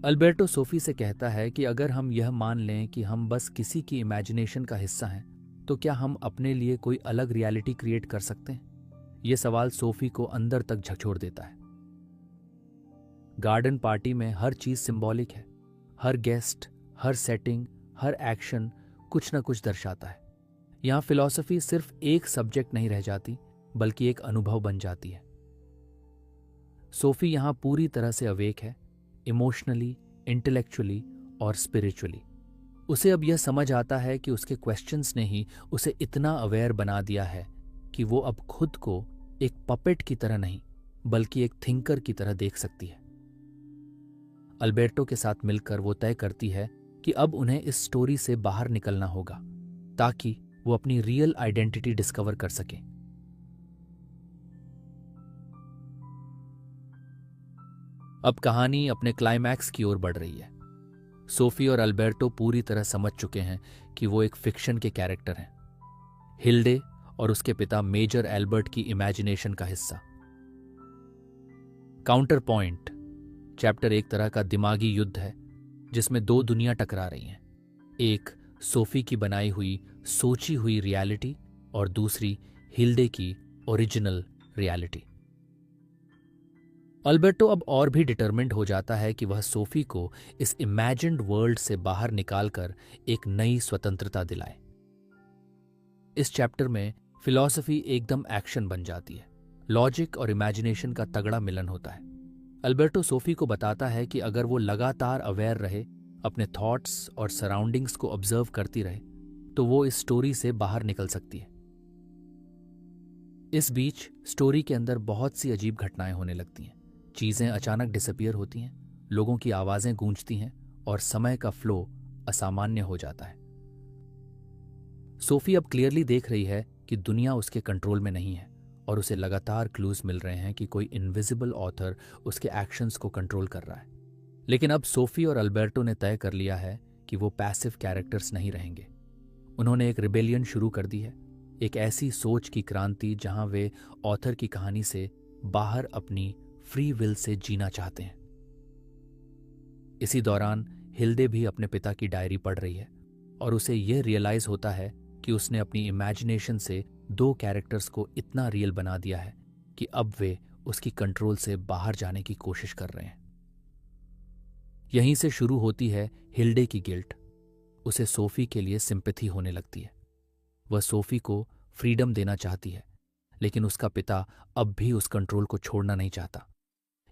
अल्बर्टो सोफी से कहता है कि अगर हम यह मान लें कि हम बस किसी की इमेजिनेशन का हिस्सा हैं, तो क्या हम अपने लिए कोई अलग रियलिटी क्रिएट कर सकते हैं? यह सवाल सोफी को अंदर तक झकझोर देता है। गार्डन पार्टी में हर चीज सिंबॉलिक है, हर गेस्ट, हर सेटिंग, हर एक्शन कुछ न कुछ दर्शाता है। यहां फिलॉसफी सिर्फ एक सब्जेक्ट नहीं रह जाती, बल्कि एक अनुभव बन जाती है। सोफी यहां पूरी तरह से अवेक है, इमोशनली, इंटेलेक्चुअली और स्पिरिचुअली। उसे अब यह समझ आता है कि उसके क्वेश्चंस ने ही उसे इतना अवेयर बना दिया है कि वो अब खुद को एक पपेट की तरह नहीं, बल्कि एक थिंकर की तरह देख सकती है। अल्बर्टो के साथ मिलकर वो तय करती है कि अब उन्हें इस स्टोरी से बाहर निकलना होगा ताकि वो अपनी रियल आइडेंटिटी डिस्कवर कर सके। अब कहानी अपने क्लाइमैक्स की ओर बढ़ रही है। सोफी और अल्बर्टो पूरी तरह समझ चुके हैं कि वो एक फिक्शन के कैरेक्टर हैं, हिल्डे और उसके पिता मेजर एल्बर्ट की इमेजिनेशन का हिस्सा। काउंटर पॉइंट चैप्टर एक तरह का दिमागी युद्ध है जिसमें दो दुनिया टकरा रही हैं, एक सोफी की बनाई हुई सोची हुई रियलिटी और दूसरी हिल्डे की ओरिजिनल रियलिटी। अल्बर्टो अब और भी डिटरमिन्ड हो जाता है कि वह सोफी को इस इमेजिन्ड वर्ल्ड से बाहर निकालकर एक नई स्वतंत्रता दिलाए। इस चैप्टर में फिलॉसफी एकदम एक्शन बन जाती है। लॉजिक और इमेजिनेशन का तगड़ा मिलन होता है। अल्बर्टो सोफी को बताता है कि अगर वो लगातार अवेयर रहे, अपने थॉट्स और सराउंडिंग्स को ऑब्जर्व करती रहे, तो वो इस स्टोरी से बाहर निकल सकती है। इस बीच स्टोरी के अंदर बहुत सी अजीब घटनाएं होने लगती हैं। चीजें अचानक डिसअपीयर होती हैं, लोगों की आवाजें गूंजती हैं और समय का फ्लो असामान्य हो जाता है। सोफी अब क्लियरली देख रही है कि दुनिया उसके कंट्रोल में नहीं है और उसे लगातार क्लूज मिल रहे हैं कि कोई इनविजिबल ऑथर उसके एक्शंस को कंट्रोल कर रहा है। लेकिन अब सोफी और अल्बर्टो ने तय कर लिया है कि वो पैसिव कैरेक्टर्स नहीं रहेंगे। उन्होंने एक रिबेलियन शुरू कर दी है, एक ऐसी सोच की क्रांति जहां वे ऑथर की कहानी से बाहर अपनी फ्री विल से जीना चाहते हैं। इसी दौरान हिल्डे भी अपने पिता की डायरी पढ़ रही है और उसे यह रियलाइज होता है कि उसने अपनी इमेजिनेशन से 2 कैरेक्टर्स को इतना रियल बना दिया है कि अब वे उसकी कंट्रोल से बाहर जाने की कोशिश कर रहे हैं। यहीं से शुरू होती है हिल्डे की गिल्ट। उसे सोफी के लिए सिंपैथी होने लगती है। वह सोफी को फ्रीडम देना चाहती है, लेकिन उसका पिता अब भी उस कंट्रोल को छोड़ना नहीं चाहता।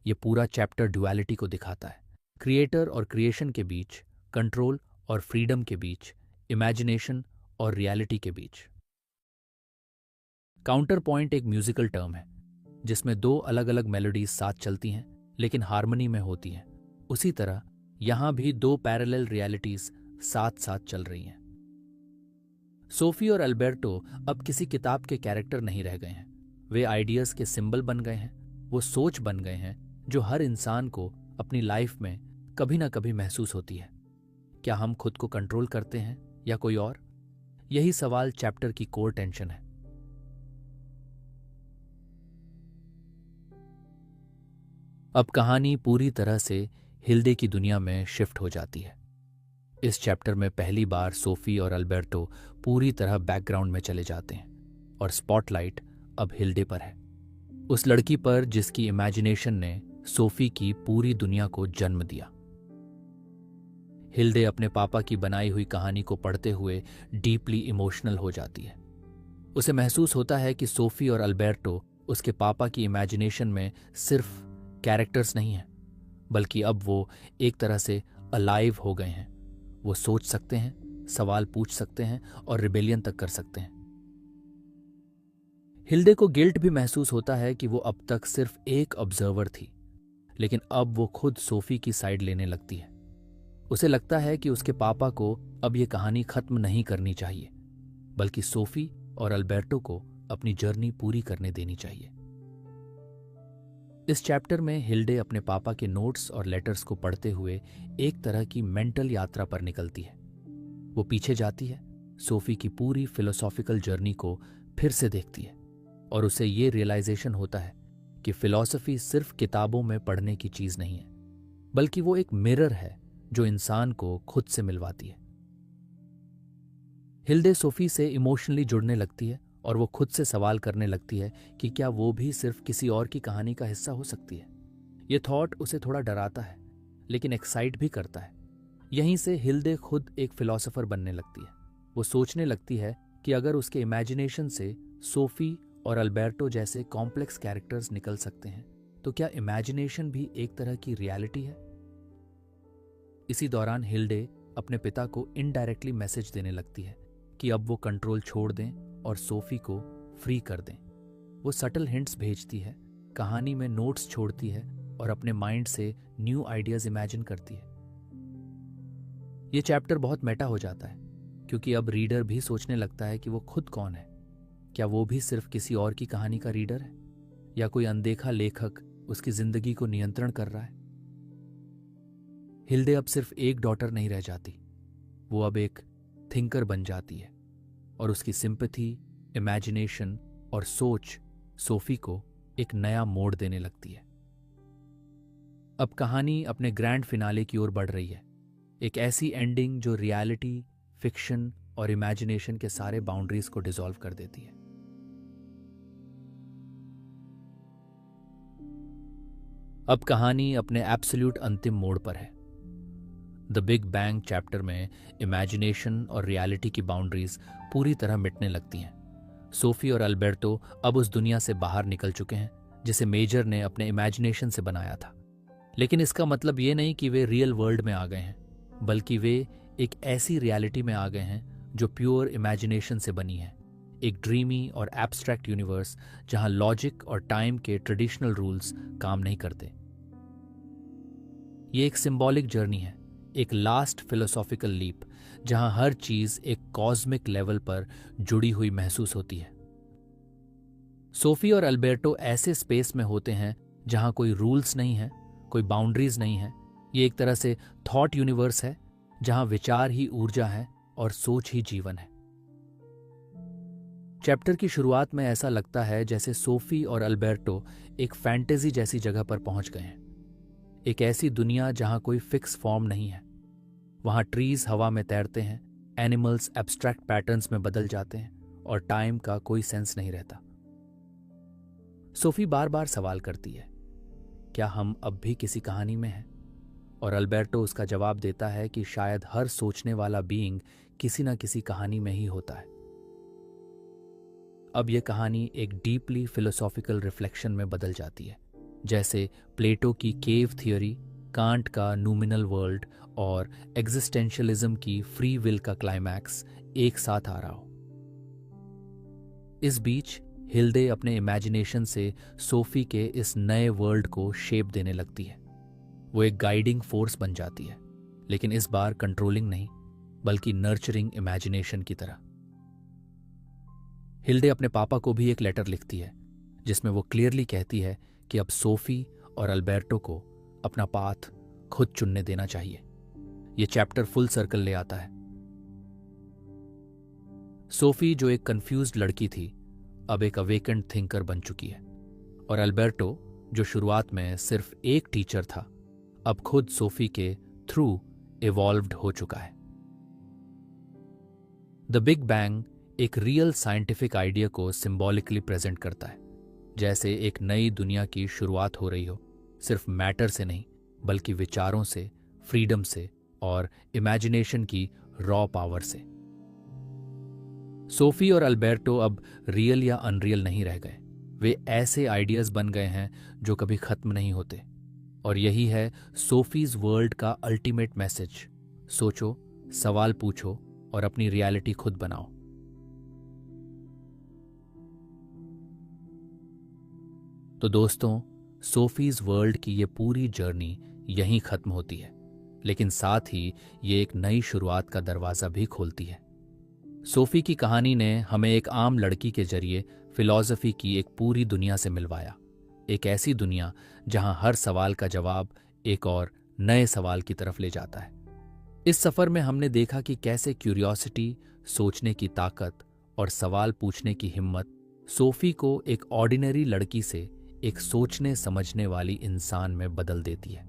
यह पूरा चैप्टर ड्युअलिटी को दिखाता है, क्रिएटर और क्रिएशन के बीच, कंट्रोल और फ्रीडम के बीच, इमेजिनेशन और रियलिटी के बीच। काउंटर पॉइंट एक म्यूजिकल टर्म है जिसमें 2 अलग अलग मेलोडीज साथ चलती हैं लेकिन हार्मनी में होती हैं। उसी तरह यहां भी 2 पैरेलल रियलिटीज साथ साथ चल रही हैं। सोफी और अल्बर्टो अब किसी किताब के कैरेक्टर नहीं रह गए हैं। वे आइडियाज के सिंबल बन गए हैं। वो सोच बन गए हैं जो हर इंसान को अपनी लाइफ में कभी ना कभी महसूस होती है। क्या हम खुद को कंट्रोल करते हैं या कोई और? यही सवाल चैप्टर की कोर टेंशन है। अब कहानी पूरी तरह से हिल्डे की दुनिया में शिफ्ट हो जाती है। इस चैप्टर में पहली बार सोफी और अल्बर्टो पूरी तरह बैकग्राउंड में चले जाते हैं और स्पॉटलाइट अब हिल्डे पर है, उस लड़की पर जिसकी इमेजिनेशन ने सोफी की पूरी दुनिया को जन्म दिया। हिल्डे अपने पापा की बनाई हुई कहानी को पढ़ते हुए डीपली इमोशनल हो जाती है। उसे महसूस होता है कि सोफी और अल्बर्टो उसके पापा की इमेजिनेशन में सिर्फ कैरेक्टर्स नहीं हैं, बल्कि अब वो एक तरह से अलाइव हो गए हैं। वो सोच सकते हैं, सवाल पूछ सकते हैं और रिबेलियन तक कर सकते हैं। हिल्डे को गिल्ट भी महसूस होता है कि वो अब तक सिर्फ एक ऑब्जर्वर थी, लेकिन अब वो खुद सोफी की साइड लेने लगती है। उसे लगता है कि उसके पापा को अब ये कहानी खत्म नहीं करनी चाहिए, बल्कि सोफी और अल्बर्टो को अपनी जर्नी पूरी करने देनी चाहिए। इस चैप्टर में हिल्डे अपने पापा के नोट्स और लेटर्स को पढ़ते हुए एक तरह की मेंटल यात्रा पर निकलती है। वो पीछे जाती है, सोफी की पूरी फिलोसॉफिकल जर्नी को फिर से देखती है और उसे ये रियलाइजेशन होता है कि फिलॉसफी सिर्फ किताबों में पढ़ने की चीज नहीं है, बल्कि वो एक मिरर है जो इंसान को खुद से मिलवाती है। हिल्डे सोफी से इमोशनली जुड़ने लगती है और वो खुद से सवाल करने लगती है कि क्या वो भी सिर्फ किसी और की कहानी का हिस्सा हो सकती है। ये थॉट उसे थोड़ा डराता है, लेकिन एक्साइट भी करता है। यहीं से हिल्डे खुद एक फिलोसोफर बनने लगती है। वो सोचने लगती है कि अगर उसके इमेजिनेशन से सोफी और अल्बर्टो जैसे कॉम्प्लेक्स कैरेक्टर्स निकल सकते हैं, तो क्या इमेजिनेशन भी एक तरह की रियलिटी है? इसी दौरान हिल्डे अपने पिता को इनडायरेक्टली मैसेज देने लगती है कि अब वो कंट्रोल छोड़ दें और सोफी को फ्री कर दें। वो सटल हिंट्स भेजती है, कहानी में नोट्स छोड़ती है और अपने माइंड से न्यू आइडियाज इमेजिन करती है। ये चैप्टर बहुत मेटा हो जाता है क्योंकि अब रीडर भी सोचने लगता है कि वो खुद कौन है। क्या वो भी सिर्फ किसी और की कहानी का रीडर है या कोई अनदेखा लेखक उसकी जिंदगी को नियंत्रण कर रहा है? हिल्डे अब सिर्फ एक डॉटर नहीं रह जाती, वो अब एक थिंकर बन जाती है और उसकी सिंपैथी, इमेजिनेशन और सोच सोफी को एक नया मोड़ देने लगती है। अब कहानी अपने ग्रैंड फिनाले की ओर बढ़ रही है, एक ऐसी एंडिंग जो रियलिटी, फिक्शन और इमेजिनेशन के सारे बाउंड्रीज को डिसॉल्व कर देती है। अब कहानी अपने एब्सोल्यूट अंतिम मोड़ पर है। द बिग बैंग चैप्टर में इमेजिनेशन और रियलिटी की बाउंड्रीज पूरी तरह मिटने लगती हैं। सोफी और अल्बर्टो अब उस दुनिया से बाहर निकल चुके हैं जिसे मेजर ने अपने इमेजिनेशन से बनाया था। लेकिन इसका मतलब ये नहीं कि वे रियल वर्ल्ड में आ गए हैं, बल्कि वे एक ऐसी रियलिटी में आ गए हैं जो प्योर इमेजिनेशन से बनी है। एक ड्रीमी और एब्स्ट्रैक्ट यूनिवर्स जहां लॉजिक और टाइम के ट्रेडिशनल रूल्स काम नहीं करते। ये एक सिंबॉलिक जर्नी है, एक लास्ट फिलोसॉफिकल लीप जहां हर चीज एक कॉस्मिक लेवल पर जुड़ी हुई महसूस होती है। सोफी और अल्बर्टो ऐसे स्पेस में होते हैं जहां कोई रूल्स नहीं है, कोई बाउंड्रीज नहीं है। ये एक तरह से थॉट यूनिवर्स है जहां विचार ही ऊर्जा है और सोच ही जीवन है। चैप्टर की शुरुआत में ऐसा लगता है जैसे सोफी और अल्बर्टो एक फैंटेसी जैसी जगह पर पहुंच गए हैं, एक ऐसी दुनिया जहां कोई फिक्स फॉर्म नहीं है। वहां ट्रीज हवा में तैरते हैं, एनिमल्स एब्स्ट्रैक्ट पैटर्न्स में बदल जाते हैं और टाइम का कोई सेंस नहीं रहता। सोफी बार बार सवाल करती है, क्या हम अब भी किसी कहानी में हैं? और अल्बर्टो उसका जवाब देता है कि शायद हर सोचने वाला बीइंग किसी न किसी कहानी में ही होता है। अब यह कहानी एक डीपली फिलोसॉफिकल रिफ्लेक्शन में बदल जाती है, जैसे प्लेटो की केव थियोरी, कांट का नूमिनल वर्ल्ड और एग्जिस्टेंशियलिज्म की फ्री विल का क्लाइमैक्स एक साथ आ रहा हो। इस बीच हिल्डे अपने इमेजिनेशन से सोफी के इस नए वर्ल्ड को शेप देने लगती है। वो एक गाइडिंग फोर्स बन जाती है, लेकिन इस बार कंट्रोलिंग नहीं, बल्कि नर्चरिंग इमेजिनेशन की तरह। हिल्डे अपने पापा को भी एक लेटर लिखती है जिसमें वो क्लियरली कहती है कि अब सोफी और अल्बर्टो को अपना पाथ खुद चुनने देना चाहिए। ये चैप्टर फुल सर्कल ले आता है। सोफी जो एक कंफ्यूज्ड लड़की थी, अब एक अवेकेंड थिंकर बन चुकी है, और अल्बर्टो जो शुरुआत में सिर्फ एक टीचर था, अब खुद सोफी के थ्रू इवॉल्व्ड हो चुका है। द बिग बैंग एक रियल साइंटिफिक आइडिया को सिंबॉलिकली प्रेजेंट करता है, जैसे एक नई दुनिया की शुरुआत हो रही हो, सिर्फ मैटर से नहीं बल्कि विचारों से, फ्रीडम से और इमेजिनेशन की रॉ पावर से। सोफी और अल्बर्टो अब रियल या अनरियल नहीं रह गए, वे ऐसे आइडियाज बन गए हैं जो कभी खत्म नहीं होते। और यही है सोफीज वर्ल्ड का अल्टीमेट मैसेज। सोचो, सवाल पूछो और अपनी रियलिटी खुद बनाओ। तो दोस्तों, सोफीज वर्ल्ड की ये पूरी जर्नी यहीं खत्म होती है, लेकिन साथ ही ये एक नई शुरुआत का दरवाजा भी खोलती है। सोफी की कहानी ने हमें एक आम लड़की के जरिए फिलॉसफी की एक पूरी दुनिया से मिलवाया, एक ऐसी दुनिया जहां हर सवाल का जवाब एक और नए सवाल की तरफ ले जाता है। इस सफर में हमने देखा कि कैसे क्यूरियोसिटी, सोचने की ताकत और सवाल पूछने की हिम्मत सोफी को एक ऑर्डिनरी लड़की से एक सोचने समझने वाली इंसान में बदल देती है।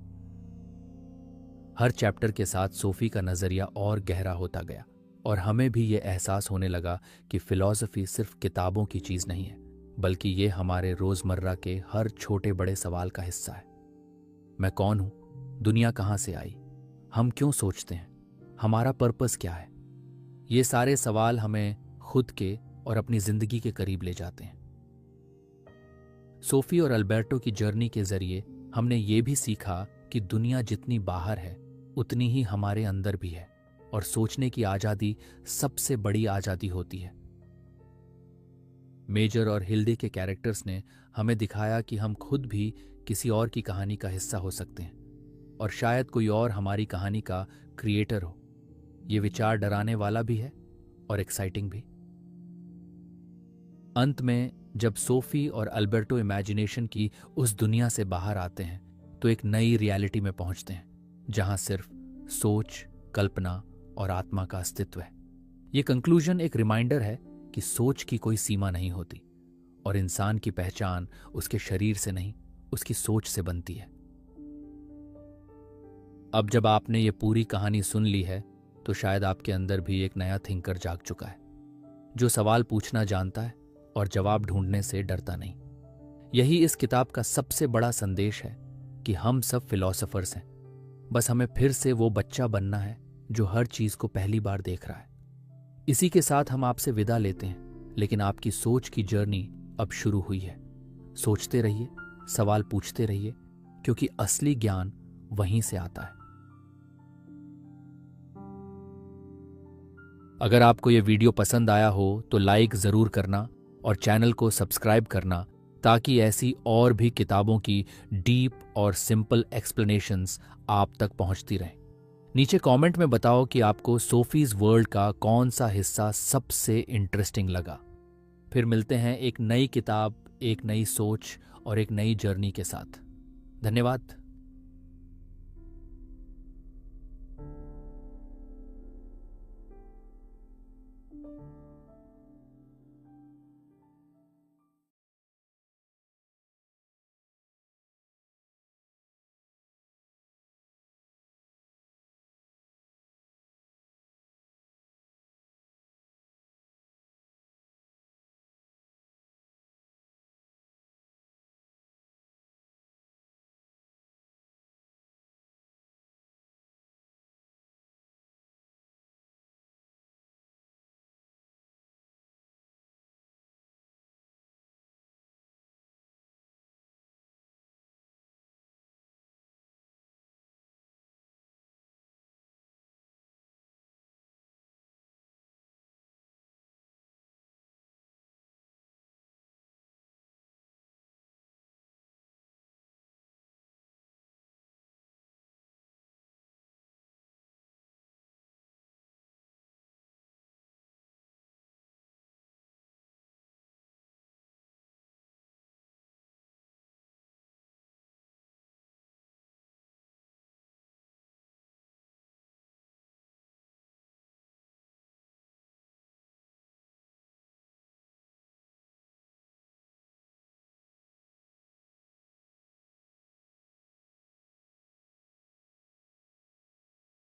हर चैप्टर के साथ सोफी का नजरिया और गहरा होता गया और हमें भी ये एहसास होने लगा कि फिलॉसफी सिर्फ किताबों की चीज नहीं है, बल्कि ये हमारे रोजमर्रा के हर छोटे बड़े सवाल का हिस्सा है। मैं कौन हूं? दुनिया कहां से आई? हम क्यों सोचते हैं? हमारा पर्पस क्या है? ये सारे सवाल हमें खुद के और अपनी जिंदगी के करीब ले जाते हैं। सोफी और अल्बर्टो की जर्नी के जरिए हमने ये भी सीखा कि दुनिया जितनी बाहर है उतनी ही हमारे अंदर भी है, और सोचने की आजादी सबसे बड़ी आजादी होती है। मेजर और हिल्डे के कैरेक्टर्स ने हमें दिखाया कि हम खुद भी किसी और की कहानी का हिस्सा हो सकते हैं, और शायद कोई और हमारी कहानी का क्रिएटर हो। ये विचार डराने वाला भी है और एक्साइटिंग भी। अंत में जब सोफी और अल्बर्टो इमेजिनेशन की उस दुनिया से बाहर आते हैं तो एक नई रियलिटी में पहुंचते हैं, जहां सिर्फ सोच, कल्पना और आत्मा का अस्तित्व है। ये कंक्लूजन एक रिमाइंडर है कि सोच की कोई सीमा नहीं होती और इंसान की पहचान उसके शरीर से नहीं, उसकी सोच से बनती है। अब जब आपने ये पूरी कहानी सुन ली है तो शायद आपके अंदर भी एक नया थिंकर जाग चुका है, जो सवाल पूछना जानता है और जवाब ढूंढने से डरता नहीं। यही इस किताब का सबसे बड़ा संदेश है कि हम सब फिलॉसफर्स हैं, बस हमें फिर से वो बच्चा बनना है जो हर चीज को पहली बार देख रहा है। इसी के साथ हम आपसे विदा लेते हैं, लेकिन आपकी सोच की जर्नी अब शुरू हुई है। सोचते रहिए, सवाल पूछते रहिए, क्योंकि असली ज्ञान वहीं से आता है। अगर आपको ये वीडियो पसंद आया हो तो लाइक ज़रूर करना और चैनल को सब्सक्राइब करना, ताकि ऐसी और भी किताबों की डीप और सिंपल एक्सप्लेनेशंस आप तक पहुंचती रहें। नीचे कमेंट में बताओ कि आपको सोफीज वर्ल्ड का कौन सा हिस्सा सबसे इंटरेस्टिंग लगा। फिर मिलते हैं एक नई किताब, एक नई सोच और एक नई जर्नी के साथ। धन्यवाद।